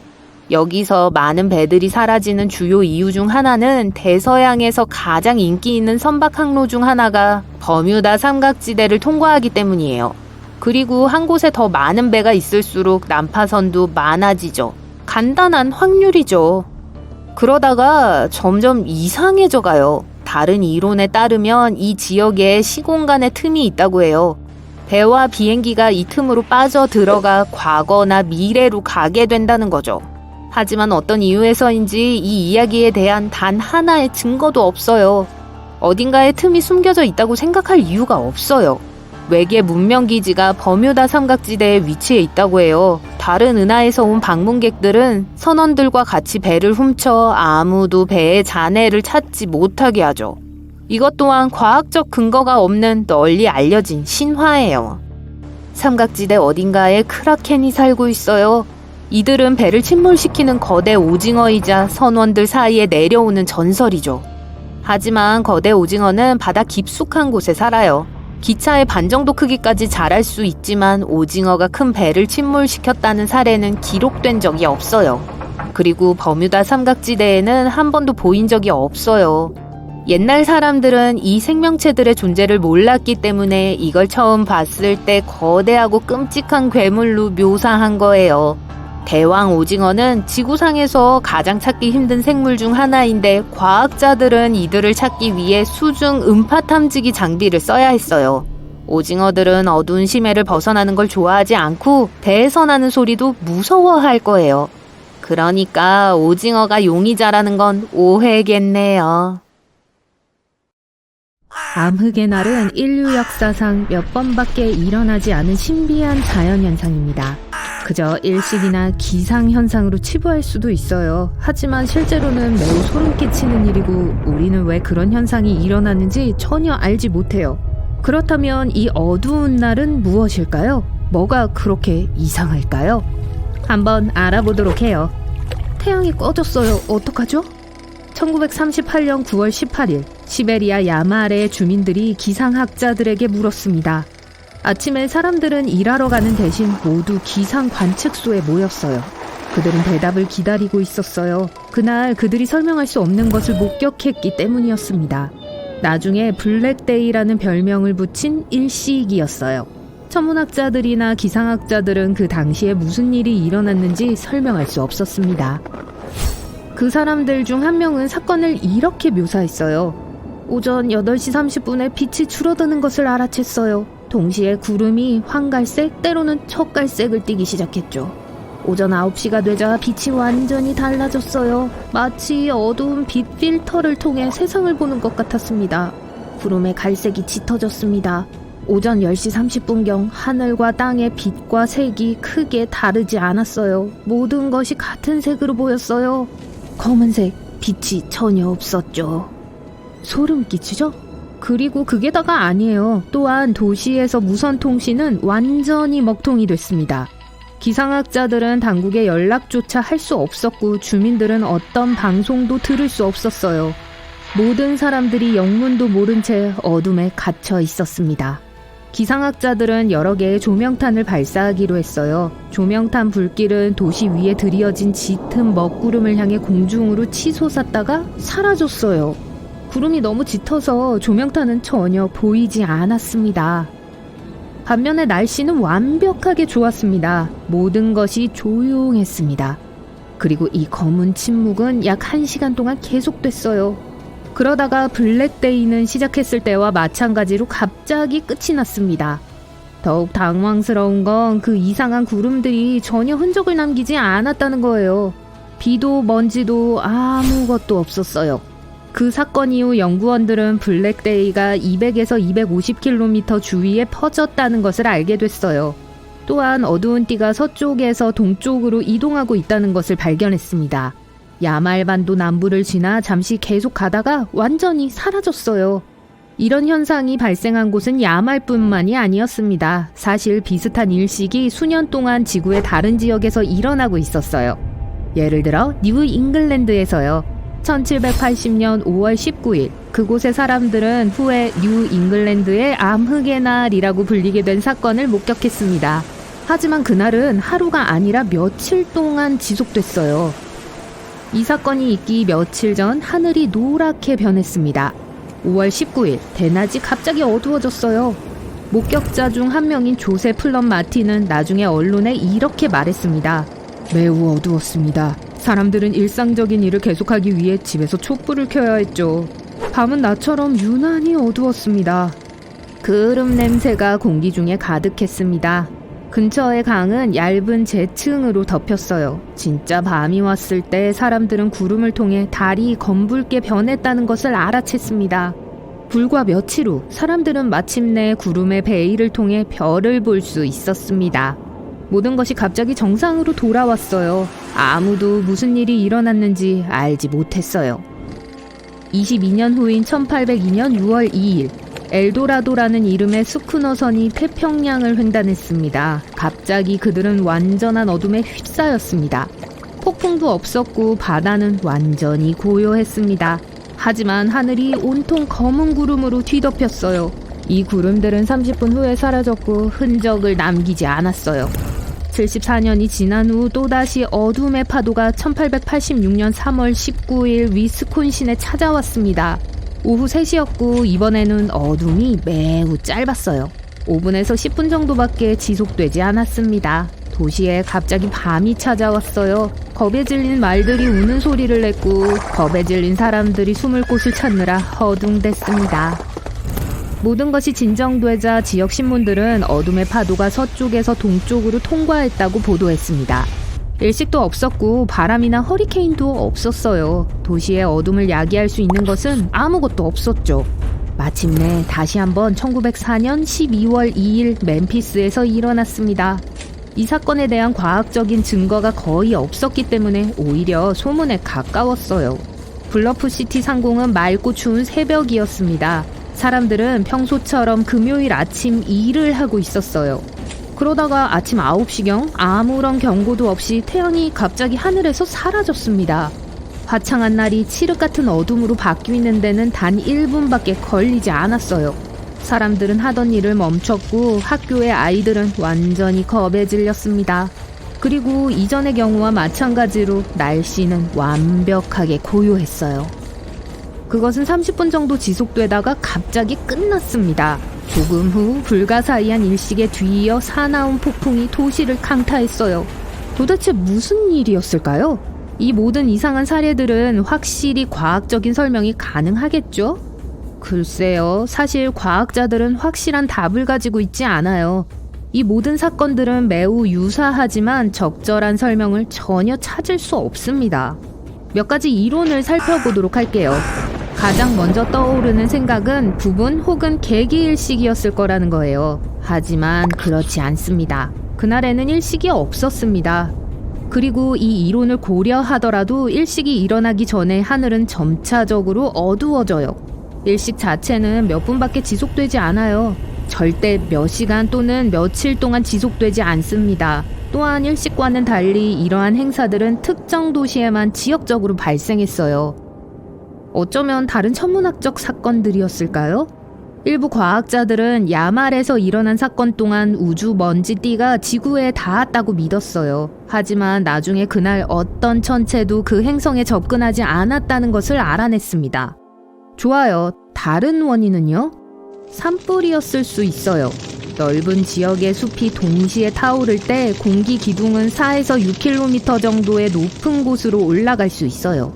여기서 많은 배들이 사라지는 주요 이유 중 하나는 대서양에서 가장 인기 있는 선박 항로 중 하나가 버뮤다 삼각지대를 통과하기 때문이에요. 그리고 한 곳에 더 많은 배가 있을수록 난파선도 많아지죠. 간단한 확률이죠. 그러다가 점점 이상해져 가요. 다른 이론에 따르면 이 지역에 시공간의 틈이 있다고 해요. 배와 비행기가 이 틈으로 빠져 들어가 과거나 미래로 가게 된다는 거죠. 하지만 어떤 이유에서인지 이 이야기에 대한 단 하나의 증거도 없어요. 어딘가에 틈이 숨겨져 있다고 생각할 이유가 없어요. 외계 문명기지가 버뮤다 삼각지대에 위치해 있다고 해요. 다른 은하에서 온 방문객들은 선원들과 같이 배를 훔쳐 아무도 배의 잔해를 찾지 못하게 하죠. 이것 또한 과학적 근거가 없는 널리 알려진 신화예요. 삼각지대 어딘가에 크라켄이 살고 있어요. 이들은 배를 침몰시키는 거대 오징어이자 선원들 사이에 내려오는 전설이죠. 하지만 거대 오징어는 바다 깊숙한 곳에 살아요. 기차의 반 정도 크기까지 자랄 수 있지만 오징어가 큰 배를 침몰시켰다는 사례는 기록된 적이 없어요. 그리고 버뮤다 삼각지대에는 한 번도 보인 적이 없어요. 옛날 사람들은 이 생명체들의 존재를 몰랐기 때문에 이걸 처음 봤을 때 거대하고 끔찍한 괴물로 묘사한 거예요. 대왕 오징어는 지구상에서 가장 찾기 힘든 생물 중 하나인데 과학자들은 이들을 찾기 위해 수중 음파 탐지기 장비를 써야 했어요. 오징어들은 어두운 심해를 벗어나는 걸 좋아하지 않고 배에서 나는 소리도 무서워할 거예요. 그러니까 오징어가 용의자라는 건 오해겠네요. 암흑의 날은 인류 역사상 몇 번밖에 일어나지 않은 신비한 자연현상입니다. 그저 일식이나 기상현상으로 치부할 수도 있어요. 하지만 실제로는 매우 소름 끼치는 일이고 우리는 왜 그런 현상이 일어나는지 전혀 알지 못해요. 그렇다면 이 어두운 날은 무엇일까요? 뭐가 그렇게 이상할까요? 한번 알아보도록 해요. 태양이 꺼졌어요. 어떡하죠? 1938년 9월 18일 시베리아 야말의 주민들이 기상학자들에게 물었습니다. 아침에 사람들은 일하러 가는 대신 모두 기상 관측소에 모였어요. 그들은 대답을 기다리고 있었어요. 그날 그들이 설명할 수 없는 것을 목격했기 때문이었습니다. 나중에 블랙데이라는 별명을 붙인 일시이기였어요. 천문학자들이나 기상학자들은 그 당시에 무슨 일이 일어났는지 설명할 수 없었습니다. 그 사람들 중 한 명은 사건을 이렇게 묘사했어요. 오전 8시 30분에 빛이 줄어드는 것을 알아챘어요. 동시에 구름이 황갈색, 때로는 척갈색을 띠기 시작했죠. 오전 9시가 되자 빛이 완전히 달라졌어요. 마치 어두운 빛 필터를 통해 세상을 보는 것 같았습니다. 구름의 갈색이 짙어졌습니다. 오전 10시 30분경 하늘과 땅의 빛과 색이 크게 다르지 않았어요. 모든 것이 같은 색으로 보였어요. 검은색, 빛이 전혀 없었죠. 소름 끼치죠? 그리고 그게 다가 아니에요. 또한 도시에서 무선통신은 완전히 먹통이 됐습니다. 기상학자들은 당국에 연락조차 할 수 없었고 주민들은 어떤 방송도 들을 수 없었어요. 모든 사람들이 영문도 모른 채 어둠에 갇혀 있었습니다. 기상학자들은 여러 개의 조명탄을 발사하기로 했어요. 조명탄 불길은 도시 위에 드리어진 짙은 먹구름을 향해 공중으로 치솟았다가 사라졌어요. 구름이 너무 짙어서 조명탄은 전혀 보이지 않았습니다. 반면에 날씨는 완벽하게 좋았습니다. 모든 것이 조용했습니다. 그리고 이 검은 침묵은 약 1시간 동안 계속됐어요. 그러다가 블랙데이는 시작했을 때와 마찬가지로 갑자기 끝이 났습니다. 더욱 당황스러운 건 그 이상한 구름들이 전혀 흔적을 남기지 않았다는 거예요. 비도 먼지도 아무것도 없었어요. 그 사건 이후 연구원들은 블랙데이가 200에서 250km 주위에 퍼졌다는 것을 알게 됐어요. 또한 어두운 띠가 서쪽에서 동쪽으로 이동하고 있다는 것을 발견했습니다. 야말반도 남부를 지나 잠시 계속 가다가 완전히 사라졌어요. 이런 현상이 발생한 곳은 야말뿐만이 아니었습니다. 사실 비슷한 일식이 수년 동안 지구의 다른 지역에서 일어나고 있었어요. 예를 들어 뉴 잉글랜드에서요. 1780년 5월 19일 그곳의 사람들은 후에 뉴 잉글랜드의 암흑의 날이라고 불리게 된 사건을 목격했습니다. 하지만 그날은 하루가 아니라 며칠 동안 지속됐어요. 이 사건이 있기 며칠 전 하늘이 노랗게 변했습니다. 5월 19일 대낮이 갑자기 어두워졌어요. 목격자 중 한 명인 조세 플럼 마틴은 나중에 언론에 이렇게 말했습니다. 매우 어두웠습니다. 사람들은 일상적인 일을 계속하기 위해 집에서 촛불을 켜야 했죠. 밤은 나처럼 유난히 어두웠습니다. 그름 냄새가 공기 중에 가득했습니다. 근처의 강은 얇은 재층으로 덮였어요. 진짜 밤이 왔을 때 사람들은 구름을 통해 달이 검붉게 변했다는 것을 알아챘습니다. 불과 며칠 후 사람들은 마침내 구름의 베일을 통해 별을 볼 수 있었습니다. 모든 것이 갑자기 정상으로 돌아왔어요. 아무도 무슨 일이 일어났는지 알지 못했어요. 22년 후인 1802년 6월 2일 엘도라도라는 이름의 스쿠너선이 태평양을 횡단했습니다. 갑자기 그들은 완전한 어둠에 휩싸였습니다. 폭풍도 없었고 바다는 완전히 고요했습니다. 하지만 하늘이 온통 검은 구름으로 뒤덮였어요. 이 구름들은 30분 후에 사라졌고 흔적을 남기지 않았어요. 74년이 지난 후 또다시 어둠의 파도가 1886년 3월 19일 위스콘신에 찾아왔습니다. 오후 3시였고 이번에는 어둠이 매우 짧았어요. 5분에서 10분 정도밖에 지속되지 않았습니다. 도시에 갑자기 밤이 찾아왔어요. 겁에 질린 말들이 우는 소리를 냈고 겁에 질린 사람들이 숨을 곳을 찾느라 허둥댔습니다. 모든 것이 진정되자 지역 신문들은 어둠의 파도가 서쪽에서 동쪽으로 통과했다고 보도했습니다. 일식도 없었고 바람이나 허리케인도 없었어요. 도시의 어둠을 야기할 수 있는 것은 아무것도 없었죠. 마침내 다시 한번 1904년 12월 2일 멤피스에서 일어났습니다. 이 사건에 대한 과학적인 증거가 거의 없었기 때문에 오히려 소문에 가까웠어요. 블러프시티 상공은 맑고 추운 새벽이었습니다. 사람들은 평소처럼 금요일 아침 일을 하고 있었어요. 그러다가 아침 9시경 아무런 경고도 없이 태양이 갑자기 하늘에서 사라졌습니다. 화창한 날이 칠흑 같은 어둠으로 바뀌는 데는 단 1분밖에 걸리지 않았어요. 사람들은 하던 일을 멈췄고 학교의 아이들은 완전히 겁에 질렸습니다. 그리고 이전의 경우와 마찬가지로 날씨는 완벽하게 고요했어요. 그것은 30분 정도 지속되다가 갑자기 끝났습니다. 조금 후 불가사의한 일식에 뒤이어 사나운 폭풍이 도시를 강타했어요. 도대체 무슨 일이었을까요? 이 모든 이상한 사례들은 확실히 과학적인 설명이 가능하겠죠? 글쎄요, 사실 과학자들은 확실한 답을 가지고 있지 않아요. 이 모든 사건들은 매우 유사하지만 적절한 설명을 전혀 찾을 수 없습니다. 몇 가지 이론을 살펴보도록 할게요. 가장 먼저 떠오르는 생각은 부분 혹은 계기일식이었을 거라는 거예요. 하지만 그렇지 않습니다. 그날에는 일식이 없었습니다. 그리고 이 이론을 고려하더라도 일식이 일어나기 전에 하늘은 점차적으로 어두워져요. 일식 자체는 몇 분밖에 지속되지 않아요. 절대 몇 시간 또는 며칠 동안 지속되지 않습니다. 또한 일식과는 달리 이러한 행사들은 특정 도시에만 지역적으로 발생했어요. 어쩌면 다른 천문학적 사건들이었을까요? 일부 과학자들은 야말에서 일어난 사건 동안 우주 먼지띠가 지구에 닿았다고 믿었어요. 하지만 나중에 그날 어떤 천체도 그 행성에 접근하지 않았다는 것을 알아냈습니다. 좋아요. 다른 원인은요? 산불이었을 수 있어요. 넓은 지역의 숲이 동시에 타오를 때 공기 기둥은 4에서 6km 정도의 높은 곳으로 올라갈 수 있어요.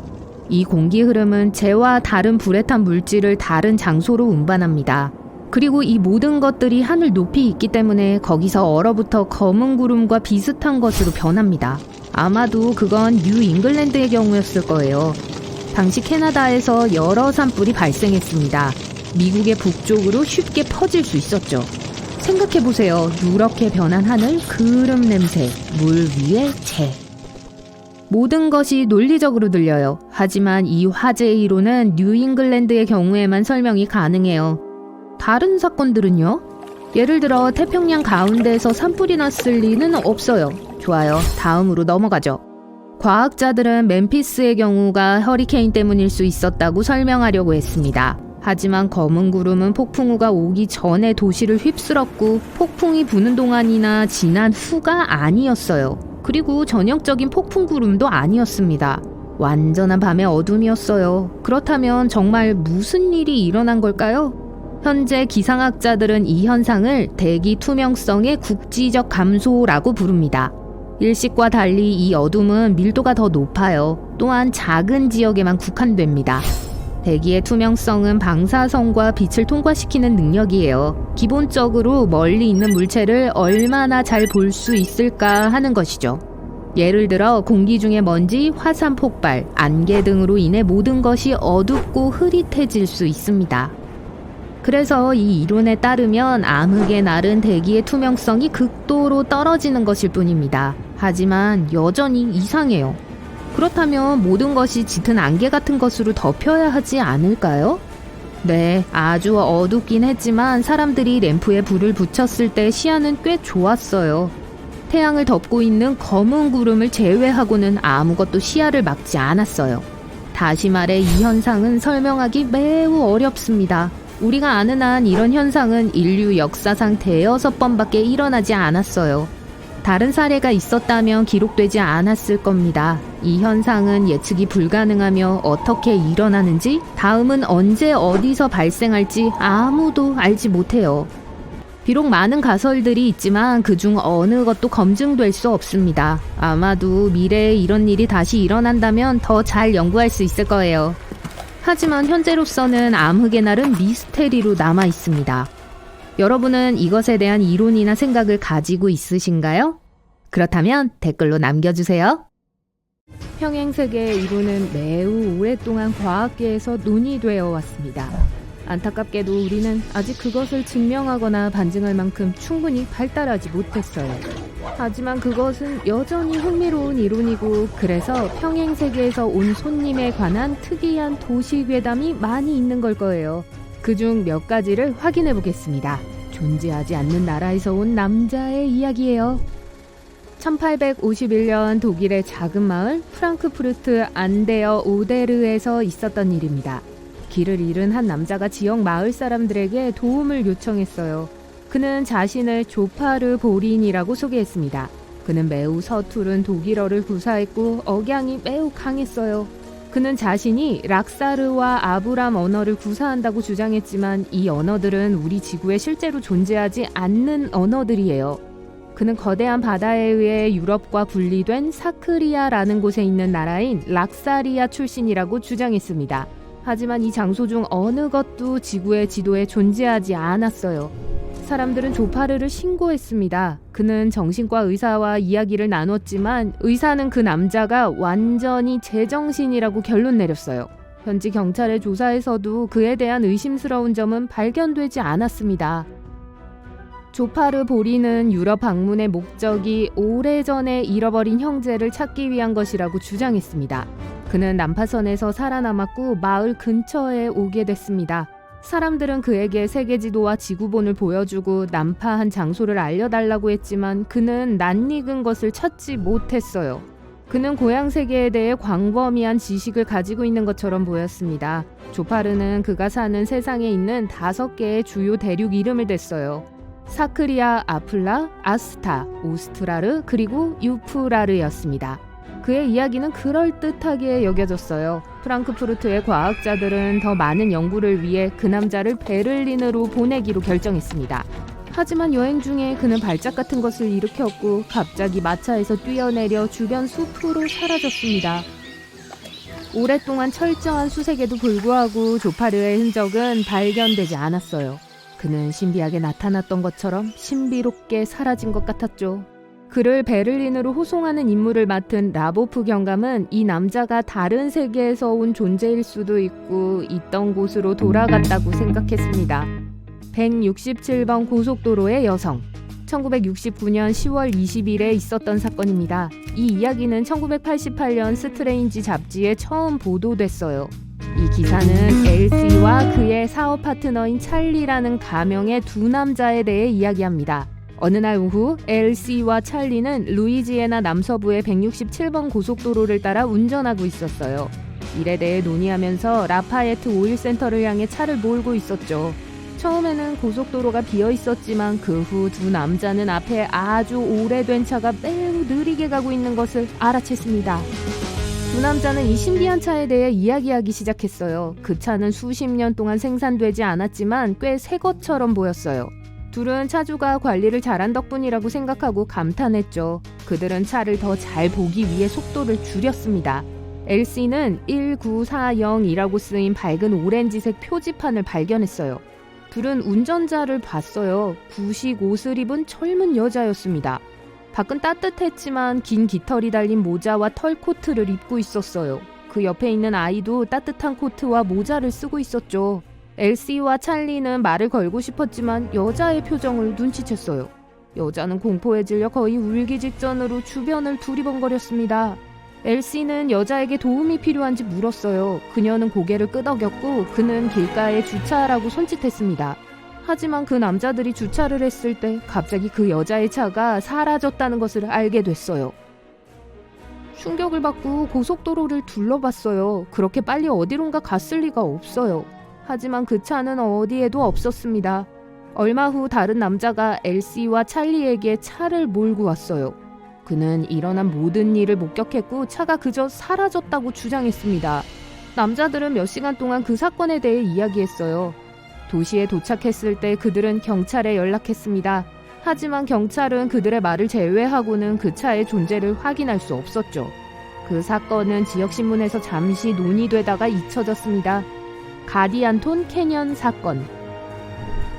이 공기 흐름은 재와 다른 불에 탄 물질을 다른 장소로 운반합니다. 그리고 이 모든 것들이 하늘 높이 있기 때문에 거기서 얼어붙어 검은 구름과 비슷한 것으로 변합니다. 아마도 그건 뉴 잉글랜드의 경우였을 거예요. 당시 캐나다에서 여러 산불이 발생했습니다. 미국의 북쪽으로 쉽게 퍼질 수 있었죠. 생각해보세요. 누렇게 변한 하늘, 그름 냄새, 물 위에 재. 모든 것이 논리적으로 들려요. 하지만 이 화재의 이론은 뉴잉글랜드의 경우에만 설명이 가능해요. 다른 사건들은요? 예를 들어 태평양 가운데에서 산불이 났을 리는 없어요. 좋아요. 다음으로 넘어가죠. 과학자들은 멤피스의 경우가 허리케인 때문일 수 있었다고 설명하려고 했습니다. 하지만 검은 구름은 폭풍우가 오기 전에 도시를 휩쓸었고 폭풍이 부는 동안이나 지난 후가 아니었어요. 그리고 전형적인 폭풍 구름도 아니었습니다. 완전한 밤의 어둠이었어요. 그렇다면 정말 무슨 일이 일어난 걸까요? 현재 기상학자들은 이 현상을 대기 투명성의 국지적 감소라고 부릅니다. 일식과 달리 이 어둠은 밀도가 더 높아요. 또한 작은 지역에만 국한됩니다. 대기의 투명성은 방사선과 빛을 통과시키는 능력이에요. 기본적으로 멀리 있는 물체를 얼마나 잘 볼 수 있을까 하는 것이죠. 예를 들어 공기 중의 먼지, 화산 폭발, 안개 등으로 인해 모든 것이 어둡고 흐릿해질 수 있습니다. 그래서 이 이론에 따르면 암흑의 날은 대기의 투명성이 극도로 떨어지는 것일 뿐입니다. 하지만 여전히 이상해요. 그렇다면 모든 것이 짙은 안개 같은 것으로 덮여야 하지 않을까요? 네, 아주 어둡긴 했지만 사람들이 램프에 불을 붙였을 때 시야는 꽤 좋았어요. 태양을 덮고 있는 검은 구름을 제외하고는 아무것도 시야를 막지 않았어요. 다시 말해 이 현상은 설명하기 매우 어렵습니다. 우리가 아는 한 이런 현상은 인류 역사상 대여섯 번밖에 일어나지 않았어요. 다른 사례가 있었다면 기록되지 않았을 겁니다. 이 현상은 예측이 불가능하며 어떻게 일어나는지, 다음은 언제 어디서 발생할지 아무도 알지 못해요. 비록 많은 가설들이 있지만 그중 어느 것도 검증될 수 없습니다. 아마도 미래에 이런 일이 다시 일어난다면 더 잘 연구할 수 있을 거예요. 하지만 현재로서는 암흑의 날은 미스테리로 남아 있습니다. 여러분은 이것에 대한 이론이나 생각을 가지고 있으신가요? 그렇다면 댓글로 남겨주세요. 평행세계의 이론은 매우 오랫동안 과학계에서 논의되어 왔습니다. 안타깝게도 우리는 아직 그것을 증명하거나 반증할 만큼 충분히 발달하지 못했어요. 하지만 그것은 여전히 흥미로운 이론이고, 그래서 평행세계에서 온 손님에 관한 특이한 도시괴담이 많이 있는 걸 거예요. 그중 몇 가지를 확인해 보겠습니다. 존재하지 않는 나라에서 온 남자의 이야기예요. 1851년 독일의 작은 마을 프랑크푸르트 안데어 오데르에서 있었던 일입니다. 길을 잃은 한 남자가 지역 마을 사람들에게 도움을 요청했어요. 그는 자신을 조파르 보린이라고 소개했습니다. 그는 매우 서투른 독일어를 구사했고 억양이 매우 강했어요. 그는 자신이 락사르와 아브람 언어를 구사한다고 주장했지만 이 언어들은 우리 지구에 실제로 존재하지 않는 언어들이에요. 그는 거대한 바다에 의해 유럽과 분리된 사크리아라는 곳에 있는 나라인 락사리아 출신이라고 주장했습니다. 하지만 이 장소 중 어느 것도 지구의 지도에 존재하지 않았어요. 사람들은 조파르를 신고했습니다. 그는 정신과 의사와 이야기를 나눴지만 의사는 그 남자가 완전히 제정신이라고 결론 내렸어요. 현지 경찰의 조사에서도 그에 대한 의심스러운 점은 발견되지 않았습니다. 조파르 보리는 유럽 방문의 목적이 오래전에 잃어버린 형제를 찾기 위한 것이라고 주장했습니다. 그는 난파선에서 살아남았고 마을 근처에 오게 됐습니다. 사람들은 그에게 세계지도와 지구본을 보여주고 난파한 장소를 알려달라고 했지만 그는 낯익은 것을 찾지 못했어요. 그는 고향 세계에 대해 광범위한 지식을 가지고 있는 것처럼 보였습니다. 조파르는 그가 사는 세상에 있는 5개의 주요 대륙 이름을 댔어요. 사크리아, 아플라, 아스타, 오스트라르, 그리고 유프라르였습니다. 그의 이야기는 그럴듯하게 여겨졌어요. 프랑크푸르트의 과학자들은 더 많은 연구를 위해 그 남자를 베를린으로 보내기로 결정했습니다. 하지만 여행 중에 그는 발작 같은 것을 일으켰고 갑자기 마차에서 뛰어내려 주변 숲으로 사라졌습니다. 오랫동안 철저한 수색에도 불구하고 조파르의 흔적은 발견되지 않았어요. 그는 신비하게 나타났던 것처럼 신비롭게 사라진 것 같았죠. 그를 베를린으로 호송하는 임무를 맡은 라보프 경감은 이 남자가 다른 세계에서 온 존재일 수도 있고 있던 곳으로 돌아갔다고 생각했습니다. 167번 고속도로의 여성. 1969년 10월 20일에 있었던 사건입니다. 이 이야기는 1988년 스트레인지 잡지에 처음 보도됐어요. 이 기사는 엘시와 그의 사업 파트너인 찰리라는 가명의 두 남자에 대해 이야기합니다. 어느 날 오후 엘시와 찰리는 루이지애나 남서부의 167번 고속도로를 따라 운전하고 있었어요. 일에 대해 논의하면서 라파예트 오일센터를 향해 차를 몰고 있었죠. 처음에는 고속도로가 비어 있었지만 그 후 두 남자는 앞에 아주 오래된 차가 매우 느리게 가고 있는 것을 알아챘습니다. 두 남자는 이 신비한 차에 대해 이야기하기 시작했어요. 그 차는 수십 년 동안 생산되지 않았지만 꽤 새 것처럼 보였어요. 둘은 차주가 관리를 잘한 덕분이라고 생각하고 감탄했죠. 그들은 차를 더 잘 보기 위해 속도를 줄였습니다. 엘시는 1940이라고 쓰인 밝은 오렌지색 표지판을 발견했어요. 둘은 운전자를 봤어요. 구식 옷을 입은 젊은 여자였습니다. 밖은 따뜻했지만 긴 깃털이 달린 모자와 털 코트를 입고 있었어요. 그 옆에 있는 아이도 따뜻한 코트와 모자를 쓰고 있었죠. 엘시와 찰리는 말을 걸고 싶었지만 여자의 표정을 눈치챘어요. 여자는 공포에 질려 거의 울기 직전으로 주변을 두리번거렸습니다. 엘씨는 여자에게 도움이 필요한지 물었어요. 그녀는 고개를 끄덕였고 그는 길가에 주차하라고 손짓했습니다. 하지만 그 남자들이 주차를 했을 때 갑자기 그 여자의 차가 사라졌다는 것을 알게 됐어요. 충격을 받고 고속도로를 둘러봤어요. 그렇게 빨리 어디론가 갔을 리가 없어요. 하지만 그 차는 어디에도 없었습니다. 얼마 후 다른 남자가 엘씨와 찰리에게 차를 몰고 왔어요. 그는 일어난 모든 일을 목격했고 차가 그저 사라졌다고 주장했습니다. 남자들은 몇 시간 동안 그 사건에 대해 이야기했어요. 도시에 도착했을 때 그들은 경찰에 연락했습니다. 하지만 경찰은 그들의 말을 제외하고는 그 차의 존재를 확인할 수 없었죠. 그 사건은 지역신문에서 잠시 논의되다가 잊혀졌습니다. 가디안톤 캐년 사건.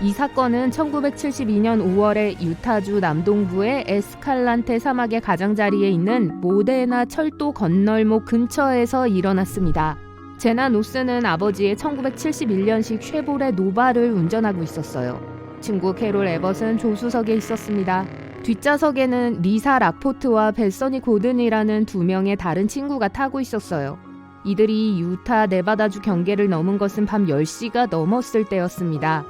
이 사건은 1972년 5월에 유타주 남동부의 에스칼란테 사막의 가장자리에 있는 모데나 철도 건널목 근처에서 일어났습니다. 제나 노스는 아버지의 1971년식 쉐보레 노바를 운전하고 있었어요. 친구 캐롤 에벗은 조수석에 있었습니다. 뒷좌석에는 리사 락포트와 벨서니 고든이라는 두 명의 다른 친구가 타고 있었어요. 이들이 유타 네바다주 경계를 넘은 것은 밤 10시가 넘었을 때였습니다.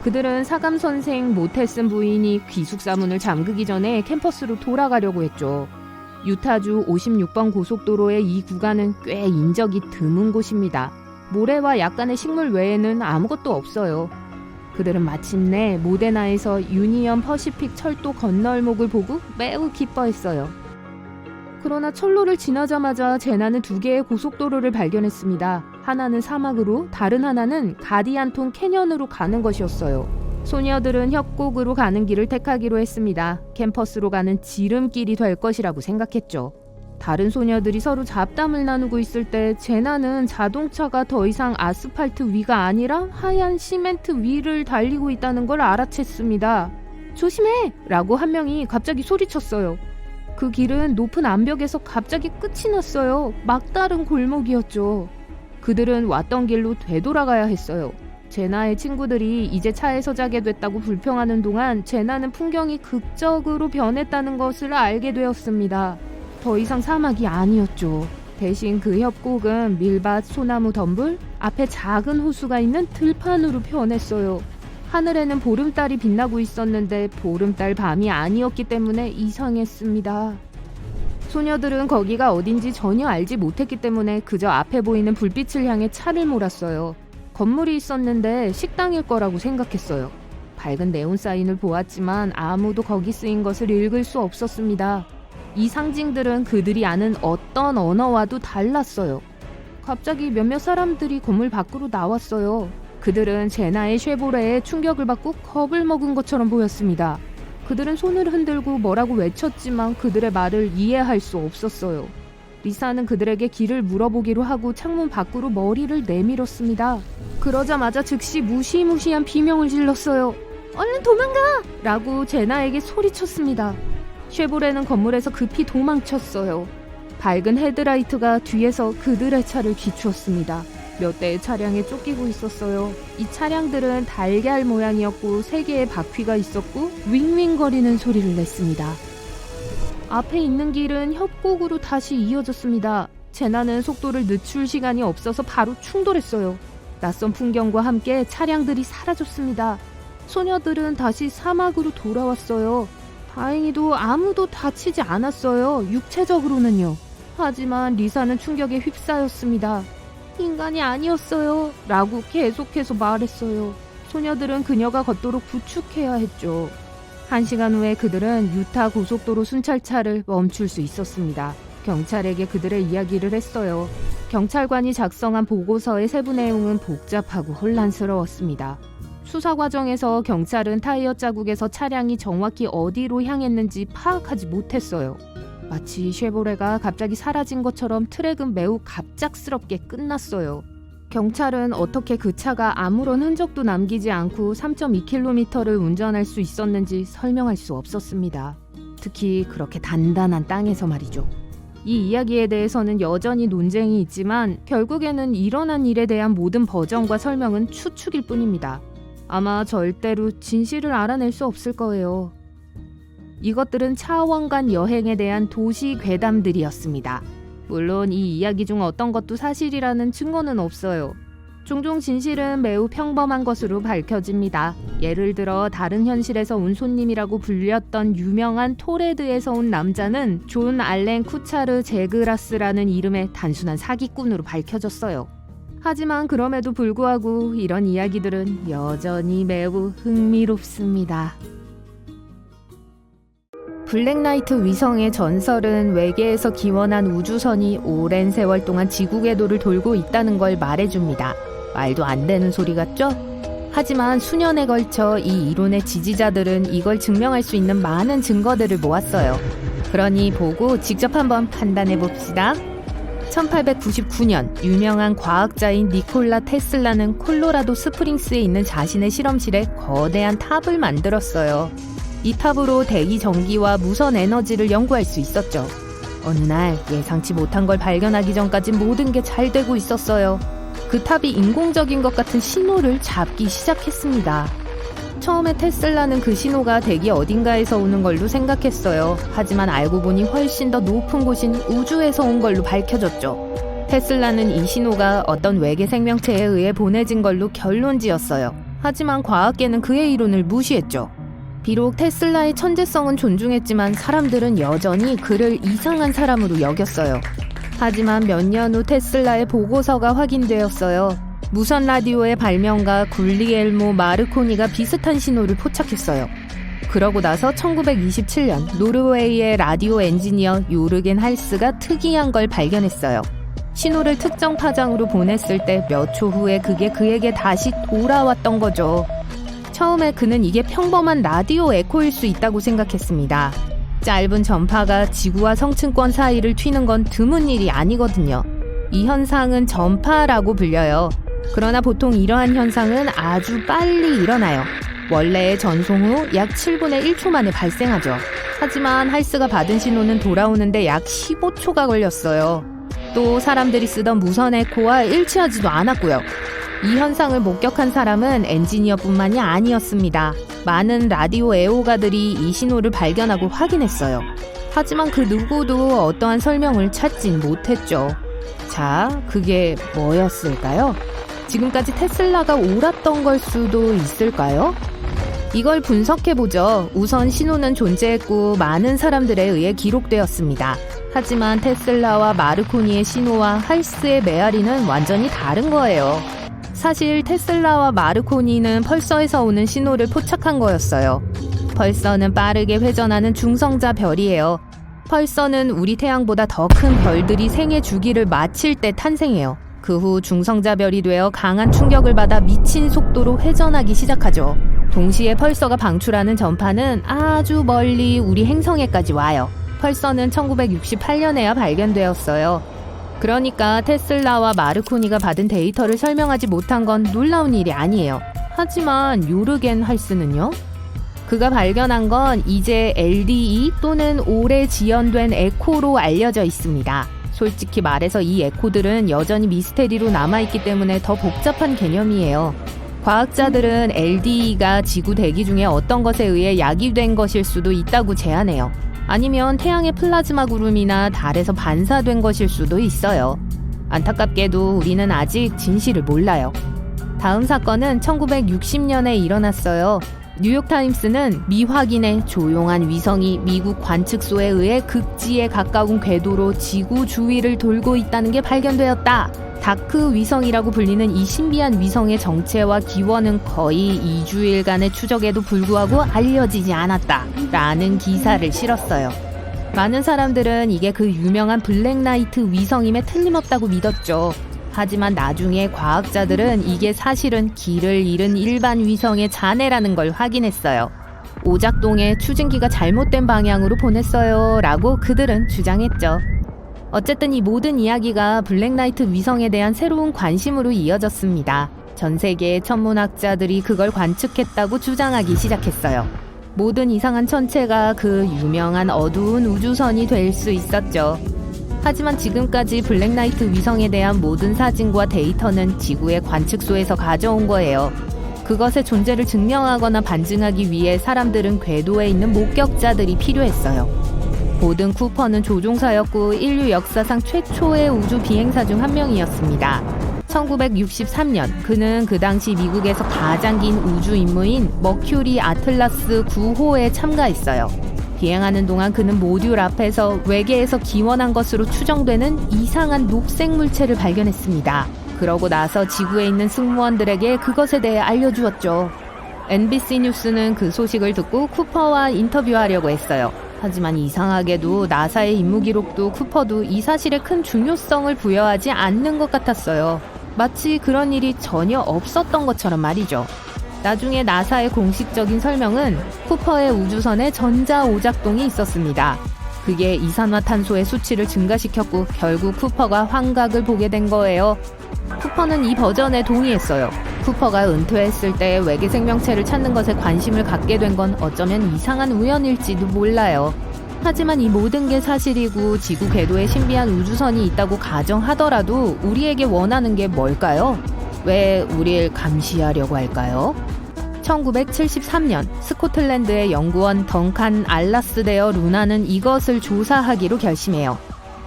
그들은 사감선생 모테슨 부인이 기숙사문을 잠그기 전에 캠퍼스로 돌아가려고 했죠. 유타주 56번 고속도로의 이 구간은 꽤 인적이 드문 곳입니다. 모래와 약간의 식물 외에는 아무것도 없어요. 그들은 마침내 모데나에서 유니언 퍼시픽 철도 건널목을 보고 매우 기뻐했어요. 그러나 철로를 지나자마자 제나는 두 개의 고속도로를 발견했습니다. 하나는 사막으로, 다른 하나는 가디안톤 캐년으로 가는 것이었어요. 소녀들은 협곡으로 가는 길을 택하기로 했습니다. 캠퍼스로 가는 지름길이 될 것이라고 생각했죠. 다른 소녀들이 서로 잡담을 나누고 있을 때 제나는 자동차가 더 이상 아스팔트 위가 아니라 하얀 시멘트 위를 달리고 있다는 걸 알아챘습니다. 조심해! 라고 한 명이 갑자기 소리쳤어요. 그 길은 높은 암벽에서 갑자기 끝이 났어요. 막다른 골목이었죠. 그들은 왔던 길로 되돌아가야 했어요. 제나의 친구들이 이제 차에서 자게 됐다고 불평하는 동안 제나는 풍경이 극적으로 변했다는 것을 알게 되었습니다. 더 이상 사막이 아니었죠. 대신 그 협곡은 밀밭, 소나무 덤불, 앞에 작은 호수가 있는 들판으로 변했어요. 하늘에는 보름달이 빛나고 있었는데 보름달 밤이 아니었기 때문에 이상했습니다. 소녀들은 거기가 어딘지 전혀 알지 못했기 때문에 그저 앞에 보이는 불빛을 향해 차를 몰았어요. 건물이 있었는데 식당일 거라고 생각했어요. 밝은 네온 사인을 보았지만 아무도 거기 쓰인 것을 읽을 수 없었습니다. 이 상징들은 그들이 아는 어떤 언어와도 달랐어요. 갑자기 몇몇 사람들이 건물 밖으로 나왔어요. 그들은 제나의 쉐보레에 충격을 받고 겁을 먹은 것처럼 보였습니다. 그들은 손을 흔들고 뭐라고 외쳤지만 그들의 말을 이해할 수 없었어요. 리사는 그들에게 길을 물어보기로 하고 창문 밖으로 머리를 내밀었습니다. 그러자마자 즉시 무시무시한 비명을 질렀어요. 얼른 도망가! 라고 제나에게 소리쳤습니다. 쉐보레는 건물에서 급히 도망쳤어요. 밝은 헤드라이트가 뒤에서 그들의 차를 비추었습니다. 몇 대의 차량에 쫓기고 있었어요. 이 차량들은 달걀 모양이었고 3개의 바퀴가 있었고 윙윙거리는 소리를 냈습니다. 앞에 있는 길은 협곡으로 다시 이어졌습니다. 제나는 속도를 늦출 시간이 없어서 바로 충돌했어요. 낯선 풍경과 함께 차량들이 사라졌습니다. 소녀들은 다시 사막으로 돌아왔어요. 다행히도 아무도 다치지 않았어요. 육체적으로는요. 하지만 리사는 충격에 휩싸였습니다. 인간이 아니었어요. 라고 계속해서 말했어요. 소녀들은 그녀가 걷도록 부축해야 했죠. 1시간 후에 그들은 유타 고속도로 순찰차를 멈출 수 있었습니다. 경찰에게 그들의 이야기를 했어요. 경찰관이 작성한 보고서의 세부 내용은 복잡하고 혼란스러웠습니다. 수사 과정에서 경찰은 타이어 자국에서 차량이 정확히 어디로 향했는지 파악하지 못했어요. 마치 쉐보레가 갑자기 사라진 것처럼 트랙은 매우 갑작스럽게 끝났어요. 경찰은 어떻게 그 차가 아무런 흔적도 남기지 않고 3.2km를 운전할 수 있었는지 설명할 수 없었습니다. 특히 그렇게 단단한 땅에서 말이죠. 이 이야기에 대해서는 여전히 논쟁이 있지만 결국에는 일어난 일에 대한 모든 버전과 설명은 추측일 뿐입니다. 아마 절대로 진실을 알아낼 수 없을 거예요. 이것들은 차원 간 여행에 대한 도시 괴담들이었습니다. 물론 이 이야기 중 어떤 것도 사실이라는 증거는 없어요. 종종 진실은 매우 평범한 것으로 밝혀집니다. 예를 들어 다른 현실에서 온 손님이라고 불렸던 유명한 토레드에서 온 남자는 존 알렌 쿠차르 제그라스라는 이름의 단순한 사기꾼으로 밝혀졌어요. 하지만 그럼에도 불구하고 이런 이야기들은 여전히 매우 흥미롭습니다. 블랙나이트 위성의 전설은 외계에서 기원한 우주선이 오랜 세월 동안 지구 궤도를 돌고 있다는 걸 말해줍니다. 말도 안 되는 소리 같죠? 하지만 수년에 걸쳐 이 이론의 지지자들은 이걸 증명할 수 있는 많은 증거들을 모았어요. 그러니 보고 직접 한번 판단해 봅시다. 1899년 유명한 과학자인 니콜라 테슬라는 콜로라도 스프링스에 있는 자신의 실험실에 거대한 탑을 만들었어요. 이 탑으로 대기 전기와 무선 에너지를 연구할 수 있었죠. 어느 날 예상치 못한 걸 발견하기 전까지 모든 게 잘 되고 있었어요. 그 탑이 인공적인 것 같은 신호를 잡기 시작했습니다. 처음에 테슬라는 그 신호가 대기 어딘가에서 오는 걸로 생각했어요. 하지만 알고 보니 훨씬 더 높은 곳인 우주에서 온 걸로 밝혀졌죠. 테슬라는 이 신호가 어떤 외계 생명체에 의해 보내진 걸로 결론지었어요. 하지만 과학계는 그의 이론을 무시했죠. 비록 테슬라의 천재성은 존중했지만 사람들은 여전히 그를 이상한 사람으로 여겼어요. 하지만 몇 년 후 테슬라의 보고서가 확인되었어요. 무선 라디오의 발명가 굴리엘모 마르코니가 비슷한 신호를 포착했어요. 그러고 나서 1927년 노르웨이의 라디오 엔지니어 요르겐 할스가 특이한 걸 발견했어요. 신호를 특정 파장으로 보냈을 때 몇 초 후에 그게 그에게 다시 돌아왔던 거죠. 처음에 그는 이게 평범한 라디오 에코일 수 있다고 생각했습니다. 짧은 전파가 지구와 성층권 사이를 튀는 건 드문 일이 아니거든요. 이 현상은 전파라고 불려요. 그러나 보통 이러한 현상은 아주 빨리 일어나요. 원래의 전송 후 약 7분의 1초 만에 발생하죠. 하지만 할스가 받은 신호는 돌아오는데 약 15초가 걸렸어요. 또 사람들이 쓰던 무선 에코와 일치하지도 않았고요. 이 현상을 목격한 사람은 엔지니어뿐만이 아니었습니다. 많은 라디오 애호가들이 이 신호를 발견하고 확인했어요. 하지만 그 누구도 어떠한 설명을 찾진 못했죠. 자, 그게 뭐였을까요? 지금까지 테슬라가 옳았던 걸 수도 있을까요? 이걸 분석해보죠. 우선 신호는 존재했고 많은 사람들에 의해 기록되었습니다. 하지만 테슬라와 마르코니의 신호와 할스의 메아리는 완전히 다른 거예요. 사실 테슬라와 마르코니는 펄서에서 오는 신호를 포착한 거였어요. 펄서는 빠르게 회전하는 중성자 별이에요. 펄서는 우리 태양보다 더 큰 별들이 생애 주기를 마칠 때 탄생해요. 그 후 중성자 별이 되어 강한 충격을 받아 미친 속도로 회전하기 시작하죠. 동시에 펄서가 방출하는 전파는 아주 멀리 우리 행성에까지 와요. 펄서는 1968년에야 발견되었어요. 그러니까 테슬라와 마르코니가 받은 데이터를 설명하지 못한 건 놀라운 일이 아니에요. 하지만 요르겐 할스는요? 그가 발견한 건 이제 LDE 또는 오래 지연된 에코로 알려져 있습니다. 솔직히 말해서 이 에코들은 여전히 미스테리로 남아있기 때문에 더 복잡한 개념이에요. 과학자들은 LDE가 지구 대기 중에 어떤 것에 의해 야기된 것일 수도 있다고 제안해요. 아니면 태양의 플라즈마 구름이나 달에서 반사된 것일 수도 있어요. 안타깝게도 우리는 아직 진실을 몰라요. 다음 사건은 1960년에 일어났어요. 뉴욕타임스는 미확인의 조용한 위성이 미국 관측소에 의해 극지에 가까운 궤도로 지구 주위를 돌고 있다는 게 발견되었다. 다크 위성이라고 불리는 이 신비한 위성의 정체와 기원은 거의 2주일간의 추적에도 불구하고 알려지지 않았다. 라는 기사를 실었어요. 많은 사람들은 이게 그 유명한 블랙나이트 위성임에 틀림없다고 믿었죠. 하지만 나중에 과학자들은 이게 사실은 길을 잃은 일반 위성의 잔해라는 걸 확인했어요. 오작동에 추진기가 잘못된 방향으로 보냈어요. 라고 그들은 주장했죠. 어쨌든 이 모든 이야기가 블랙나이트 위성에 대한 새로운 관심으로 이어졌습니다. 전 세계의 천문학자들이 그걸 관측했다고 주장하기 시작했어요. 모든 이상한 천체가 그 유명한 어두운 우주선이 될 수 있었죠. 하지만 지금까지 블랙나이트 위성에 대한 모든 사진과 데이터는 지구의 관측소에서 가져온 거예요. 그것의 존재를 증명하거나 반증하기 위해 사람들은 궤도에 있는 목격자들이 필요했어요. 고든 쿠퍼는 조종사였고 인류 역사상 최초의 우주 비행사 중 한 명이었습니다. 1963년 그는 그 당시 미국에서 가장 긴 우주 임무인 머큐리 아틀라스 9호에 참가했어요. 비행하는 동안 그는 모듈 앞에서 외계에서 기원한 것으로 추정되는 이상한 녹색 물체를 발견했습니다. 그러고 나서 지구에 있는 승무원들에게 그것에 대해 알려주었죠. NBC 뉴스는 그 소식을 듣고 쿠퍼와 인터뷰하려고 했어요. 하지만 이상하게도 나사의 임무 기록도 쿠퍼도 이 사실에 큰 중요성을 부여하지 않는 것 같았어요. 마치 그런 일이 전혀 없었던 것처럼 말이죠. 나중에 나사의 공식적인 설명은 쿠퍼의 우주선에 전자 오작동이 있었습니다. 그게 이산화탄소의 수치를 증가시켰고 결국 쿠퍼가 환각을 보게 된 거예요. 쿠퍼는 이 버전에 동의했어요. 쿠퍼가 은퇴했을 때 외계 생명체를 찾는 것에 관심을 갖게 된 건 어쩌면 이상한 우연일지도 몰라요. 하지만 이 모든 게 사실이고 지구 궤도에 신비한 우주선이 있다고 가정하더라도 우리에게 원하는 게 뭘까요? 왜 우릴 감시하려고 할까요? 1973년 스코틀랜드의 연구원 덩칸 알라스데어 루나는 이것을 조사하기로 결심해요.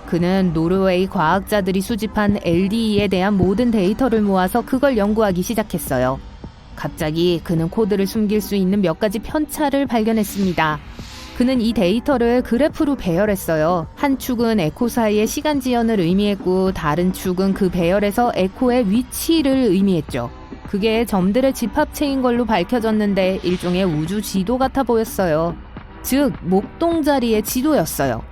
그는 노르웨이 과학자들이 수집한 LDE에 대한 모든 데이터를 모아서 그걸 연구하기 시작했어요. 갑자기 그는 코드를 숨길 수 있는 몇 가지 편차를 발견했습니다. 그는 이 데이터를 그래프로 배열했어요. 한 축은 에코 사이의 시간 지연을 의미했고 다른 축은 그 배열에서 에코의 위치를 의미했죠. 그게 점들의 집합체인 걸로 밝혀졌는데 일종의 우주 지도 같아 보였어요. 즉, 목동자리의 지도였어요.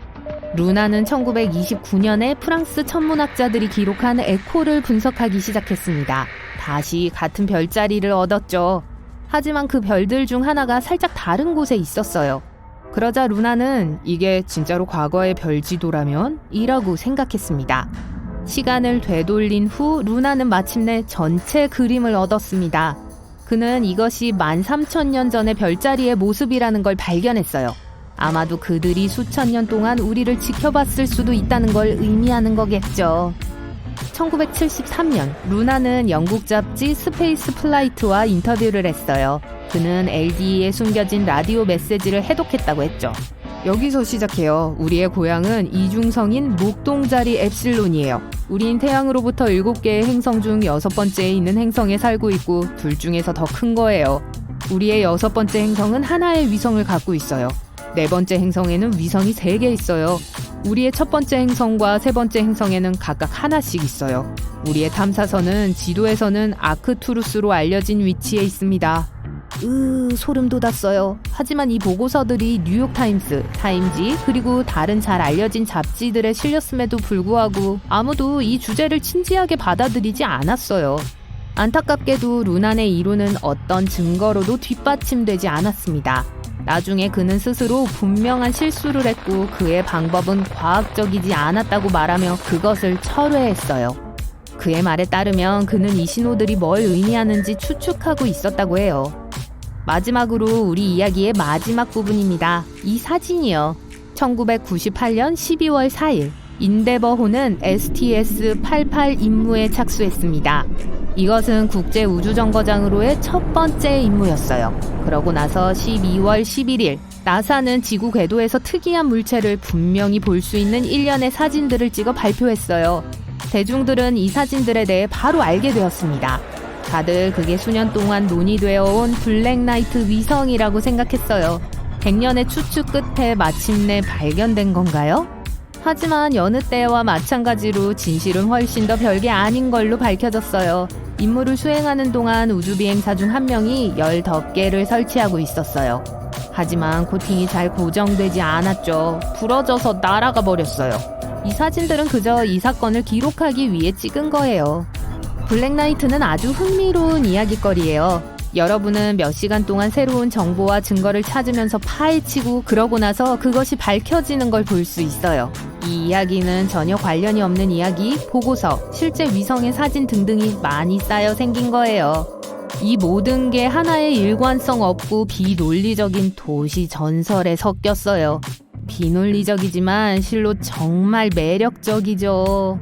루나는 1929년에 프랑스 천문학자들이 기록한 에코를 분석하기 시작했습니다. 다시 같은 별자리를 얻었죠. 하지만 그 별들 중 하나가 살짝 다른 곳에 있었어요. 그러자 루나는 이게 진짜로 과거의 별지도라면? 이라고 생각했습니다. 시간을 되돌린 후 루나는 마침내 전체 그림을 얻었습니다. 그는 이것이 13,000년 전의 별자리의 모습이라는 걸 발견했어요. 아마도 그들이 수천 년 동안 우리를 지켜봤을 수도 있다는 걸 의미하는 거겠죠. 1973년 루나는 영국 잡지 스페이스 플라이트와 인터뷰를 했어요. 그는 LDE에 숨겨진 라디오 메시지를 해독했다고 했죠. 여기서 시작해요. 우리의 고향은 이중성인 목동자리 엡실론이에요. 우린 태양으로부터 7개의 행성 중 6번째에 있는 행성에 살고 있고 둘 중에서 더 큰 거예요. 우리의 6번째 행성은 하나의 위성을 갖고 있어요. 4번째 행성에는 위성이 3개 있어요. 우리의 첫 번째 행성과 세 번째 행성에는 각각 하나씩 있어요. 우리의 탐사선은 지도에서는 아크투루스로 알려진 위치에 있습니다. 소름 돋았어요. 하지만 이 보고서들이 뉴욕타임스, 타임지, 그리고 다른 잘 알려진 잡지들에 실렸음에도 불구하고 아무도 이 주제를 진지하게 받아들이지 않았어요. 안타깝게도 루난의 이론은 어떤 증거로도 뒷받침되지 않았습니다. 나중에 그는 스스로 분명한 실수를 했고 그의 방법은 과학적이지 않았다고 말하며 그것을 철회했어요. 그의 말에 따르면 그는 이 신호들이 뭘 의미하는지 추측하고 있었다고 해요. 마지막으로 우리 이야기의 마지막 부분입니다. 이 사진이요. 1998년 12월 4일 인데버호는 STS-88 임무에 착수했습니다. 이것은 국제우주정거장으로의 첫 번째 임무였어요. 그러고 나서 12월 11일 나사는 지구 궤도에서 특이한 물체를 분명히 볼 수 있는 일련의 사진들을 찍어 발표했어요. 대중들은 이 사진들에 대해 바로 알게 되었습니다. 다들 그게 수년 동안 논의되어 온 블랙나이트 위성이라고 생각했어요. 100년의 추측 끝에 마침내 발견된 건가요? 하지만 여느 때와 마찬가지로 진실은 훨씬 더 별게 아닌 걸로 밝혀졌어요. 임무를 수행하는 동안 우주비행사 중 한 명이 열 덮개를 설치하고 있었어요. 하지만 코팅이 잘 고정되지 않았죠. 부러져서 날아가 버렸어요. 이 사진들은 그저 이 사건을 기록하기 위해 찍은 거예요. 블랙나이트는 아주 흥미로운 이야깃거리예요. 여러분은 몇 시간 동안 새로운 정보와 증거를 찾으면서 파헤치고 그러고 나서 그것이 밝혀지는 걸 볼 수 있어요. 이 이야기는 전혀 관련이 없는 이야기, 보고서, 실제 위성의 사진 등등이 많이 쌓여 생긴 거예요. 이 모든 게 하나의 일관성 없고 비논리적인 도시 전설에 섞였어요. 비논리적이지만 실로 정말 매력적이죠.